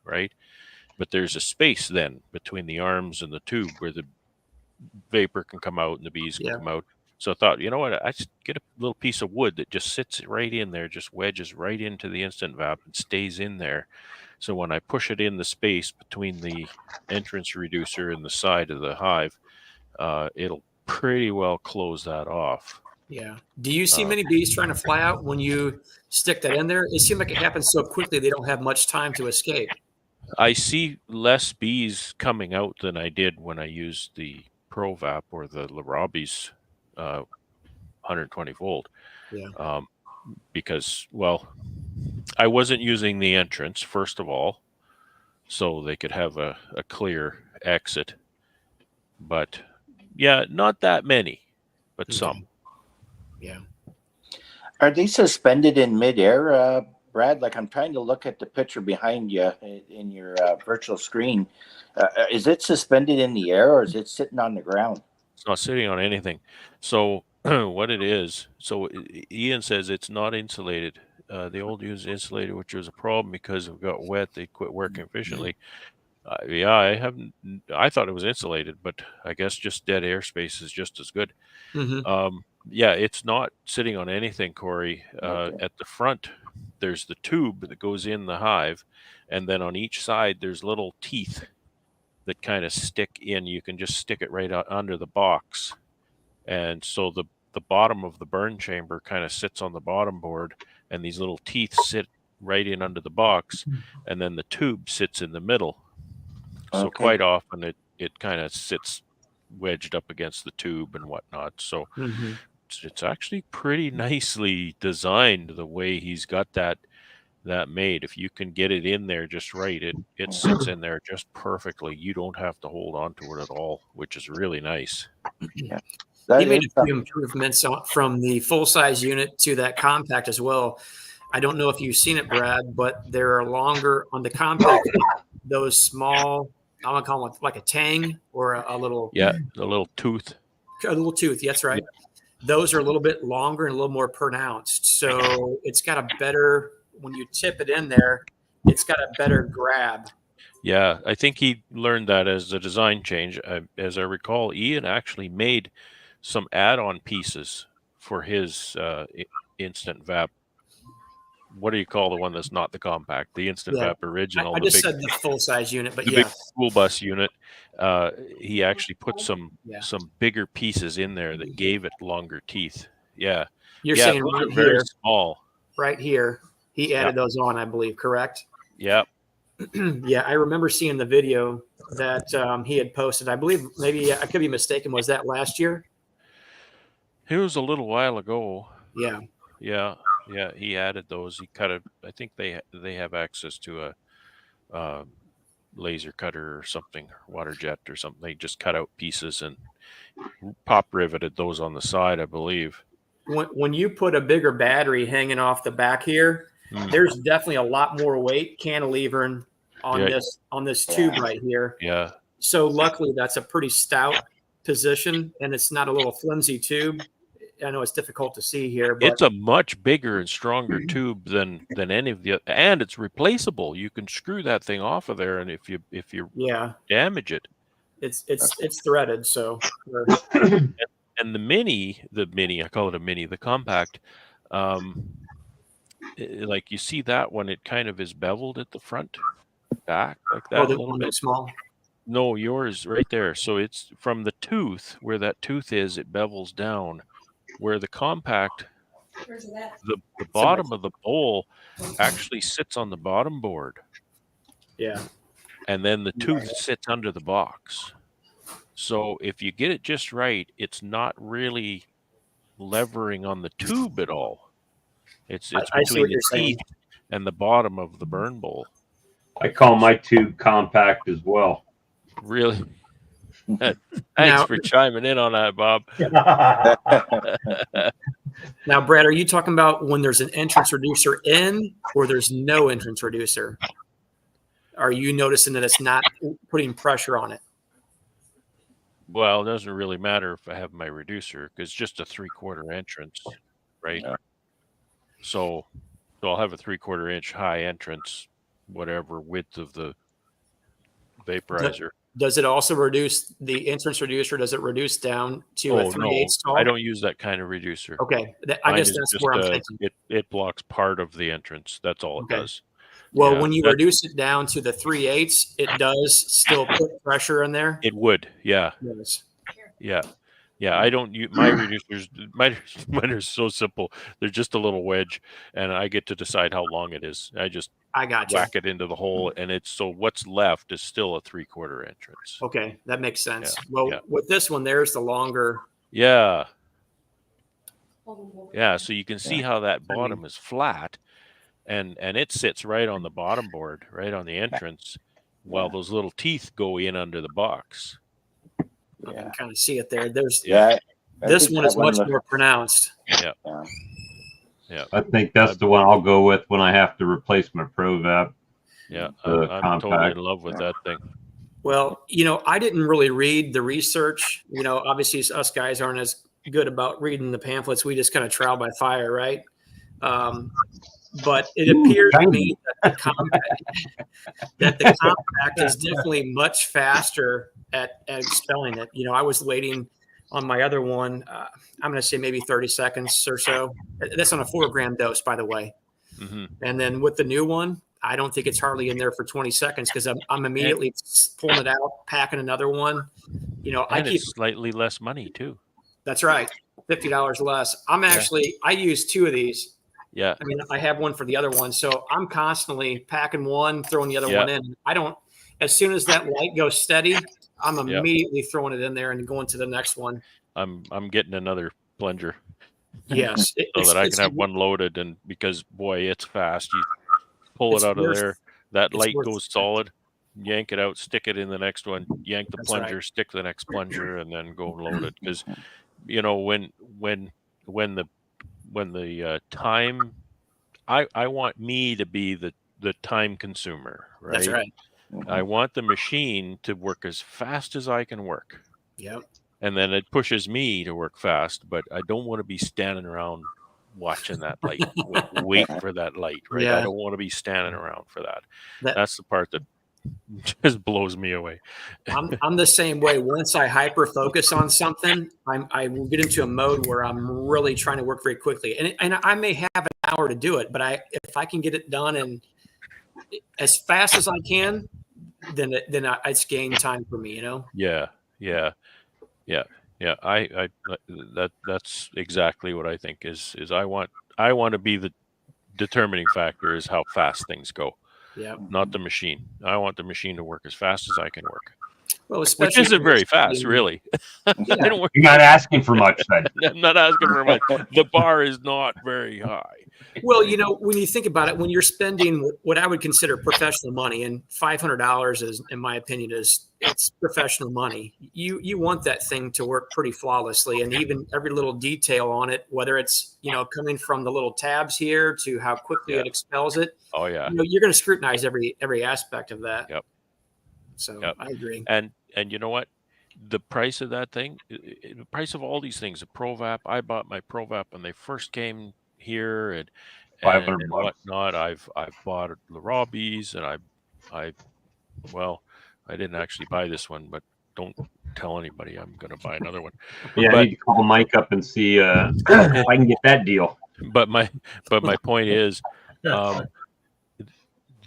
right? But there's a space then between the arms and the tube where the vapor can come out and the bees can come out. So I thought, you know what, I just get a little piece of wood that just sits right in there, just wedges right into the instant vap and stays in there. So when I push it in the space between the entrance reducer and the side of the hive, it'll pretty well close that off. Yeah. Do you see many bees trying to fly out when you stick that in there? It seems like it happens so quickly they don't have much time to escape. I see less bees coming out than I did when I used the ProVap or the Larrabee's 120 volt. Yeah. Because, well, I wasn't using the entrance, first of all, so they could have a clear exit. But, yeah, not that many, but some. Yeah. Are they suspended in midair, Brad? Like, I'm trying to look at the picture behind you in your virtual screen. Is it suspended in the air or is it sitting on the ground? It's not sitting on anything. So what it is, so Ian says it's not insulated. The old used insulated, which was a problem because it got wet. They quit working efficiently. I thought it was insulated, but I guess just dead airspace is just as good. Mm-hmm. Yeah, it's not sitting on anything, Corey. At the front, there's the tube that goes in the hive, and then on each side, there's little teeth that kind of stick in. You can just stick it right under the box. And so the bottom of the burn chamber kind of sits on the bottom board, and these little teeth sit right in under the box, and then the tube sits in the middle. So quite often it kind of sits wedged up against the tube and whatnot. So it's actually pretty nicely designed the way he's got that made. If you can get it in there just right, it sits in there just perfectly. You don't have to hold on to it at all, which is really nice. Yeah. He made a few improvements from the full-size unit to that compact as well. I don't know if you've seen it, Brad, but there are longer on the compact, those small, I'm going to call them like a tang or a little... Yeah, a little tooth. A little tooth, that's right. those are a little bit longer and a little more pronounced. So it's got a better, when you tip it in there, it's got a better grab. Yeah, I think he learned that as a design change. As I recall, Ian actually made some add-on pieces for his instant vap. What do you call the one that's not the compact? The instant vap original. I just said the full-size unit, but the big school bus unit. He actually put some bigger pieces in there that gave it longer teeth. Yeah, you're saying right here, very small. Right here, he added those on, I believe. Correct? Yeah. Yeah, I remember seeing the video that he had posted. I believe, maybe I could be mistaken. Was that last year? It was a little while ago. Yeah. Yeah. Yeah. He added those. He cut it. I think they have access to a laser cutter or something, water jet or something. They just cut out pieces and pop riveted those on the side, I believe. When you put a bigger battery hanging off the back here, there's definitely a lot more weight cantilevering on this tube right here. Yeah. So luckily that's a pretty stout position, and it's not a little flimsy tube. I know it's difficult to see here, but it's a much bigger and stronger tube than any of the, and it's replaceable. You can screw that thing off of there, and if you damage it, it's threaded. So and the mini, I call it a mini, the compact. Like you see that one, it kind of is beveled at the front, back like that. Oh, the one that's small. No, yours right there. So it's from the tooth, where that tooth is, it bevels down. Where the compact, the bottom of the bowl actually sits on the bottom board. Yeah. And then the tooth sits under the box. So if you get it just right, it's not really levering on the tube at all. It's between the teeth and the bottom of the burn bowl. I call my tube compact as well. Really? Thanks for chiming in on that, Bob. Now, Brad, are you talking about when there's an entrance reducer in, or there's no entrance reducer? Are you noticing that it's not putting pressure on it? Well, it doesn't really matter if I have my reducer, because it's just a 3/4 entrance, right? Yeah. So I'll have a 3/4 inch high entrance, whatever width of the vaporizer. Does it also reduce the entrance reducer? Does it reduce down to a 3/8 tall? I don't use that kind of reducer. Okay, I guess that's where I'm thinking. It blocks part of the entrance. That's all it does. Well, when you reduce it down to the 3/8, it does still put pressure in there. It would, yeah. Yes. Yeah. Yeah, I don't use my reducers. Mine are so simple. They're just a little wedge, and I get to decide how long it is. I got whack it into the hole, and it's so what's left is still a 3/4 entrance. Okay, that makes sense. Yeah, with this one, there's the longer. Yeah. Yeah, so you can see how that bottom is flat, and it sits right on the bottom board, right on the entrance, while those little teeth go in under the box. You can kind of see it there. There's this one is much more pronounced. Yeah. Yeah. I think that's the one I'll go with when I have to replace my ProVap. Yeah, I'm totally in love with that thing. Well, I didn't really read the research. Obviously us guys aren't as good about reading the pamphlets. We just kind of trial by fire, right? But it appears to me that the compact is definitely much faster at expelling it. I was waiting on my other one. I'm going to say maybe 30 seconds or so. That's on a 4-gram dose, by the way. Mm-hmm. And then with the new one, I don't think it's hardly in there for 20 seconds because I'm immediately pulling it out, packing another one. I keep slightly less money too. That's right. $50 less. I use 2 of these. Yeah. I mean, I have one for the other one. So I'm constantly packing one, throwing the other one in. As soon as that light goes steady, I'm immediately throwing it in there and going to the next one. I'm getting another plunger. Yes. So that I can have one loaded, and because boy, it's fast. You pull it out of there, that light goes solid, yank it out, stick it in the next one, yank the plunger, stick the next plunger, and then go load it. Because when the time, I want me to be the time consumer, right? That's right. I want the machine to work as fast as I can work. Yep. and then it pushes me to work fast. But I don't want to be standing around watching that light, waiting for that light, right? Yeah. I don't want to be standing around for that. That's the part that just blows me away. I'm the same way. Once I hyper focus on something, I will get into a mode where I'm really trying to work very quickly, and I may have an hour to do it, but if I can get it done and as fast as I can, then it's gain time for me, you know? Yeah. That's exactly what I think is I want to be the determining factor is how fast things go. Yeah. Not the machine. I want the machine to work as fast as I can work. Well, which isn't very fast, really. Yeah. You're not asking for much, then. I'm not asking for much. The bar is not very high. Well, you know, when you think about it, when you're spending what I would consider professional money, and $500 is, in my opinion, it's professional money. You want that thing to work pretty flawlessly, and even every little detail on it, whether it's coming from the little tabs here to how quickly it expels it. Oh yeah, you're going to scrutinize every aspect of that. Yep. So I agree. And you know what? The price of that thing, the price of all these things, the ProVap. I bought my ProVap when they first came here, and whatnot. I've bought the Hobbies, and I didn't actually buy this one, but don't tell anybody I'm going to buy another one. Yeah, I need to call Mike up and see if I can get that deal. But my point is,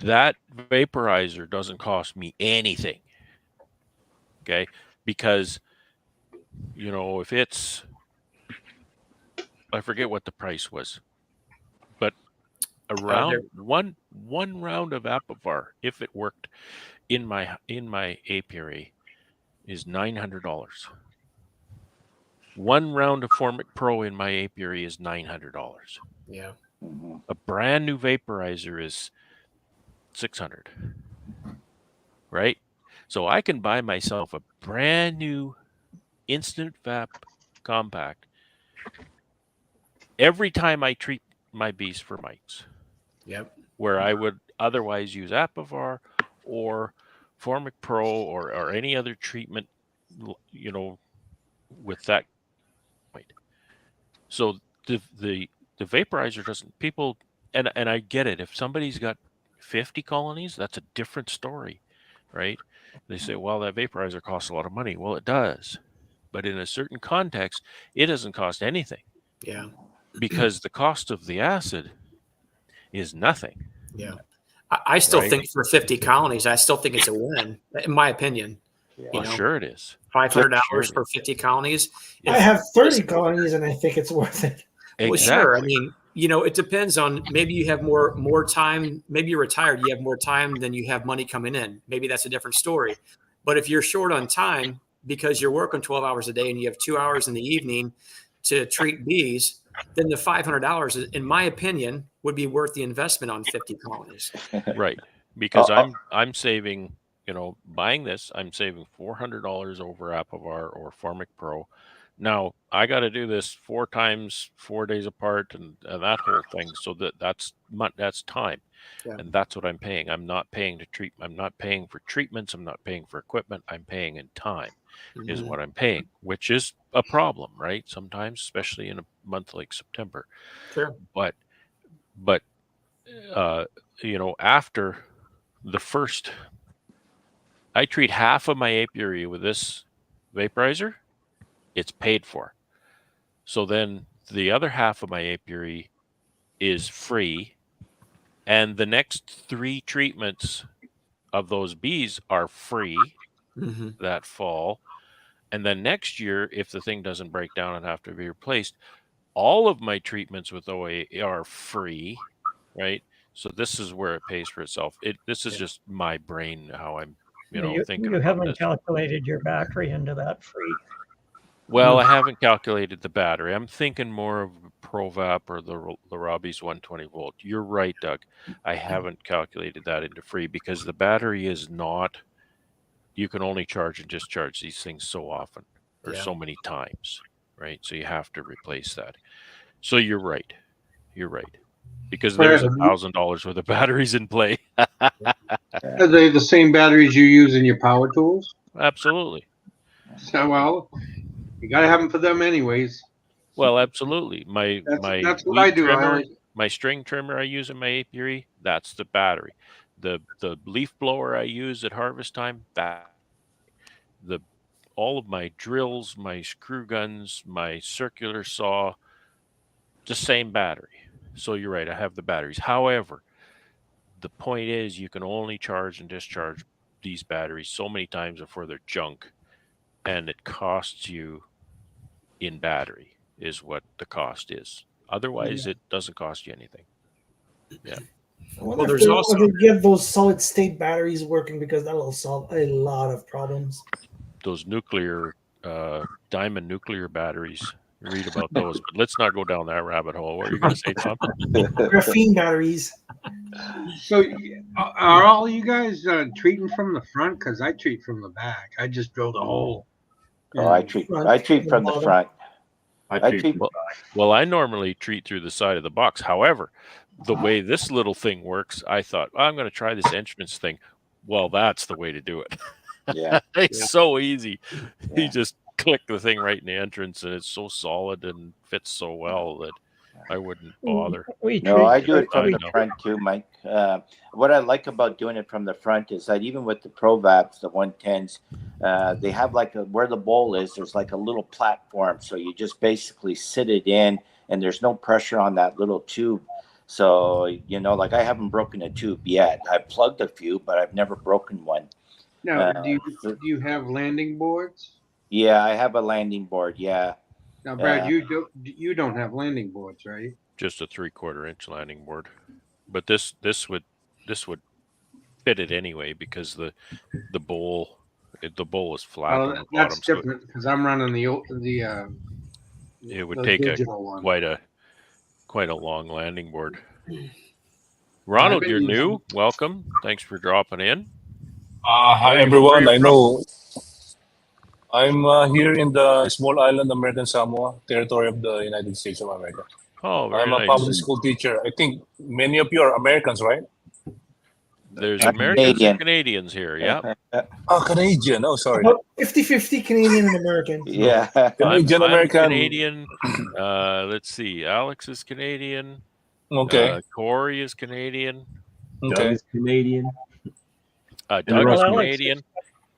that vaporizer doesn't cost me anything. Okay, because if it's, I forget what the price was, but around one round of Apivar, if it worked in my apiary, is $900. One round of Formic Pro in my apiary is $900. Yeah. A brand new vaporizer is $600. Right? So I can buy myself a brand new Instant Vap compact every time I treat my bees for mites. Yep. Where I would otherwise use Apivar or Formic Pro or any other treatment, with that mite. So the vaporizer doesn't, people, and I get it. If somebody's got 50 colonies, that's a different story, right? They say, well, that vaporizer costs a lot of money. Well, it does. But in a certain context, it doesn't cost anything. Yeah. Because the cost of the acid is nothing. Yeah. I still think for 50 colonies, I still think it's a win, in my opinion. Well, sure it is. $500 for 50 colonies. I have 30 colonies, and I think it's worth it. Exactly. Well, sure. I mean, it depends on, maybe you have more time. Maybe you're retired. You have more time than you have money coming in. Maybe that's a different story. But if you're short on time because you're working 12 hours a day and you have 2 hours in the evening to treat bees, then the $500, in my opinion, would be worth the investment on 50 colonies. Right. Because I'm saving, buying this, I'm saving $400 over Apivar or Formic Pro. Now I got to do this 4 times, 4 days apart, and that whole thing. So that's time, and that's what I'm paying. I'm not paying to treat. I'm not paying for treatments. I'm not paying for equipment. I'm paying in time, is what I'm paying, which is a problem, right? Sometimes, especially in a month like September. Sure. But after the first, I treat half of my apiary with this vaporizer. It's paid for. So then the other half of my apiary is free. And the next 3 treatments of those bees are free that fall. And then next year, if the thing doesn't break down and have to be replaced, all of my treatments with OA are free, right? So this is where it pays for itself. This is just my brain, how I'm, thinking. You haven't calculated your battery into that free. Well, I haven't calculated the battery. I'm thinking more of ProVap or the Hobbies 120 volt. You're right, Doug. I haven't calculated that into free because the battery is not, you can only charge and discharge these things so often or so many times, right? So you have to replace that. So you're right. You're right. Because there's $1,000 worth of batteries in play. Are they the same batteries you use in your power tools? Absolutely. So, well, You got to have them for them anyways. Well, absolutely. That's what I do. Trimmer, my string trimmer I use in my apiary, that's the battery. The leaf blower I use at harvest time, all of my drills, my screw guns, my circular saw, the same battery. So you're right, I have the batteries. However, the point is you can only charge and discharge these batteries so many times before they're junk, and it costs you in battery is what the cost is. Otherwise, it doesn't cost you anything. Yeah. I wonder if they get those solid state batteries working, because that will solve a lot of problems. Those nuclear diamond nuclear batteries. Read about those, but let's not go down that rabbit hole. What are you going to say, Tom? Graphene batteries. So, are all you guys treating from the front? Because I treat from the back. I just drilled a hole. Oh, I treat from the front. Well, I normally treat through the side of the box. However, the way this little thing works, I thought, I'm going to try this entrance thing. Well, that's the way to do it. Yeah, it's so easy. Yeah. You just click the thing right in the entrance, and it's so solid and fits so well that I wouldn't bother. No, I do it from the front too, Mike. What I like about doing it from the front is that even with the ProVaps, the 110s, they have like where the bowl is, there's like a little platform. So you just basically sit it in, and there's no pressure on that little tube. So, like I haven't broken a tube yet. I've plugged a few, but I've never broken one. Now, do you have landing boards? Yeah, I have a landing board. Yeah. Now, Brad, you don't have landing boards, right? Just a 3/4 inch landing board, but this would fit it anyway because the bowl is flat on the bottom. That's different because I'm running it would take quite a long landing board. Ronald, you're new. Welcome. Thanks for dropping in. Hi everyone. I know I'm here in the small island American Samoa, territory of the United States of America. Oh, very I'm a nice. public school teacher. I think many of you are Americans, right? There's Americans and Canadians here. Yeah. Oh, Canadian. Oh, sorry. 50-50 Canadian and American. Yeah. Canadian I'm American. Canadian. Let's see. Alex is Canadian. Okay. Corey is Canadian. Okay. Doug is Canadian. Doug is Canadian.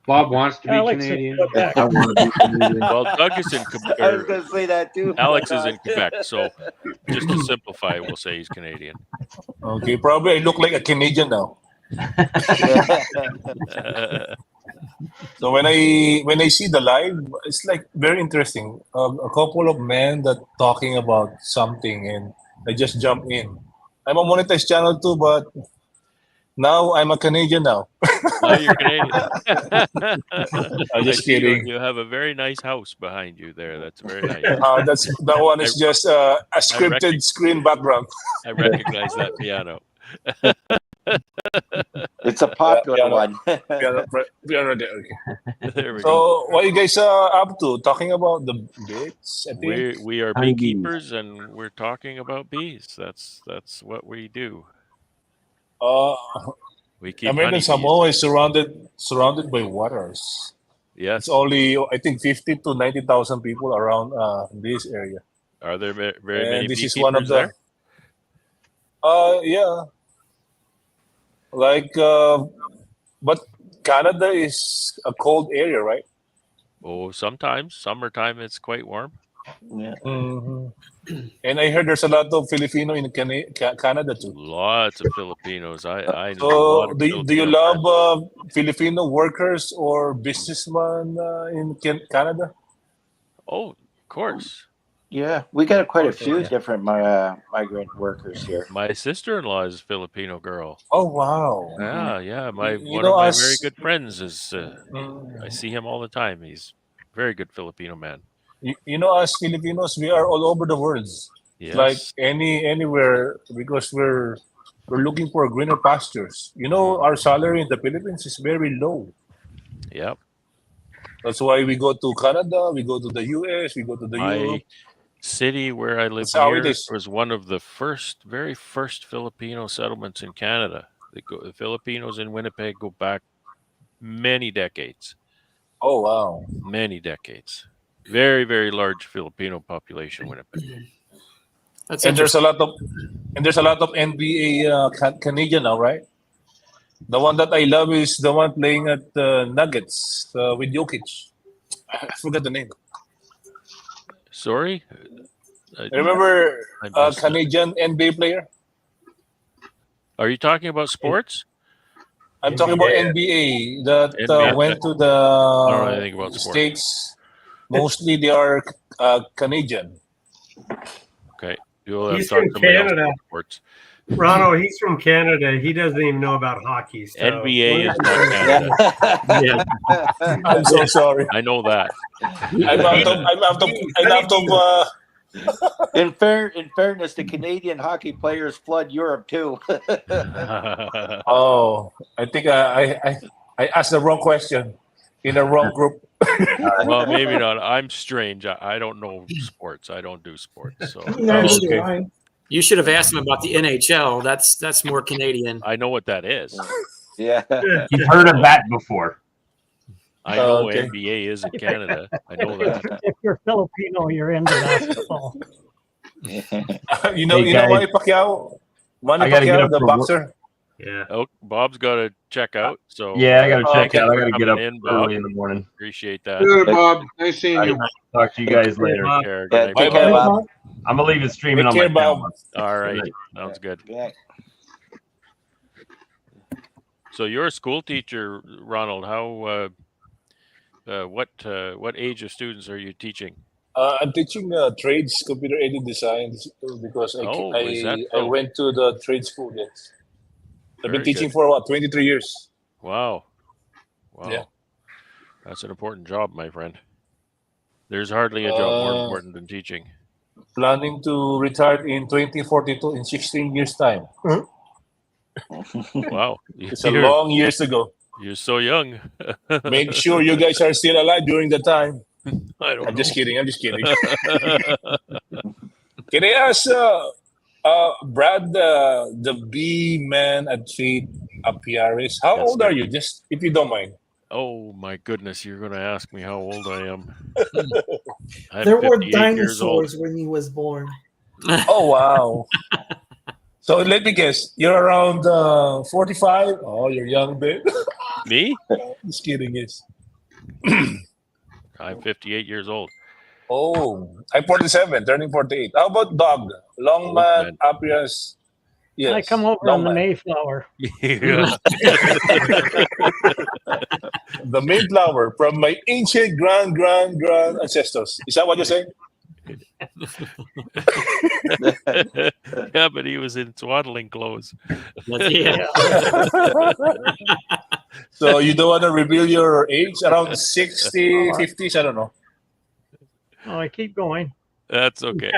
Bob wants to be Canadian. I want to be Canadian. Well, Doug is in Quebec. I was going to say that too. Alex is in Quebec. So just to simplify, we'll say he's Canadian. Okay. Probably I look like a Canadian now. So when I see the live, it's like very interesting. A couple of men that talking about something, and I just jump in. I'm a monetized channel too, but now I'm a Canadian now. Oh, you're Canadian. I'm just kidding. You have a very nice house behind you there. That's very nice. That one is just a scripted screen background. I recognize that piano. It's a popular one. Piano there. Okay. There we So go. what you guys up to? Talking about the bees? I think. We are beekeepers, and we're talking about bees. That's what we do. We keep American Samoa is surrounded by waters. Yes. It's only, I think, 50 to 90,000 people around this area. Are there very many this beekeepers is one of the there? Yeah. Like but Canada is a cold area, right? Oh, sometimes summertime it's quite warm. Yeah. Mm-hmm. And I heard there's a lot of Filipino in Canada too. Lots of Filipinos. I know. So do you love Filipino workers or businessmen in Canada? Oh, of course. Yeah, we got quite a few different migrant workers here. My sister-in-law is a Filipino girl. Oh wow! Yeah. One of my very good friends is. I see him all the time. He's a very good Filipino man. You know, as Filipinos, we are all over the world. Yes. Like anywhere, because we're looking for greener pastures. You know, our salary in the Philippines is very low. Yep. That's why we go to Canada, we go to the US, we go to the Europe. City where I live here was one of the very first Filipino settlements in Canada. The Filipinos in Winnipeg go back many decades. Oh wow! Many decades. Very, very large Filipino population, Winnipeg. That's And there's interesting. a lot of NBA Canadian now, right? The one that I love is the one playing at Nuggets with Jokic. I forgot the name. Sorry? Remember I missed that. Canadian NBA player? Are you talking about sports? I'm talking about NBA that NBA. went to I don't know anything the about sports. States. Mostly they are Canadian. Okay. You'll have He's to talk from to somebody else Canada. about sports. Ronald, he's from Canada. He doesn't even know about hockey. So NBA is not Canada. Yeah. I'm so sorry. I know that. I'm out of In fairness, the Canadian hockey players flood Europe too. Oh, I think I asked the wrong question in the wrong group. Well, maybe not. I'm strange. I don't know sports. I don't do sports. So Okay. You should have asked him about the NHL. That's more Canadian. I know what that is. Yeah. You've heard of that before. I know Okay. NBA is in Canada. I know that. If you're Filipino, you're into basketball. You know guys. Manny Pacquiao? Manny I gotta get Pacquiao, up the for work. boxer. Yeah. Oh, Bob's got to check out. So Yeah, I got to check okay. out. I got to get up Coming in, Bob. early in the morning. Appreciate that. Good, Bob. Nice seeing you. Talk to you guys later. Bob. Take care. Yeah, Good take night, care, Bob. Bob. I'm gonna leave it streaming Take on my care, Bob. channel. All right. Good Sounds good. Yeah. So you're a school teacher, Ronald. How? What age of students are you teaching? I'm teaching trades, computer-aided design, because Oh, is that I so? went to the trade school. Yes, I've been Very teaching good. for what 23 years. Wow. Yeah. That's an important job, my friend. There's hardly a job more important than teaching. Planning to retire in 2042 in 16 years time. Wow. It's a long years to go. You're so young. Make sure you guys are still alive during the time. I'm just kidding. I'm just kidding. Can I ask Brad, the bee man at Fate Apiary, how Yes, old sir. are you? Just if you don't mind. Oh my goodness, you're going to ask me how old I am. I'm There were 58 years old. dinosaurs when he was born. Oh wow! So let me guess, you're around 45. Oh, you're young, babe. Me? Just kidding, yes. I'm 58 years old. Oh, I'm 47, turning 48. How about dog? Longman, Apias. Yes. I come over on the Mayflower. Yeah. The Mayflower from my ancient grand ancestors. Is that what you're saying? Yeah, but he was in swaddling clothes. Yeah. So you don't want to reveal your age? Around 60, 50s? I don't know. Oh, I keep going. That's okay.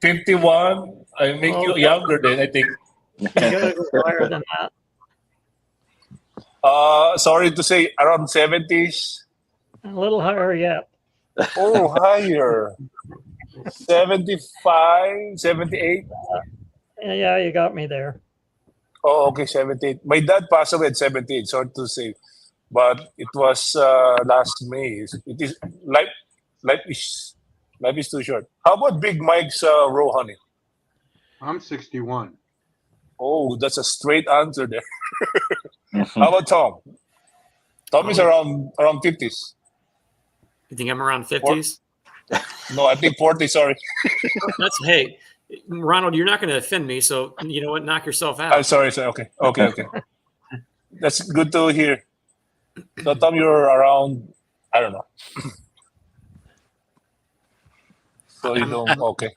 51. I make you younger then, I think. You gotta go higher than that. Sorry to say, around 70s. A little higher yet. Oh, higher. 75, 78. Yeah, you got me there. Oh, okay, 78. My dad passed away at 78. Sorry to say, but it was last May. It is life is too short. How about Big Mike's row honey? I'm 61. Oh, that's a straight answer there. How about Tom? Tom is around 50s. You think I'm around 50s? No, I think 40. Sorry. Hey, Ronald, you're not going to offend me, so you know what? Knock yourself out. I'm sorry. Okay. That's good to hear. So Tom, you're around. I don't know. So you don't. Okay.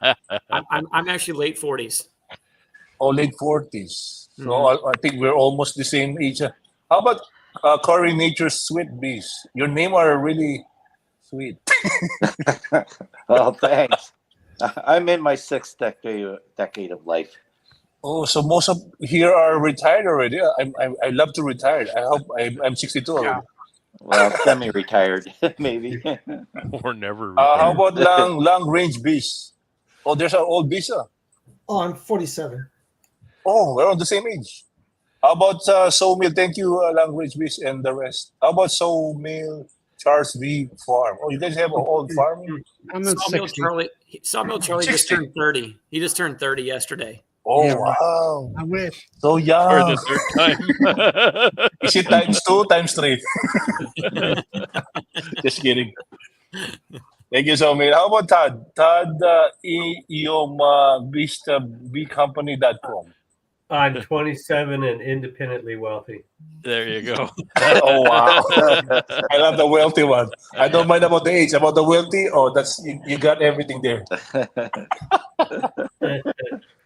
I'm actually late 40s. Oh, late 40s. So I think we're almost the same age. How about Corey Nature's Sweet Bees? Your name are really sweet. Oh, thanks. I'm in my sixth decade of life. Oh, so most of here are retired already. I love to retire. I hope I'm 62 already. Well, semi-retired, maybe. Or never retired. How about long range bees? Oh, there's an old bees. Oh, I'm 47. Oh, we're on the same age. How about Sawmill? Thank you, long range bees and the rest. How about Sawmill Charles V Farm. Oh, you guys have an old farming? I'm in Sawmill 60. Charlie just 60. turned 30. He just turned 30 yesterday. Oh, Yeah, right. wow. I wish. So For young. the third time. Is it times 2, times 3? Just kidding. Thank you so much. How about Todd? Todd, beecompany.com. I'm 27 and independently wealthy. There you go. Oh, wow. I love the wealthy one. I don't mind about the age. About the wealthy, oh, that's you got everything there.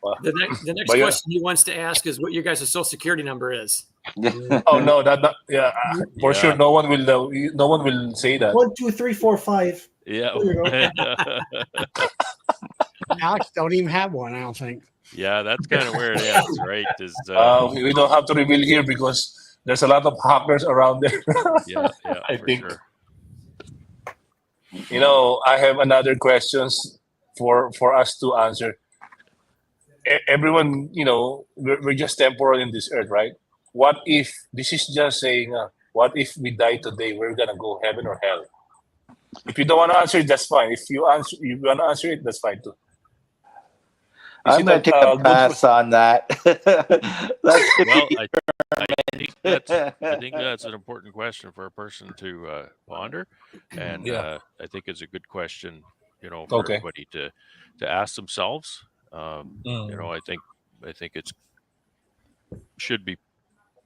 Wow. The next But yeah. question he wants to ask is what your guys' social security number is. Oh no, that yeah, for Yeah. sure. No one will say that. 1, 2, 3, 4, 5. Yeah. There you go. Alex don't even have one, I don't think. Yeah, that's kind of where it ends, right? Is We don't have to reveal here because there's a lot of hackers around there. yeah, I for think. sure. You know, I have another questions for us to answer. Everyone, you know, we're just temporal in this earth, right? What if this is just saying, what if we die today? We're gonna go heaven or hell? If you don't want to answer it, that's fine. If you want to answer it, that's fine too. I'm going to take a pass on that. Well, I think that's an important question for a person to ponder, and Yeah. I think it's a good question, you know, for everybody to ask themselves. You know, I think it's should be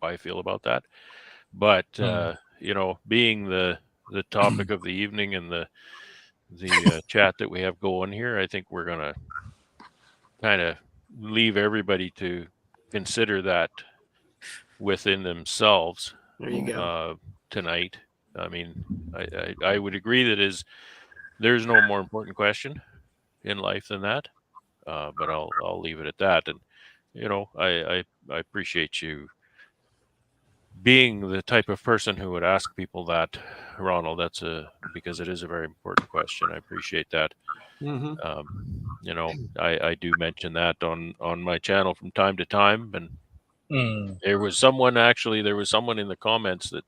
how I feel about that, but you know, being the topic of the evening and the chat that we have going here, I think we're gonna kind of leave everybody to consider that within themselves. There you go. Tonight, I mean, I would agree that there's no more important question in life than that. But I'll leave it at that. And you know, I appreciate you being the type of person who would ask people that, Ronald. That's because it is a very important question. I appreciate that. Mm-hmm. You know, I do mention that on my channel from time to time, and there was someone in the comments that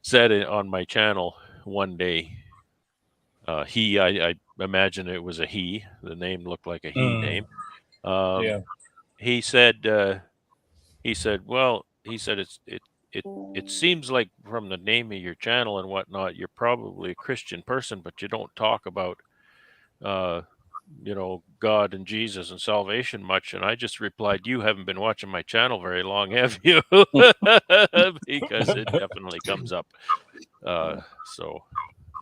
said it on my channel one day. I imagine it was a he. The name looked like a he name. Yeah. He said it seems like from the name of your channel and whatnot, you're probably a Christian person, but you don't talk about you know, God and Jesus and salvation much. And I just replied, you haven't been watching my channel very long, have you? Because it definitely comes up. So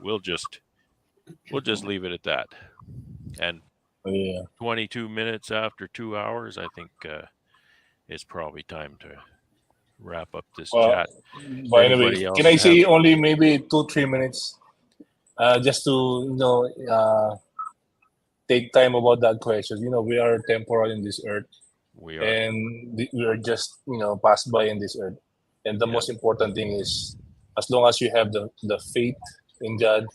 we'll just leave it at that. And 22 minutes after 2 hours, I think it's probably time to wrap up this chat. By the way, can I say only maybe 2-3 minutes, just to take time about that question. You know, we are temporal in this earth. We are, and we are just pass by in this earth. And the most important thing is, as long as you have the faith in God,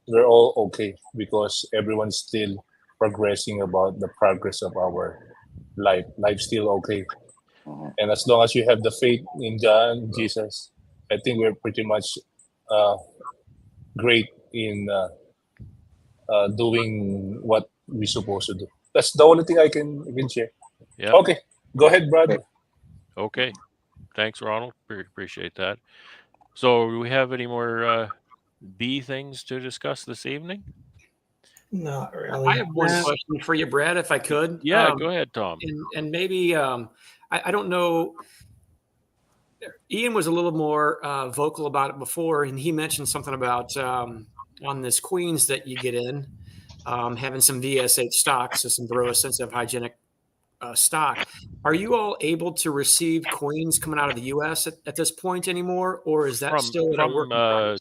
we're all okay, because everyone's still progressing about the progress of our life. Life's still okay. And as long as you have the faith in God, Jesus, I think we're pretty much great in doing what we're supposed to do. That's the only thing I can share. Yeah. Okay. Go ahead, brother. Okay. Thanks, Ronald. Appreciate that. So do we have any more bee things to discuss this evening? Not really. I have one question for you, Brad, if I could. Yeah, go ahead, Tom. And maybe, I don't know, Ian was a little more vocal about it before, and he mentioned something about on this queens that you get in, having some VSH stock, so some varroa sensitive hygienic stock. Are you all able to receive queens coming out of the U.S. at this point anymore, or is that still from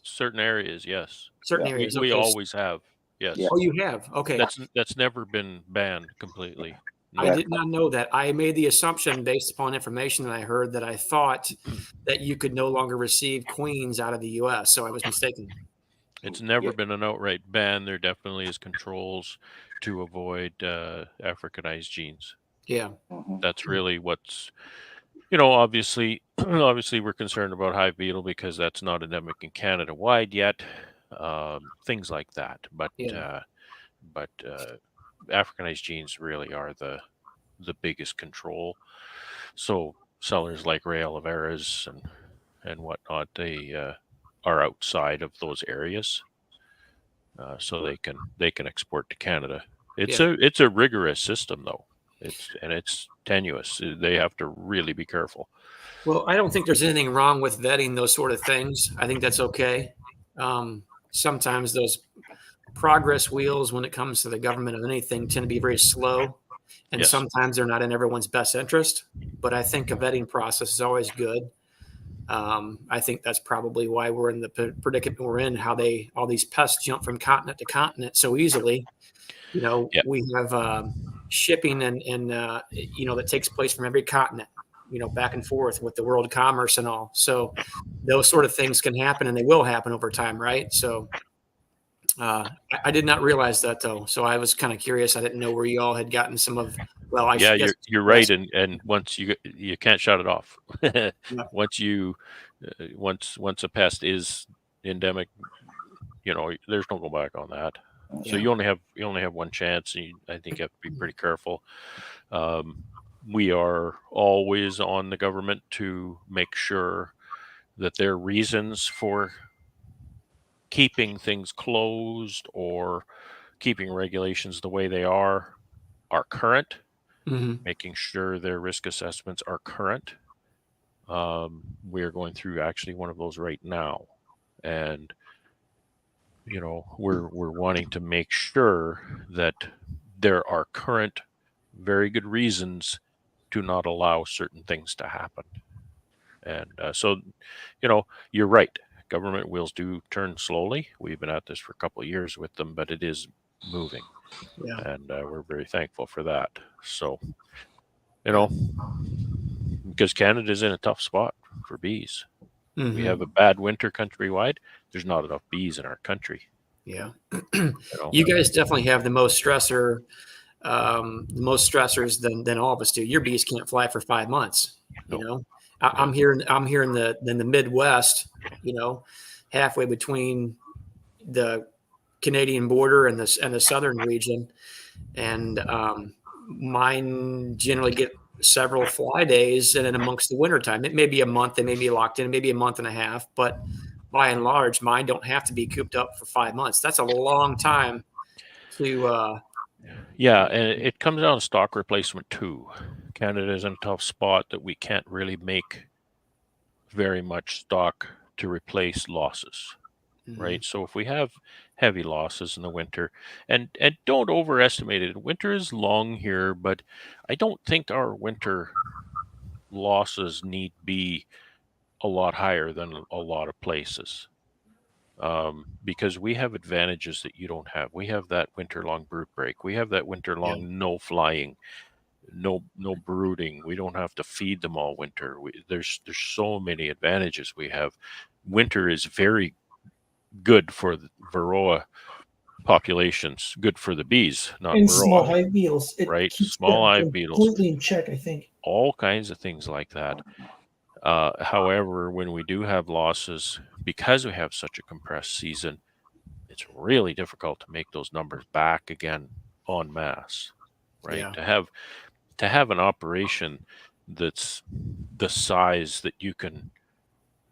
certain areas? Yes, certain areas. We always have. Yes. Oh, you have. Okay. That's never been banned completely. No. I did not know that. I made the assumption based upon information that I heard that I thought that you could no longer receive queens out of the U.S. So I was mistaken. It's never been an outright ban. There definitely is controls to avoid Africanized genes. Yeah. That's really what's, obviously we're concerned about hive beetle because that's not endemic in Canada wide yet. Things like that, but Africanized genes really are the biggest control. So sellers like Ray Oliveras and whatnot, they are outside of those areas, so they can export to Canada. It's a rigorous system though. It's tenuous. They have to really be careful. Well, I don't think there's anything wrong with vetting those sort of things. I think that's okay. Sometimes those progress wheels, when it comes to the government of anything, tend to be very slow, and sometimes they're not in everyone's best interest. But I think a vetting process is always good. I think that's probably why we're in the predicament we're in. How all these pests jump from continent to continent so easily. We have shipping and that takes place from every continent. Back and forth with the world commerce and all. So those sort of things can happen, and they will happen over time, right? So I did not realize that though. So I was kind of curious. I didn't know where you all had gotten some of. Well, you're right, and once you can't shut it off. Once a pest is endemic, there's no go back on that. So you only have one chance, and I think you have to be pretty careful. We are always on the government to make sure that their reasons for keeping things closed or keeping regulations the way they are current, making sure their risk assessments are current. We are going through actually one of those right now, and we're wanting to make sure that there are current, very good reasons to not allow certain things to happen. And so, you're right. Government wheels do turn slowly. We've been at this for a couple of years with them, but it is moving. Yeah. And we're very thankful for that. So, because Canada's in a tough spot for bees. We have a bad winter countrywide. There's not enough bees in our country. Yeah. You guys definitely have the most stressors than all of us do. Your bees can't fly for 5 months. I'm here in the Midwest, halfway between the Canadian border and the southern region, and mine generally get several fly days, and then amongst the wintertime, it may be a month, they may be locked in, maybe a month and a half, but by and large, mine don't have to be cooped up for 5 months. That's a long time to. And it comes down to stock replacement too. Canada is in a tough spot that we can't really make very much stock to replace losses, right? So if we have heavy losses in the winter, and don't overestimate it. Winter is long here, but I don't think our winter losses need be a lot higher than a lot of places. Because we have advantages that you don't have. We have that winter-long brood break. We have that winter-long no flying, no brooding. We don't have to feed them all winter. There's so many advantages we have. Winter is very good for the Varroa populations, good for the bees, not and Varroa, small hive beetles. Right, small hive beetles, completely in check. I think all kinds of things like that. However, when we do have losses, because we have such a compressed season, it's really difficult to make those numbers back again en masse, right? Yeah. To have an operation that's the size that you can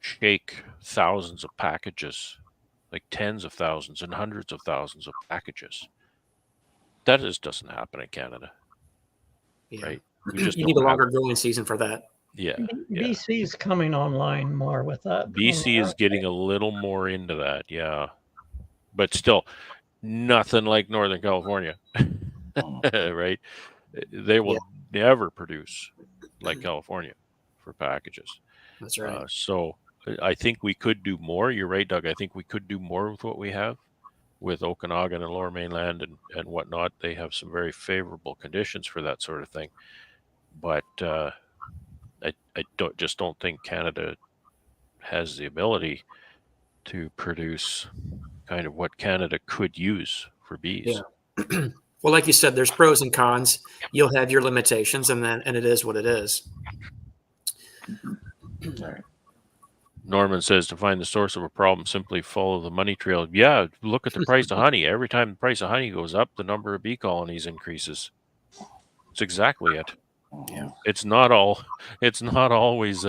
shake thousands of packages, like tens of thousands and hundreds of thousands of packages, that just doesn't happen in Canada, right? You need a longer growing season for that. Yeah. BC's coming online more with that. BC is getting a little more into that, yeah. But still, nothing like Northern California, right? They will never produce like California for packages. That's right. So I think we could do more. You're right, Doug. I think we could do more with what we have with Okanagan and Lower Mainland and whatnot. They have some very favorable conditions for that sort of thing. But I don't think Canada has the ability to produce kind of what Canada could use for bees. Yeah. Well, like you said, there's pros and cons. You'll have your limitations, and it is what it is. Norman says to find the source of a problem, simply follow the money trail. Yeah, look at the price of honey. Every time the price of honey goes up, the number of bee colonies increases. It's exactly it. Yeah. It's not always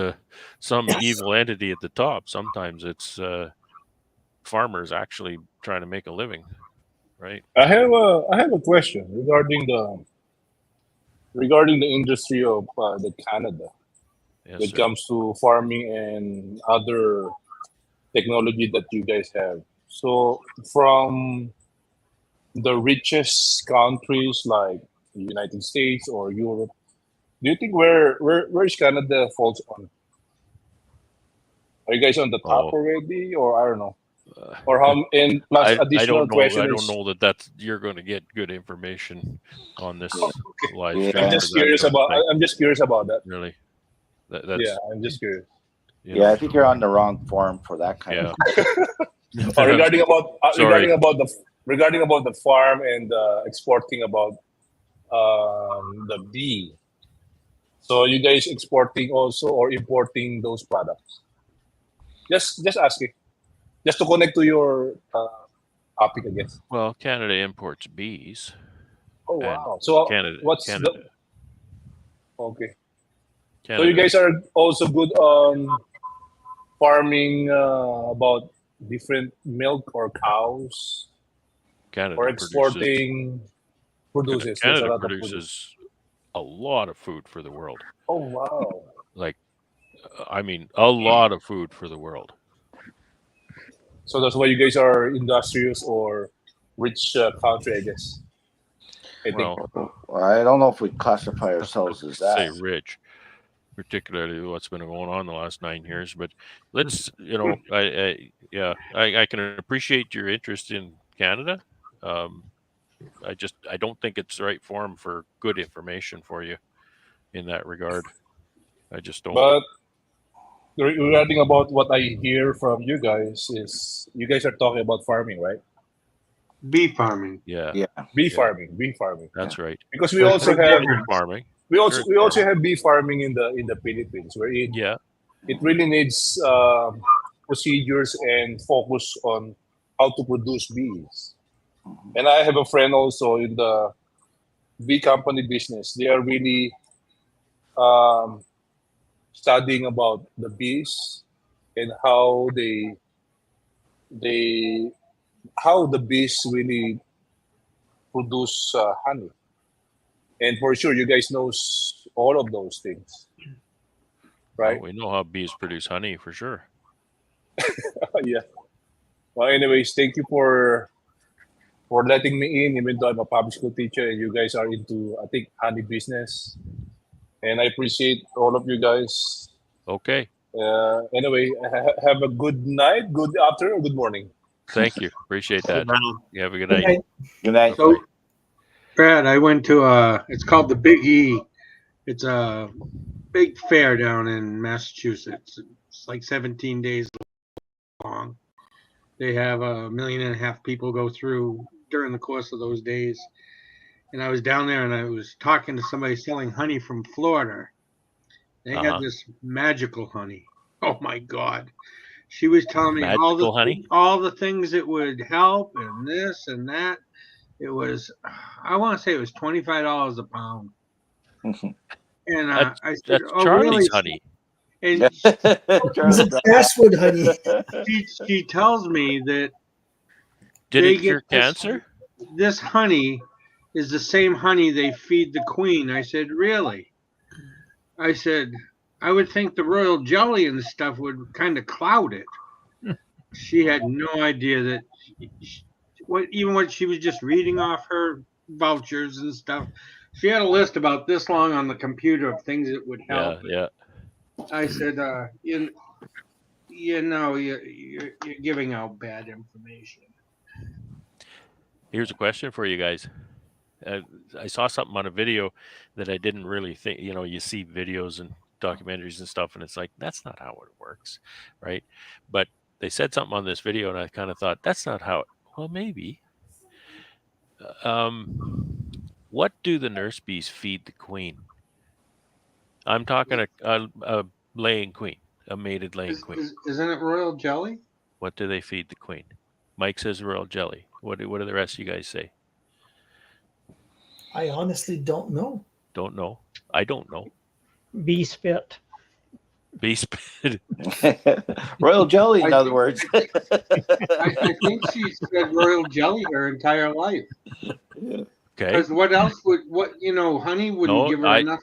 some evil entity at the top. Sometimes it's farmers actually trying to make a living, right? I have a question regarding the industry of the Canada. Yes, when it sir. comes to farming and other technology that you guys have. So from the richest countries like the United States or Europe, do you think where's Canada falls on? Are you guys on the top already, or I don't know? Or how? And plus, additional question I don't know that you're going to get good information on this live stream. I'm just curious about. I'm just curious about that. Really, that's, yeah, I'm just curious. Yeah, I think you're on the wrong forum for that kind of. regarding about the farm and exporting about the bee. So you guys exporting also or importing those products? Just asking, just to connect to your topic, I guess. Well, Canada imports bees. Oh wow! So Canada. Okay. Canada. So you guys are also good on farming about different milk or cows. Canada or exporting produces. Canada produces a lot of food for the world. Oh wow! Like, I mean, a lot of food for the world. So that's why you guys are industrious or rich country, I guess. I don't know if we classify ourselves as that. Say rich, particularly what's been going on the last 9 years. But let's, I can appreciate your interest in Canada. I don't think it's the right forum for good information for you in that regard. I just don't. But regarding about what I hear from you guys is you guys are talking about farming, right? Bee farming. Yeah. Bee farming. That's right. Because we also have farming. We also have bee farming in the Philippines, where it really needs procedures and focus on how to produce bees. And I have a friend also in the bee company business. They are really studying about the bees and how how the bees really produce honey. And for sure, you guys knows all of those things, right? Well, we know how bees produce honey for sure. Yeah. Well, anyways, thank you for letting me in, even though I'm a public school teacher and you guys are into, I think, honey business. And I appreciate all of you guys. Okay. Anyway, have a good night, good afternoon, good morning. Thank you. Appreciate that. You have a good night. Good night. So, Brad, I went to it's called the Big E. It's a big fair down in Massachusetts. It's like 17 days long. They have 1.5 million people go through during the course of those days. And I was down there and I was talking to somebody selling honey from Florida. They had this magical honey. Oh my God. She was telling me all the things that would help and this and that. It was, I want to say it was $25 a pound. And I said, that's Charlie's honey. And it's basswood honey. She tells me that did it cure cancer? This honey is the same honey they feed the queen. I said, really? I said, I would think the royal jelly and stuff would kind of cloud it. She had no idea that what she was just reading off her vouchers and stuff. She had a list about this long on the computer of things that would help. Yeah. I said, you're giving out bad information. Here's a question for you guys. I saw something on a video that I didn't really think, you see videos and documentaries and stuff, and it's like, that's not how it works, right? But they said something on this video, and I kind of thought, that's not how well, maybe. What do the nurse bees feed the queen? I'm talking a laying queen, a mated laying queen. Isn't it royal jelly? What do they feed the queen? Mike says royal jelly. What do the rest of you guys say? I honestly don't know. Don't know. I don't know. Bee spit. Bee spit. Royal jelly, in other words. I think she said royal jelly her entire life. Okay. Because what else would honey wouldn't give her enough.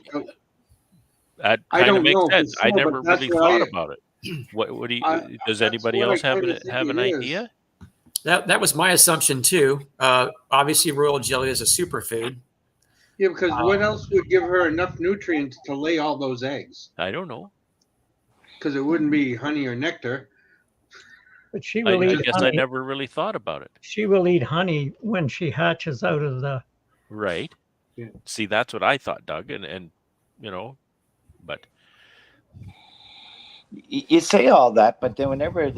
That I kind of don't makes know for sense. I sure, never but that's really what thought I- about it. What do you? Does That's anybody what I else have kinda an think have an it is. idea? That was my assumption too. Obviously, royal jelly is a superfood. Yeah, because what else would give her enough nutrients to lay all those eggs? I don't know. Because it wouldn't be honey or nectar. But she I will eat guess honey. I never really thought about it. She will eat honey when she hatches out of the. Right. Yeah. See, that's what I thought, Doug, and but You say all that, but then whenever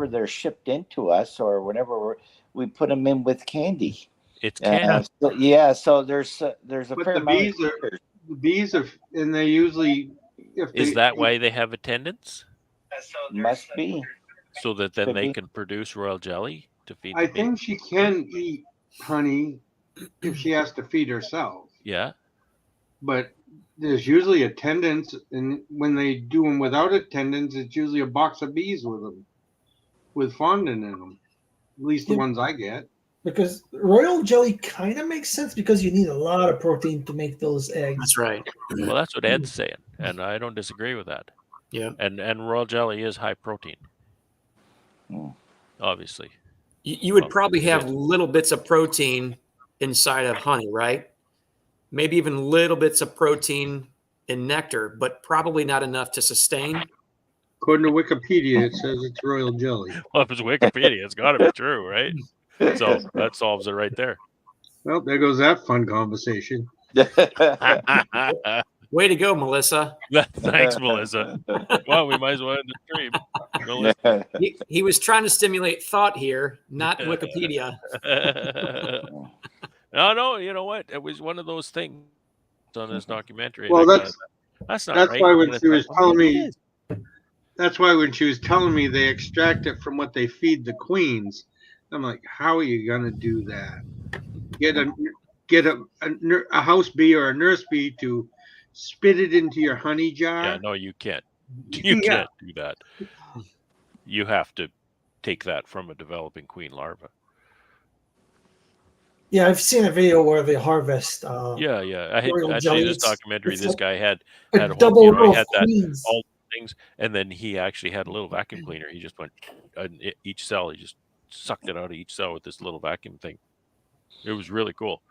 they're shipped into us, or whenever we put them in with candy, it's candy. So there's a But fair the amount. bees are, and they usually. Is that why they have attendants? Must be. So that then they can produce royal jelly to feed. I think she can eat honey if she has to feed herself. Yeah. But there's usually attendants, and when they do them without attendants, it's usually a box of bees with them, with fondant in them. At least the ones I get. Because royal jelly kind of makes sense because you need a lot of protein to make those eggs. That's right. Well, that's what Ed's saying, and I don't disagree with that. Yeah. And royal jelly is high protein. Obviously. You would probably have little bits of protein inside of honey, right? Maybe even little bits of protein in nectar, but probably not enough to sustain. According to Wikipedia, it says it's royal jelly. Well, if it's Wikipedia, it's got to be true, right? So that solves it right there. Well, there goes that fun conversation. Way to go, Melissa. Thanks, Melissa. Well, we might as well end the stream. He was trying to stimulate thought here, not Wikipedia. No, you know what? It was one of those things on this documentary. Well, that's not that's right. why when she was telling me, it is. that's why when she was telling me they extract it from what they feed the queens, I'm like, how are you gonna do that? Get a house bee or a nurse bee to spit it into your honey jar? Yeah, no, you can't. You can't do that. You have to take that from a developing queen larva. Yeah, I've seen a video where they harvest. Yeah. I see this documentary. This guy had a whole, double row he had of that queens. all things, and then he actually had a little vacuum cleaner. He just went each cell. He just sucked it out of each cell with this little vacuum thing. It was really cool.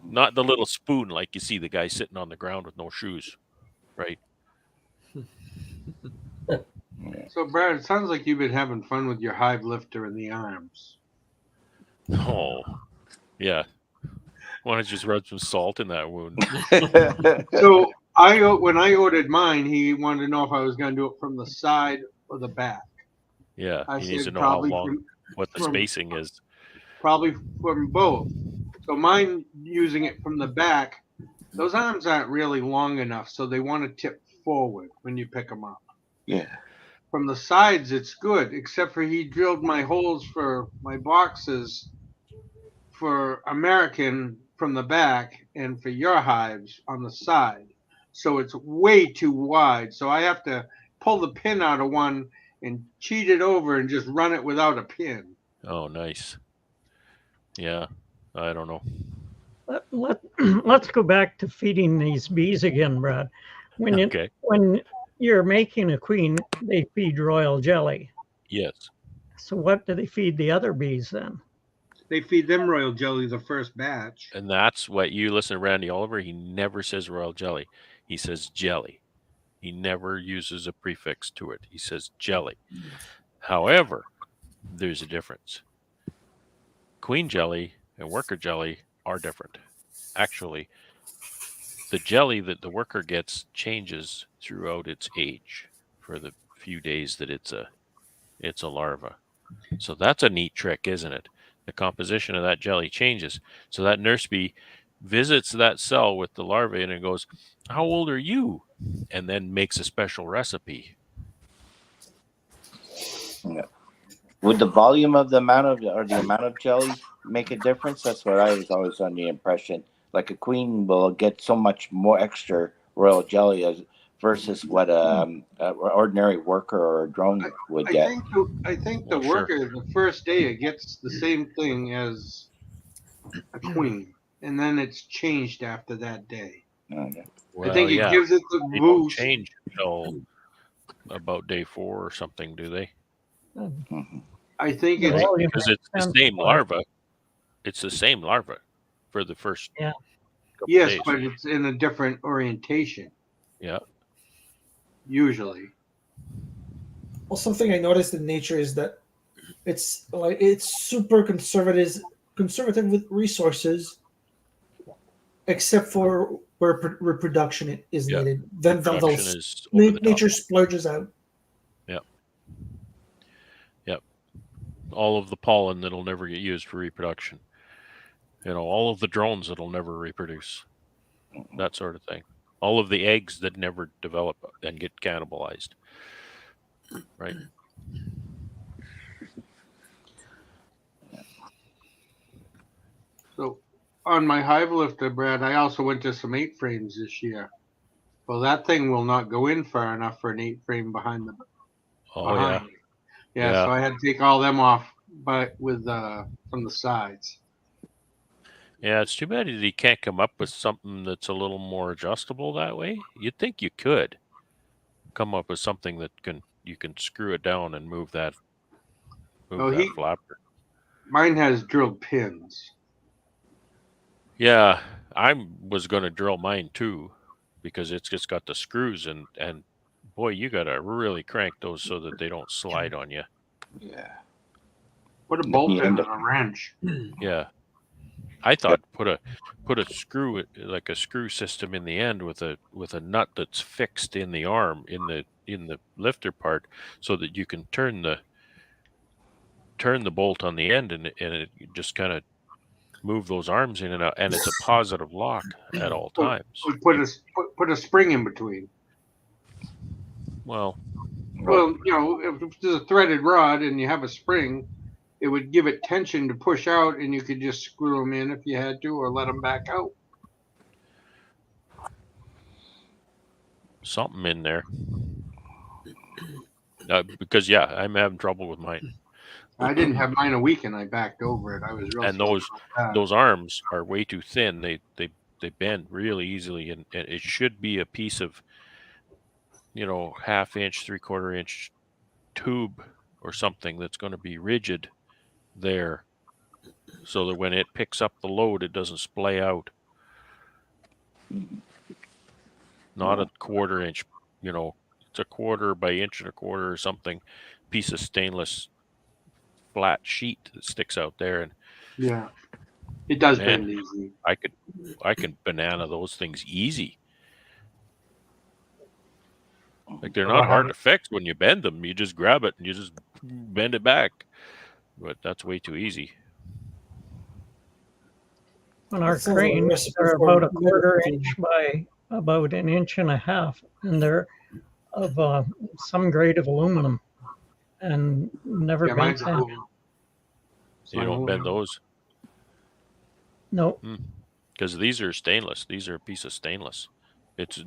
Not the little spoon like you see the guy sitting on the ground with no shoes, right? So, Brad, it sounds like you've been having fun with your hive lifter in the arms. Oh, yeah. Why don't you just rub some salt in that wound? So, when I ordered mine, he wanted to know if I was going to do it from the side or the back. Yeah, I he needs to said know how probably long, what the spacing is. Probably from both. So mine using it from the back, those arms aren't really long enough, so they want to tip forward when you pick them up. Yeah. From the sides, it's good, except for he drilled my holes for my boxes for American from the back and for your hives on the side. So it's way too wide. So I have to pull the pin out of one and cheat it over and just run it without a pin. Oh, nice. Yeah, I don't know. Let's go back to feeding these bees again, Brad. When you're making a queen, they feed royal jelly. Yes. So what do they feed the other bees then? They feed them royal jelly the first batch. And that's what you listen to Randy Oliver. He never says royal jelly. He says jelly. He never uses a prefix to it. He says jelly. However, there's a difference. Queen jelly and worker jelly are different. Actually, the jelly that the worker gets changes throughout its age for the few days that it's a larva. So that's a neat trick, isn't it? The composition of that jelly changes. So that nurse bee visits that cell with the larvae and it goes, "How old are you?" and then makes a special recipe. Yeah. Would the volume of the amount of jelly make a difference? That's what I was always under the impression. Like a queen will get so much more extra royal jelly versus what a ordinary worker or a drone would get. I think the worker, the first day, it gets the same thing as a queen, and then it's changed after that day. Okay. I think it gives it the they boost. Don't change until about day 4 or something, do they? I think because it's the same larva. It's the same larva for the first couple yes, days. but it's in a different orientation. Yeah. Usually. Well, something I noticed in nature is that it's super conservative with resources, except for where reproduction is needed. Then nature splurges out. Yep. Yep. All of the pollen that'll never get used for reproduction. All of the drones that'll never reproduce. That sort of thing. All of the eggs that never develop and get cannibalized. Right. So on my hive lifter, Brad, I also went to some 8 frames this year. Well, that thing will not go in far enough for an 8 frame behind the. Yeah. So I had to take all them off, but with from the sides. Yeah, it's too bad that you can't come up with something that's a little more adjustable that way. You'd think you could come up with something that you can screw it down and move that flapper. Mine has drilled pins. Yeah, I was going to drill mine too, because it's just got the screws and boy, you got to really crank those so that they don't slide on you. Yeah. Put a bolt in and a wrench. Yeah. I thought put a screw, like a screw system in the end with a nut that's fixed in the arm in the lifter part, so that you can turn the bolt on the end and it just kind of move those arms in and out, and it's a positive lock at all times. Put a spring in between. Well, if there's a threaded rod and you have a spring, it would give it tension to push out, and you could just screw them in if you had to, or let them back out. Something in there. Because I'm having trouble with mine. I didn't have mine a week, and I backed over it. I was real. And those arms are way too thin. They bend really easily, and it should be a piece of, 1/2 inch, 3/4 inch tube or something that's going to be rigid there, so that when it picks up the load, it doesn't splay out. Not a 1/4 inch, it's a 1/4 by 1.25 or something, piece of stainless flat sheet that sticks out there, and it does bend easy. I can banana those things easy. Like, they're not hard to fix when you bend them. You just grab it and you just bend it back. But that's way too easy. On our cranes, they're about a 1/4 inch by about 1.5 inches, and they're of some grade of aluminum, and never bent them. You don't bend those? No. Because these are stainless. These are a piece of stainless. It's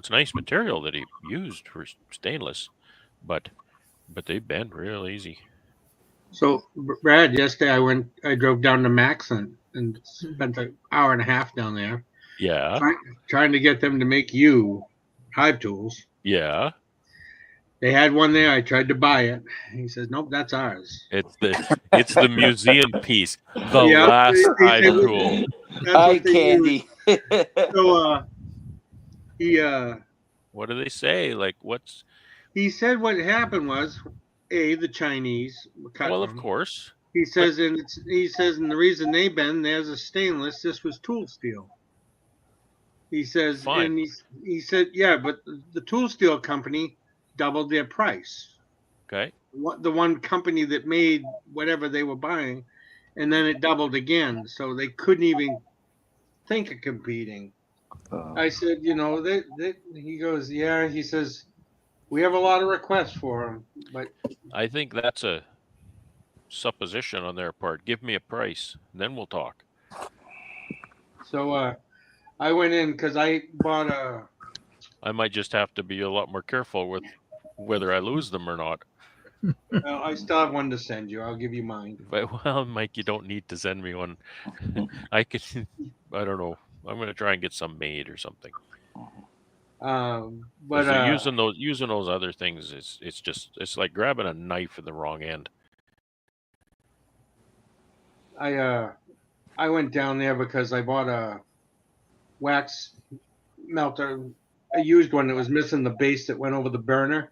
nice material that he used for stainless, but they bend real easy. So, Brad, yesterday I drove down to Maxon and spent an hour and a half down there. Yeah. Trying to get them to make hive tools. Yeah. They had one there. I tried to buy it. He says, "Nope, that's ours." It's the museum piece. The last hive tool. Eye candy. So what do they say? Like, he said what happened was, the Chinese cut well, them. of course. He says, and the reason they bend, there's a stainless. This was tool steel. He says, Fine. and he said, yeah, but the tool steel company doubled their price. Okay. The one company that made whatever they were buying, and then it doubled again, so they couldn't even think of competing. I said, you know, he goes, yeah. He says, we have a lot of requests for them, but I think that's a supposition on their part. Give me a price, then we'll talk. So I went in because I bought a. I might just have to be a lot more careful with whether I lose them or not. Well, I still have one to send you. I'll give you mine. But, well, Mike, you don't need to send me one. I don't know. I'm going to try and get some made or something. But using those other things, it's like grabbing a knife in the wrong end. I went down there because I bought a wax melter, a used one that was missing the base that went over the burner,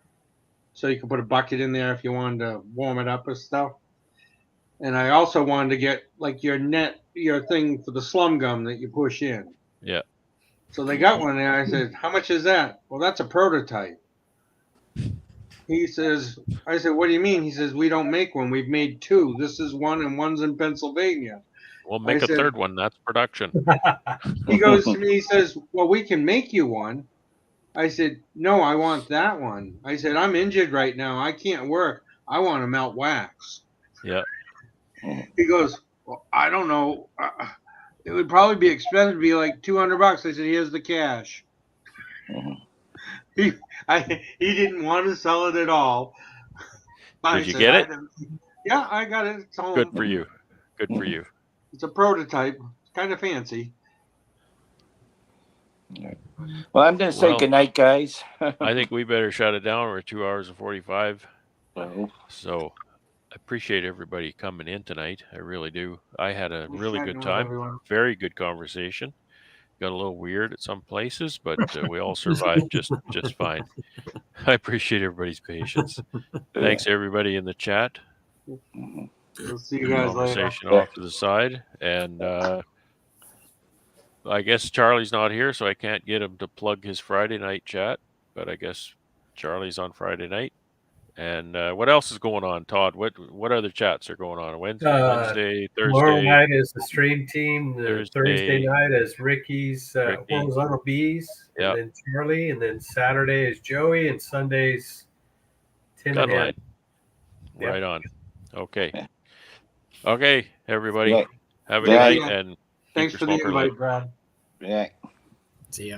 so you could put a bucket in there if you wanted to warm it up or stuff. And I also wanted to get like your thing for the slum gum that you push in. Yeah. So they got one there. I said, how much is that? Well, that's a prototype. I said, what do you mean? He says, we don't make one. We've made two. This is one and one's in Pennsylvania. We'll make a third one. That's production. He goes to me, he says, well, we can make you one. I said, no, I want that one. I said, I'm injured right now. I can't work. I want to melt wax. Yeah. He goes, well, I don't know. It would probably be expensive. It'd be like $200. I said, here's the cash. He didn't want to sell it at all. Did you get it? Yeah, I got it. It's home. Good for you. Good for you. It's a prototype. It's kind of fancy. Well, I'm going to say goodnight, guys. I think we better shut it down. We're 2 hours and 45. So I appreciate everybody coming in tonight. I really do. I had a really good time. Very good conversation. Got a little weird at some places, but we all survived just fine. I appreciate everybody's patience. Thanks everybody in the chat. We'll see you guys Conversation later. off to the side, and I guess Charlie's not here, so I can't get him to plug his Friday night chat. But I guess Charlie's on Friday night. And what else is going on, Todd? What other chats are going on? Wednesday, Thursday. Tomorrow night is the stream team. Thursday night is Ricky's Horizontal Bees. Yep. And then Charlie. And then Saturday is Joey. And Sunday's Tim and Ed. Right on. Okay. Okay, everybody. Yeah. Have a good night. And thanks for the invite, Brad. Yeah. See ya.